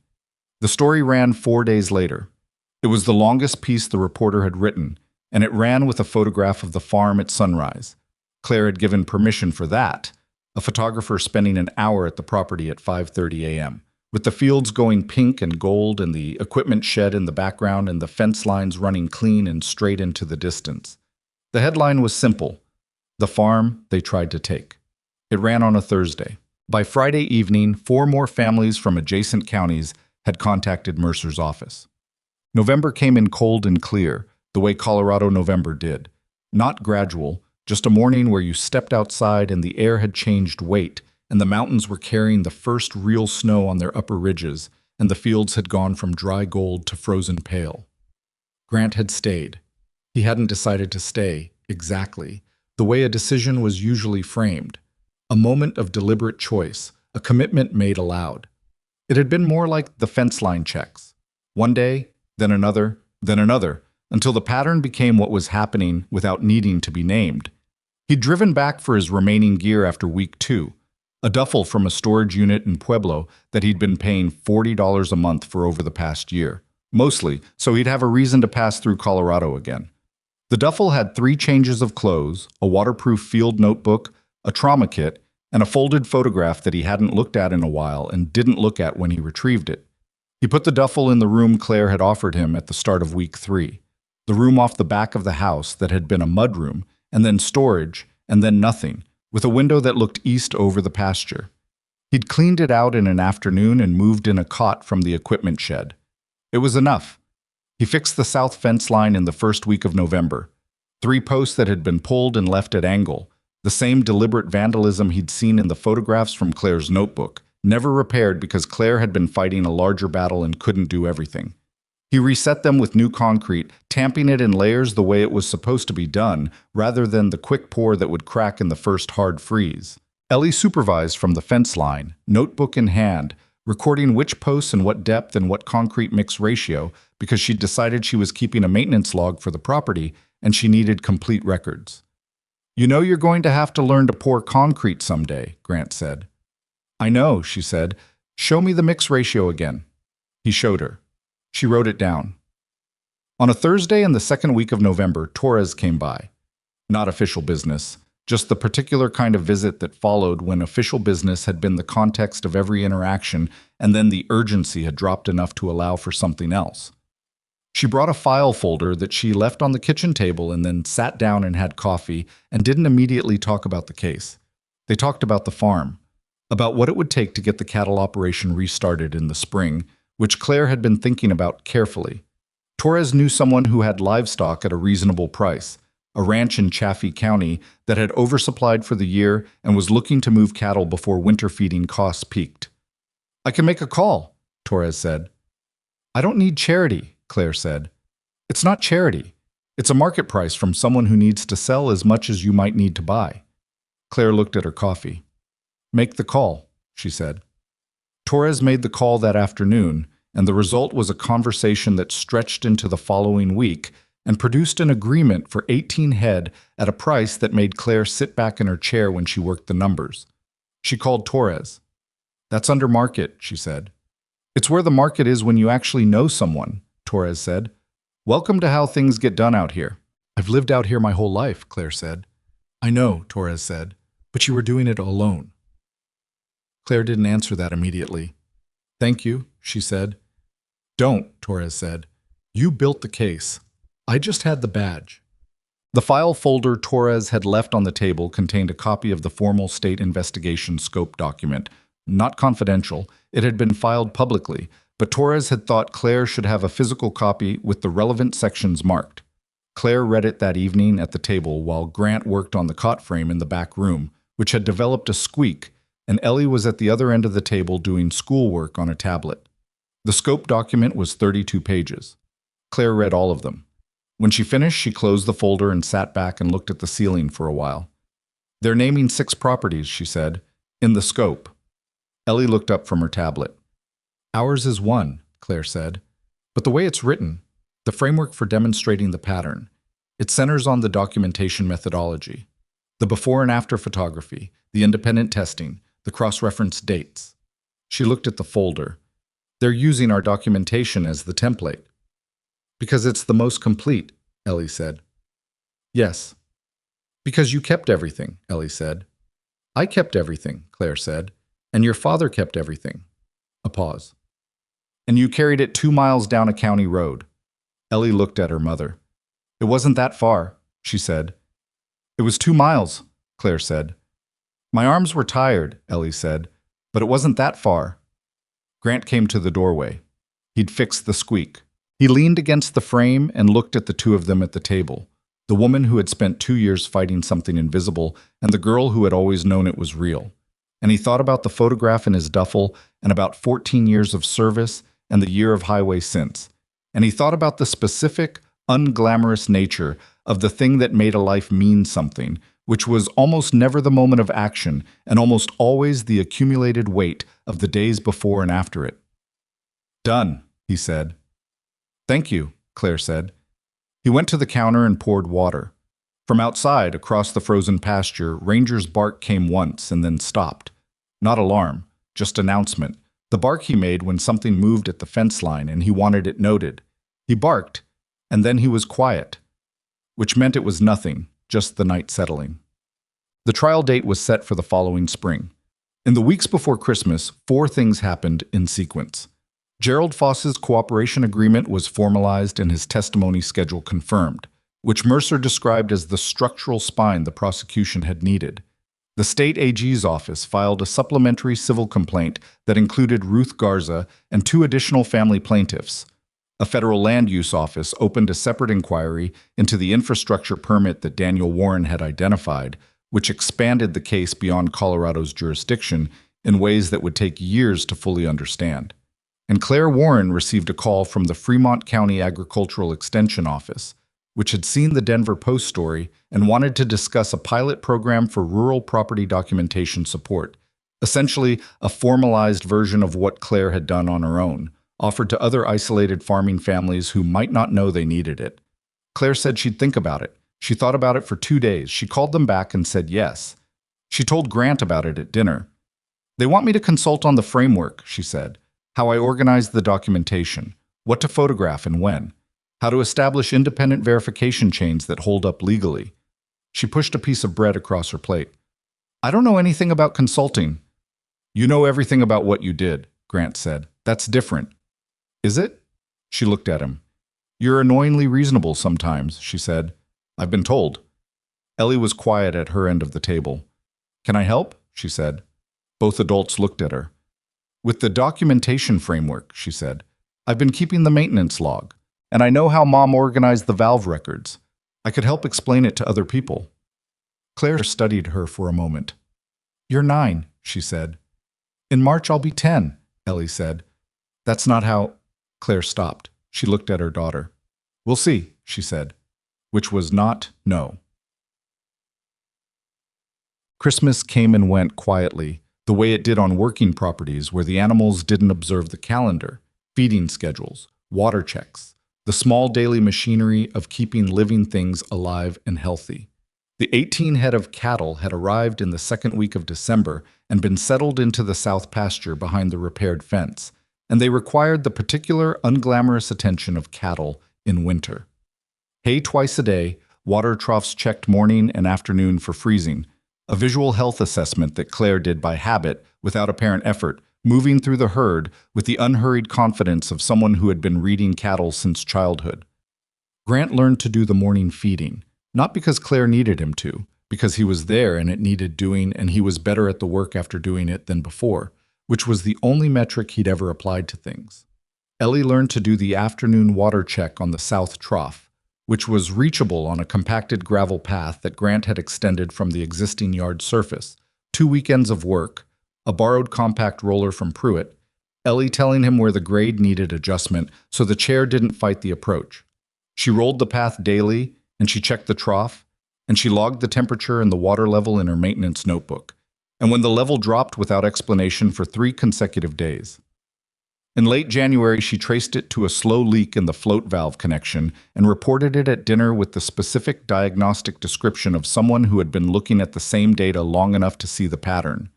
The story ran 4 days later. It was the longest piece the reporter had written, and it ran with a photograph of the farm at sunrise. Claire had given permission for that, a photographer spending an hour at the property at 5:30 a.m., with the fields going pink and gold and the equipment shed in the background and the fence lines running clean and straight into the distance. The headline was simple: The farm they tried to take. It ran on a Thursday. By Friday evening, 4 more families from adjacent counties had contacted Mercer's office. November came in cold and clear, the way Colorado November did. Not gradual, just a morning where you stepped outside and the air had changed weight, and the mountains were carrying the first real snow on their upper ridges, and the fields had gone from dry gold to frozen pale. Grant had stayed. He hadn't decided to stay, exactly, the way a decision was usually framed. A moment of deliberate choice, a commitment made aloud. It had been more like the fence line checks. One day, then another, until the pattern became what was happening without needing to be named. He'd driven back for his remaining gear after week 2, a duffel from a storage unit in Pueblo that he'd been paying $40 a month for over the past year, mostly so he'd have a reason to pass through Colorado again. The duffel had 3 changes of clothes, a waterproof field notebook, a trauma kit, and a folded photograph that he hadn't looked at in a while and didn't look at when he retrieved it. He put the duffel in the room Claire had offered him at the start of week 3, the room off the back of the house that had been a mudroom, and then storage, and then nothing, with a window that looked east over the pasture. He'd cleaned it out in an afternoon and moved in a cot from the equipment shed. It was enough. He fixed the south fence line in the first week of November. 3 posts that had been pulled and left at angle, the same deliberate vandalism he'd seen in the photographs from Claire's notebook, never repaired because Claire had been fighting a larger battle and couldn't do everything. He reset them with new concrete, tamping it in layers the way it was supposed to be done, rather than the quick pour that would crack in the first hard freeze. Ellie supervised from the fence line, notebook in hand, recording which posts and what depth and what concrete mix ratio, because she'd decided she was keeping a maintenance log for the property and she needed complete records. "You know you're going to have to learn to pour concrete someday," Grant said. "I know," she said. "Show me the mix ratio again." He showed her. She wrote it down. On a Thursday in the second week of November, Torres came by. Not official business, just the particular kind of visit that followed when official business had been the context of every interaction and then the urgency had dropped enough to allow for something else. She brought a file folder that she left on the kitchen table and then sat down and had coffee and didn't immediately talk about the case. They talked about the farm, about what it would take to get the cattle operation restarted in the spring, which Claire had been thinking about carefully. Torres knew someone who had livestock at a reasonable price, a ranch in Chaffee County that had oversupplied for the year and was looking to move cattle before winter feeding costs peaked. "I can make a call," Torres said. "I don't need charity," Claire said. "It's not charity. It's a market price from someone who needs to sell as much as you might need to buy." Claire looked at her coffee. "Make the call," she said. Torres made the call that afternoon, and the result was a conversation that stretched into the following week and produced an agreement for 18 head at a price that made Claire sit back in her chair when she worked the numbers. She called Torres. "That's under market," she said. "It's where the market is when you actually know someone," Torres said. "Welcome to how things get done out here." "I've lived out here my whole life," Claire said. "I know," Torres said, "but you were doing it alone." Claire didn't answer that immediately. "Thank you," she said. "Don't," Torres said. "You built the case. I just had the badge." The file folder Torres had left on the table contained a copy of the formal state investigation scope document. Not confidential, it had been filed publicly, but Torres had thought Claire should have a physical copy with the relevant sections marked. Claire read it that evening at the table while Grant worked on the cot frame in the back room, which had developed a squeak, and Ellie was at the other end of the table doing schoolwork on a tablet. The scope document was 32 pages. Claire read all of them. When she finished, she closed the folder and sat back and looked at the ceiling for a while. "They're naming 6 properties," she said, "in the scope." Ellie looked up from her tablet. "Ours is 1, Claire said. "But the way it's written, the framework for demonstrating the pattern, it centers on the documentation methodology, the before and after photography, the independent testing, the cross-reference dates." She looked at the folder. "They're using our documentation as the template." "Because it's the most complete," Ellie said. "Yes." "Because you kept everything," Ellie said. "I kept everything," Claire said. "And your father kept everything." A pause. "And you carried it 2 miles down a county road." Ellie looked at her mother. "It wasn't that far," she said. "It was 2 miles," Claire said. "My arms were tired," Ellie said, "but it wasn't that far." Grant came to the doorway. He'd fixed the squeak. He leaned against the frame and looked at the 2 of them at the table, the woman who had spent 2 years fighting something invisible and the girl who had always known it was real. And he thought about the photograph in his duffel and about 14 years of service and the year of highway since. And he thought about the specific, unglamorous nature of the thing that made a life mean something, which was almost never the moment of action and almost always the accumulated weight of the days before and after it. "Done," he said. "Thank you," Claire said. He went to the counter and poured water. From outside, across the frozen pasture, Ranger's bark came once and then stopped. Not alarm, just announcement. The bark he made when something moved at the fence line and he wanted it noted. He barked, and then he was quiet. which meant it was nothing, just the night settling. The trial date was set for the following spring. In the weeks before Christmas, 4 things happened in sequence. Gerald Foss's cooperation agreement was formalized and his testimony schedule confirmed, which Mercer described as the structural spine the prosecution had needed. The state AG's office filed a supplementary civil complaint that included Ruth Garza and 2 additional family plaintiffs. A federal land use office opened a separate inquiry into the infrastructure permit that Daniel Warren had identified, which expanded the case beyond Colorado's jurisdiction in ways that would take years to fully understand. And Claire Warren received a call from the Fremont County Agricultural Extension Office, which had seen the Denver Post story and wanted to discuss a pilot program for rural property documentation support, essentially a formalized version of what Claire had done on her own, offered to other isolated farming families who might not know they needed it. Claire said she'd think about it. She thought about it for 2 days. She called them back and said yes. She told Grant about it at dinner. "They want me to consult on the framework," she said, "how I organize the documentation, what to photograph and when, how to establish independent verification chains that hold up legally." She pushed a piece of bread across her plate. "I don't know anything about consulting." "You know everything about what you did," Grant said. "That's different." "Is it?" She looked at him. "You're annoyingly reasonable sometimes," she said. "I've been told." Ellie was quiet at her end of the table. "Can I help?" she said. Both adults looked at her. "With the documentation framework," she said. "I've been keeping the maintenance log, and I know how Mom organized the valve records. I could help explain it to other people." Claire studied her for a moment. "You're 9, she said. "In March I'll be 10, Ellie said. "That's not how—" Claire stopped. She looked at her daughter. "We'll see," she said, which was not no. Christmas came and went quietly, the way it did on working properties where the animals didn't observe the calendar, feeding schedules, water checks, the small daily machinery of keeping living things alive and healthy. The 18 head of cattle had arrived in the second week of December and been settled into the south pasture behind the repaired fence, and they required the particular unglamorous attention of cattle in winter. Hay twice a day, water troughs checked morning and afternoon for freezing, a visual health assessment that Claire did by habit, without apparent effort, moving through the herd with the unhurried confidence of someone who had been reading cattle since childhood. Grant learned to do the morning feeding, not because Claire needed him to, because he was there and it needed doing and he was better at the work after doing it than before, which was the only metric he'd ever applied to things. Ellie learned to do the afternoon water check on the south trough, which was reachable on a compacted gravel path that Grant had extended from the existing yard surface, 2 weekends of work, a borrowed compact roller from Pruitt, Ellie telling him where the grade needed adjustment so the chair didn't fight the approach. She rolled the path daily, and she checked the trough, and she logged the temperature and the water level in her maintenance notebook, and when the level dropped without explanation for 3 consecutive days. In late January, she traced it to a slow leak in the float valve connection and reported it at dinner with the specific diagnostic description of someone who had been looking at the same data long enough to see the pattern.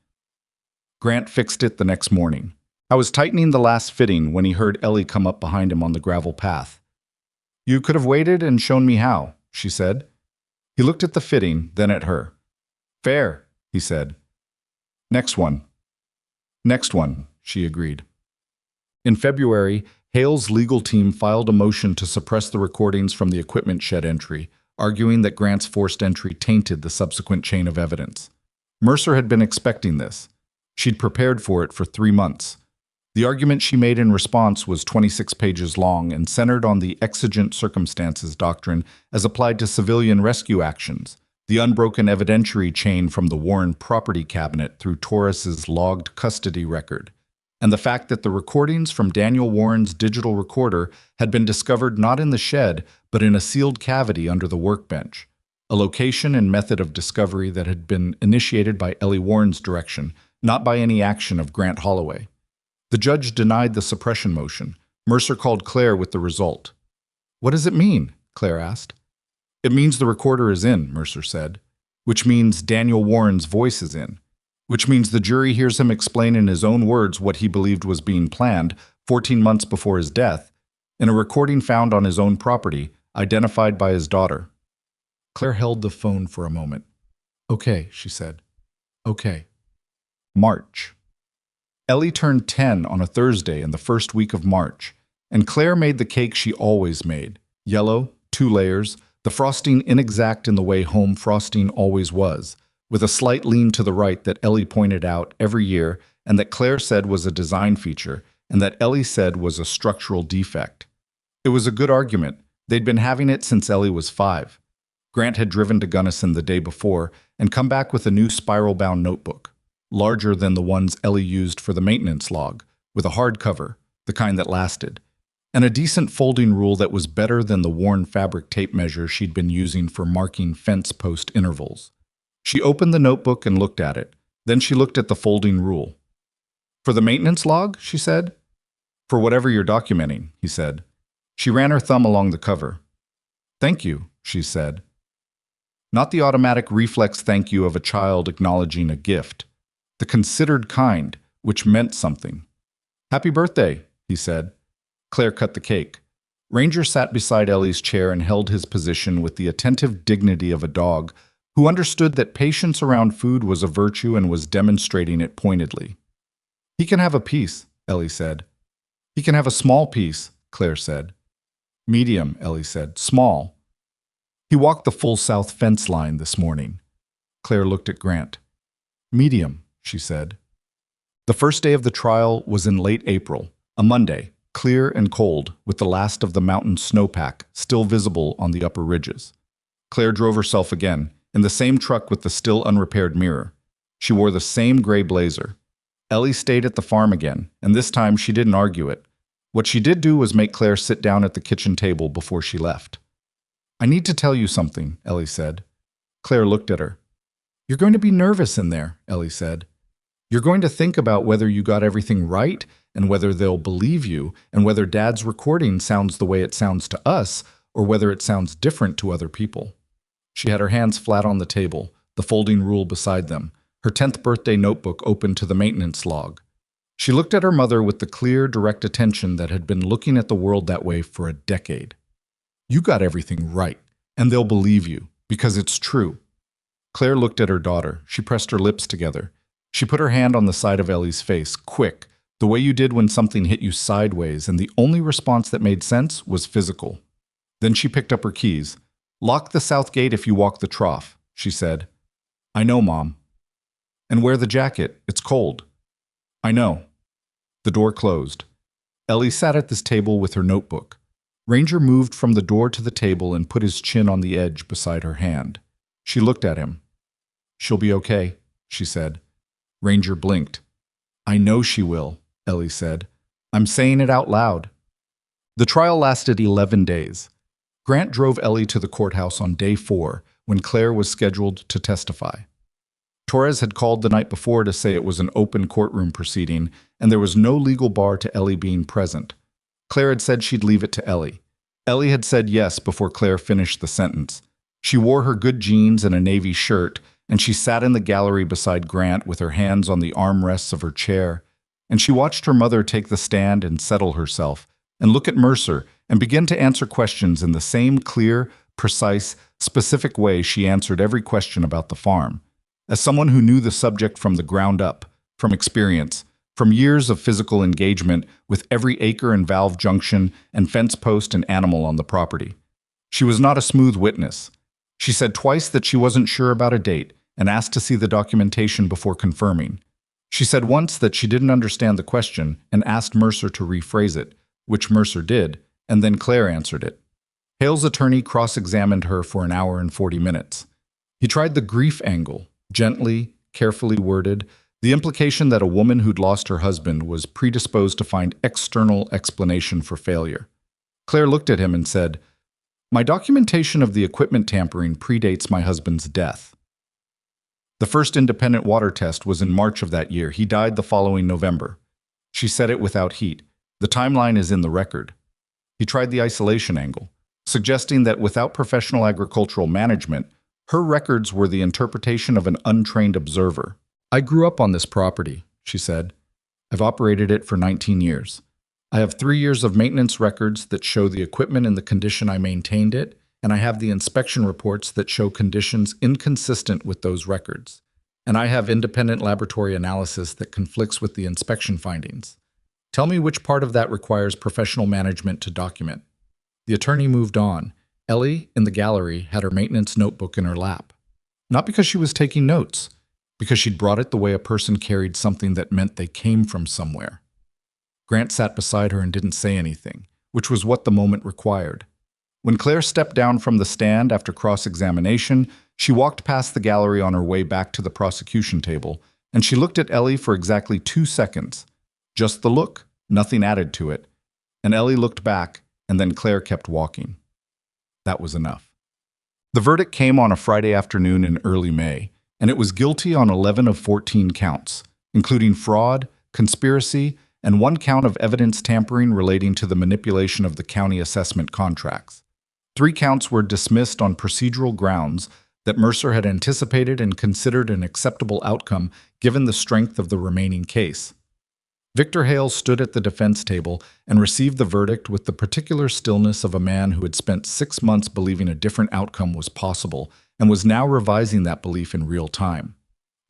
Grant fixed it the next morning. I was tightening the last fitting when he heard Ellie come up behind him on the gravel path. "You could have waited and shown me how," she said. He looked at the fitting, then at her. "Fair," he said. "Next one." "Next one," she agreed. In February, Hale's legal team filed a motion to suppress the recordings from the equipment shed entry, arguing that Grant's forced entry tainted the subsequent chain of evidence. Mercer had been expecting this. She'd prepared for it for 3 months. The argument she made in response was 26 pages long and centered on the exigent circumstances doctrine as applied to civilian rescue actions, the unbroken evidentiary chain from the Warren property cabinet through Torres's logged custody record, and the fact that the recordings from Daniel Warren's digital recorder had been discovered not in the shed, but in a sealed cavity under the workbench, a location and method of discovery that had been initiated by Ellie Warren's direction, not by any action of Grant Holloway. The judge denied the suppression motion. Mercer called Claire with the result. "What does it mean?" Claire asked. "It means the recorder is in," Mercer said, "which means Daniel Warren's voice is in, which means the jury hears him explain in his own words what he believed was being planned 14 months before his death, in a recording found on his own property, identified by his daughter." Claire held the phone for a moment. Okay, she said. Okay. March. Ellie turned 10 on a Thursday in the first week of March, and Claire made the cake she always made. Yellow, 2 layers, the frosting inexact in the way home frosting always was, with a slight lean to the right that Ellie pointed out every year and that Claire said was a design feature and that Ellie said was a structural defect. It was a good argument. They'd been having it since Ellie was 5. Grant had driven to Gunnison the day before and come back with a new spiral-bound notebook, larger than the ones Ellie used for the maintenance log, with a hard cover, the kind that lasted, and a decent folding rule that was better than the worn fabric tape measure she'd been using for marking fence post intervals. She opened the notebook and looked at it. Then she looked at the folding rule. For the maintenance log, she said. For whatever you're documenting, he said. She ran her thumb along the cover. Thank you, she said. Not the automatic reflex thank you of a child acknowledging a gift. The considered kind, which meant something. Happy birthday, he said. Claire cut the cake. Ranger sat beside Ellie's chair and held his position with the attentive dignity of a dog who understood that patience around food was a virtue and was demonstrating it pointedly. He can have a piece, Ellie said. He can have a small piece, Claire said. Medium, Ellie said. Small. He walked the full south fence line this morning. Claire looked at Grant. Medium, she said. The first day of the trial was in late April, a Monday, clear and cold, with the last of the mountain snowpack still visible on the upper ridges. Claire drove herself again, in the same truck with the still unrepaired mirror. She wore the same gray blazer. Ellie stayed at the farm again, and this time she didn't argue it. What she did do was make Claire sit down at the kitchen table before she left. I need to tell you something, Ellie said. Claire looked at her. You're going to be nervous in there, Ellie said. You're going to think about whether you got everything right and whether they'll believe you and whether Dad's recording sounds the way it sounds to us or whether it sounds different to other people. She had her hands flat on the table, the folding rule beside them, her 10th birthday notebook open to the maintenance log. She looked at her mother with the clear, direct attention that had been looking at the world that way for a decade. You got everything right, and they'll believe you, because it's true. Claire looked at her daughter. She pressed her lips together. She put her hand on the side of Ellie's face, quick, the way you did when something hit you sideways, and the only response that made sense was physical. Then she picked up her keys. Lock the south gate if you walk the trough, she said. I know, Mom. And wear the jacket. It's cold. I know. The door closed. Ellie sat at this table with her notebook. Ranger moved from the door to the table and put his chin on the edge beside her hand. She looked at him. She'll be okay, she said. Ranger blinked. I know she will, Ellie said. I'm saying it out loud. The trial lasted 11 days. Grant drove Ellie to the courthouse on day 4 when Claire was scheduled to testify. Torres had called the night before to say it was an open courtroom proceeding and there was no legal bar to Ellie being present. Claire had said she'd leave it to Ellie. Ellie had said yes before Claire finished the sentence. She wore her good jeans and a navy shirt, and she sat in the gallery beside Grant with her hands on the armrests of her chair, and she watched her mother take the stand and settle herself, and look at Mercer and begin to answer questions in the same clear, precise, specific way she answered every question about the farm. As someone who knew the subject from the ground up, from experience, from years of physical engagement with every acre and valve junction and fence post and animal on the property. She was not a smooth witness. She said twice that she wasn't sure about a date and asked to see the documentation before confirming. She said once that she didn't understand the question and asked Mercer to rephrase it, which Mercer did, and then Claire answered it. Hale's attorney cross-examined her for an hour and 40 minutes. He tried the grief angle, gently, carefully worded, the implication that a woman who'd lost her husband was predisposed to find external explanation for failure. Claire looked at him and said, My documentation of the equipment tampering predates my husband's death. The first independent water test was in March of that year. He died the following November. She said it without heat. The timeline is in the record. He tried the isolation angle, suggesting that without professional agricultural management, her records were the interpretation of an untrained observer. I grew up on this property, she said. I've operated it for 19 years. I have 3 years of maintenance records that show the equipment in the condition I maintained it and I have the inspection reports that show conditions inconsistent with those records. And I have independent laboratory analysis that conflicts with the inspection findings. Tell me which part of that requires professional management to document." The attorney moved on. Ellie, in the gallery, had her maintenance notebook in her lap. Not because she was taking notes, because she'd brought it the way a person carried something that meant they came from somewhere. Grant sat beside her and didn't say anything, which was what the moment required. When Claire stepped down from the stand after cross-examination, she walked past the gallery on her way back to the prosecution table, and she looked at Ellie for exactly 2 seconds. Just the look, nothing added to it. And Ellie looked back, and then Claire kept walking. That was enough. The verdict came on a Friday afternoon in early May, and it was guilty on 11 of 14 counts, including fraud, conspiracy, and 1 count of evidence tampering relating to the manipulation of the county assessment contracts. 3 counts were dismissed on procedural grounds that Mercer had anticipated and considered an acceptable outcome given the strength of the remaining case. Victor Hale stood at the defense table and received the verdict with the particular stillness of a man who had spent 6 months believing a different outcome was possible and was now revising that belief in real time.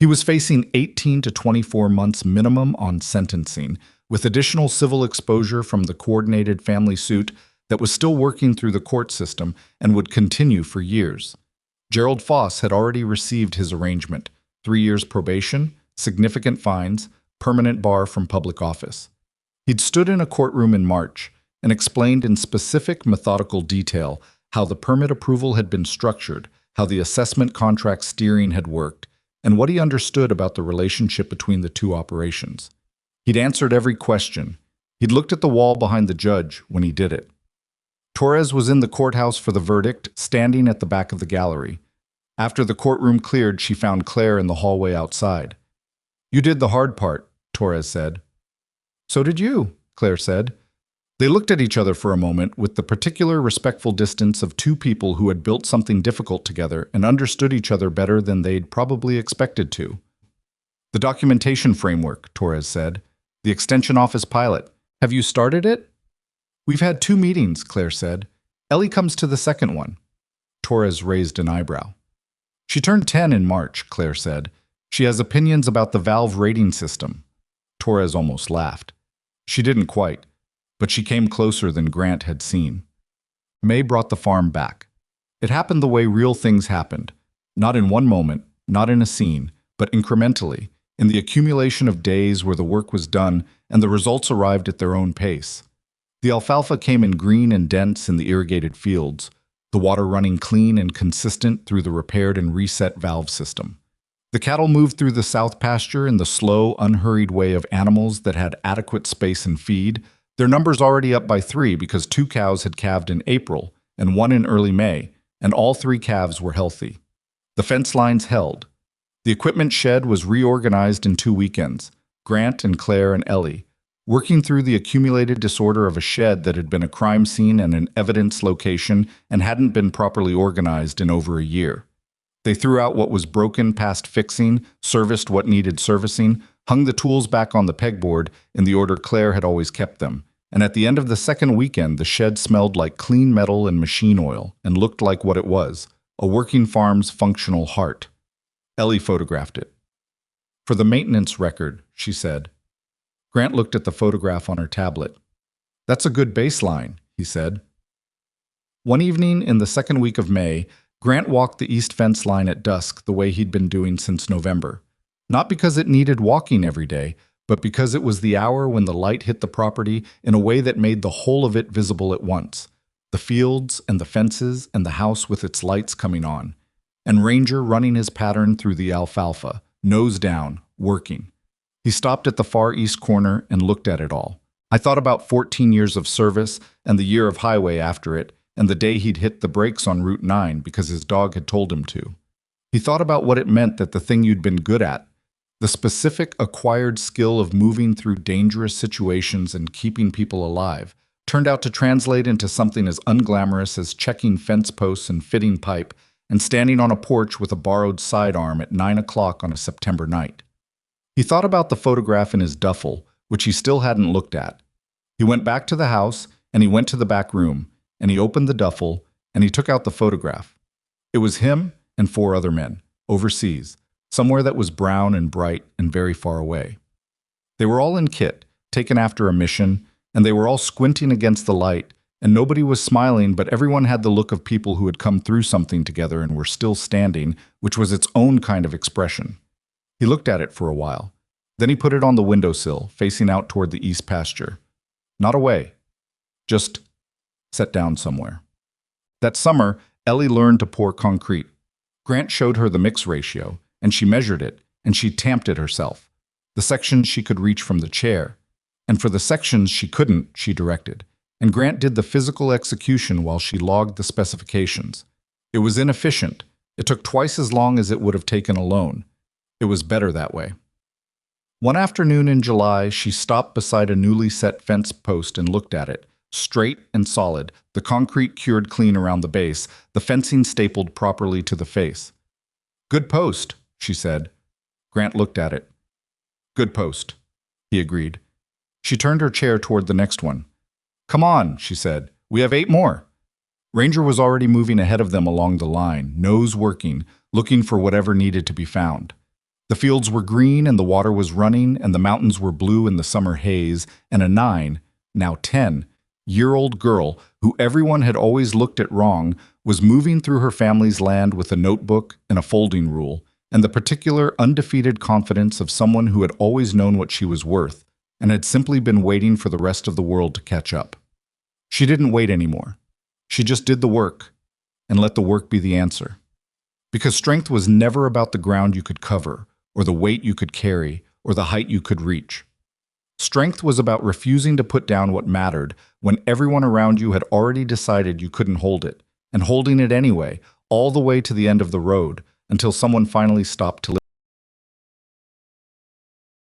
He was facing 18 to 24 months minimum on sentencing, with additional civil exposure from the coordinated family suit that was still working through the court system and would continue for years. Gerald Foss had already received his arrangement: 3 years probation, significant fines, permanent bar from public office. He'd stood in a courtroom in March and explained in specific, methodical detail how the permit approval had been structured, how the assessment contract steering had worked, and what he understood about the relationship between the 2 operations. He'd answered every question. He'd looked at the wall behind the judge when he did it. Torres was in the courthouse for the verdict, standing at the back of the gallery. After the courtroom cleared, she found Claire in the hallway outside. "You did the hard part," Torres said. "So did you," Claire said. They looked at each other for a moment with the particular respectful distance of 2 people who had built something difficult together and understood each other better than they'd probably expected to. "The documentation framework," Torres said. "The extension office pilot. Have you started it?" "We've had 2 meetings," Claire said. "Ellie comes to the second one." Torres raised an eyebrow. "She turned 10 in March," Claire said. "She has opinions about the valve rating system." Torres almost laughed. She didn't quite, but she came closer than Grant had seen. May brought the farm back. It happened the way real things happened. Not in one moment, not in a scene, but incrementally, in the accumulation of days where the work was done and the results arrived at their own pace. The alfalfa came in green and dense in the irrigated fields, the water running clean and consistent through the repaired and reset valve system. The cattle moved through the south pasture in the slow, unhurried way of animals that had adequate space and feed, their numbers already up by 3 because 2 cows had calved in April and 1 in early May, and all 3 calves were healthy. The fence lines held. The equipment shed was reorganized in 2 weekends, Grant and Claire and Ellie, working through the accumulated disorder of a shed that had been a crime scene and an evidence location and hadn't been properly organized in over a year. They threw out what was broken past fixing, serviced what needed servicing, hung the tools back on the pegboard in the order Claire had always kept them, and at the end of the second weekend the shed smelled like clean metal and machine oil and looked like what it was, a working farm's functional heart. Ellie photographed it. "For the maintenance record," she said. Grant looked at the photograph on her tablet. "That's a good baseline," he said. One evening in the second week of May, Grant walked the east fence line at dusk the way he'd been doing since November. Not because it needed walking every day, but because it was the hour when the light hit the property in a way that made the whole of it visible at once. The fields and the fences and the house with its lights coming on. And Ranger running his pattern through the alfalfa, nose down, working. He stopped at the far east corner and looked at it all. I thought about 14 years of service and the year of highway after it, and the day he'd hit the brakes on Route 9 because his dog had told him to. He thought about what it meant that the thing you'd been good at, the specific acquired skill of moving through dangerous situations and keeping people alive, turned out to translate into something as unglamorous as checking fence posts and fitting pipe and standing on a porch with a borrowed sidearm at 9 o'clock on a September night. He thought about the photograph in his duffel, which he still hadn't looked at. He went back to the house, and he went to the back room, and he opened the duffel, and he took out the photograph. It was him and 4 other men, overseas, somewhere that was brown and bright and very far away. They were all in kit, taken after a mission, and they were all squinting against the light, and nobody was smiling, but everyone had the look of people who had come through something together and were still standing, which was its own kind of expression. He looked at it for a while. Then he put it on the windowsill, facing out toward the east pasture. Not away. Just set down somewhere. That summer, Ellie learned to pour concrete. Grant showed her the mix ratio, and she measured it, and she tamped it herself. The sections she could reach from the chair, and for the sections she couldn't, she directed. And Grant did the physical execution while she logged the specifications. It was inefficient. It took twice as long as it would have taken alone. It was better that way. One afternoon in July, she stopped beside a newly set fence post and looked at it. Straight and solid, the concrete cured clean around the base, the fencing stapled properly to the face. "Good post," she said. Grant looked at it. "Good post," he agreed. She turned her chair toward the next one. "Come on," she said. "We have 8 more." Ranger was already moving ahead of them along the line, nose working, looking for whatever needed to be found. The fields were green and the water was running and the mountains were blue in the summer haze, and a 9, now 10-year-old girl, who everyone had always looked at wrong, was moving through her family's land with a notebook and a folding rule, and the particular undefeated confidence of someone who had always known what she was worth, and had simply been waiting for the rest of the world to catch up. She didn't wait anymore. She just did the work, and let the work be the answer. Because strength was never about the ground you could cover, or the weight you could carry, or the height you could reach. Strength was about refusing to put down what mattered when everyone around you had already decided you couldn't hold it, and holding it anyway, all the way to the end of the road, until someone finally stopped to listen.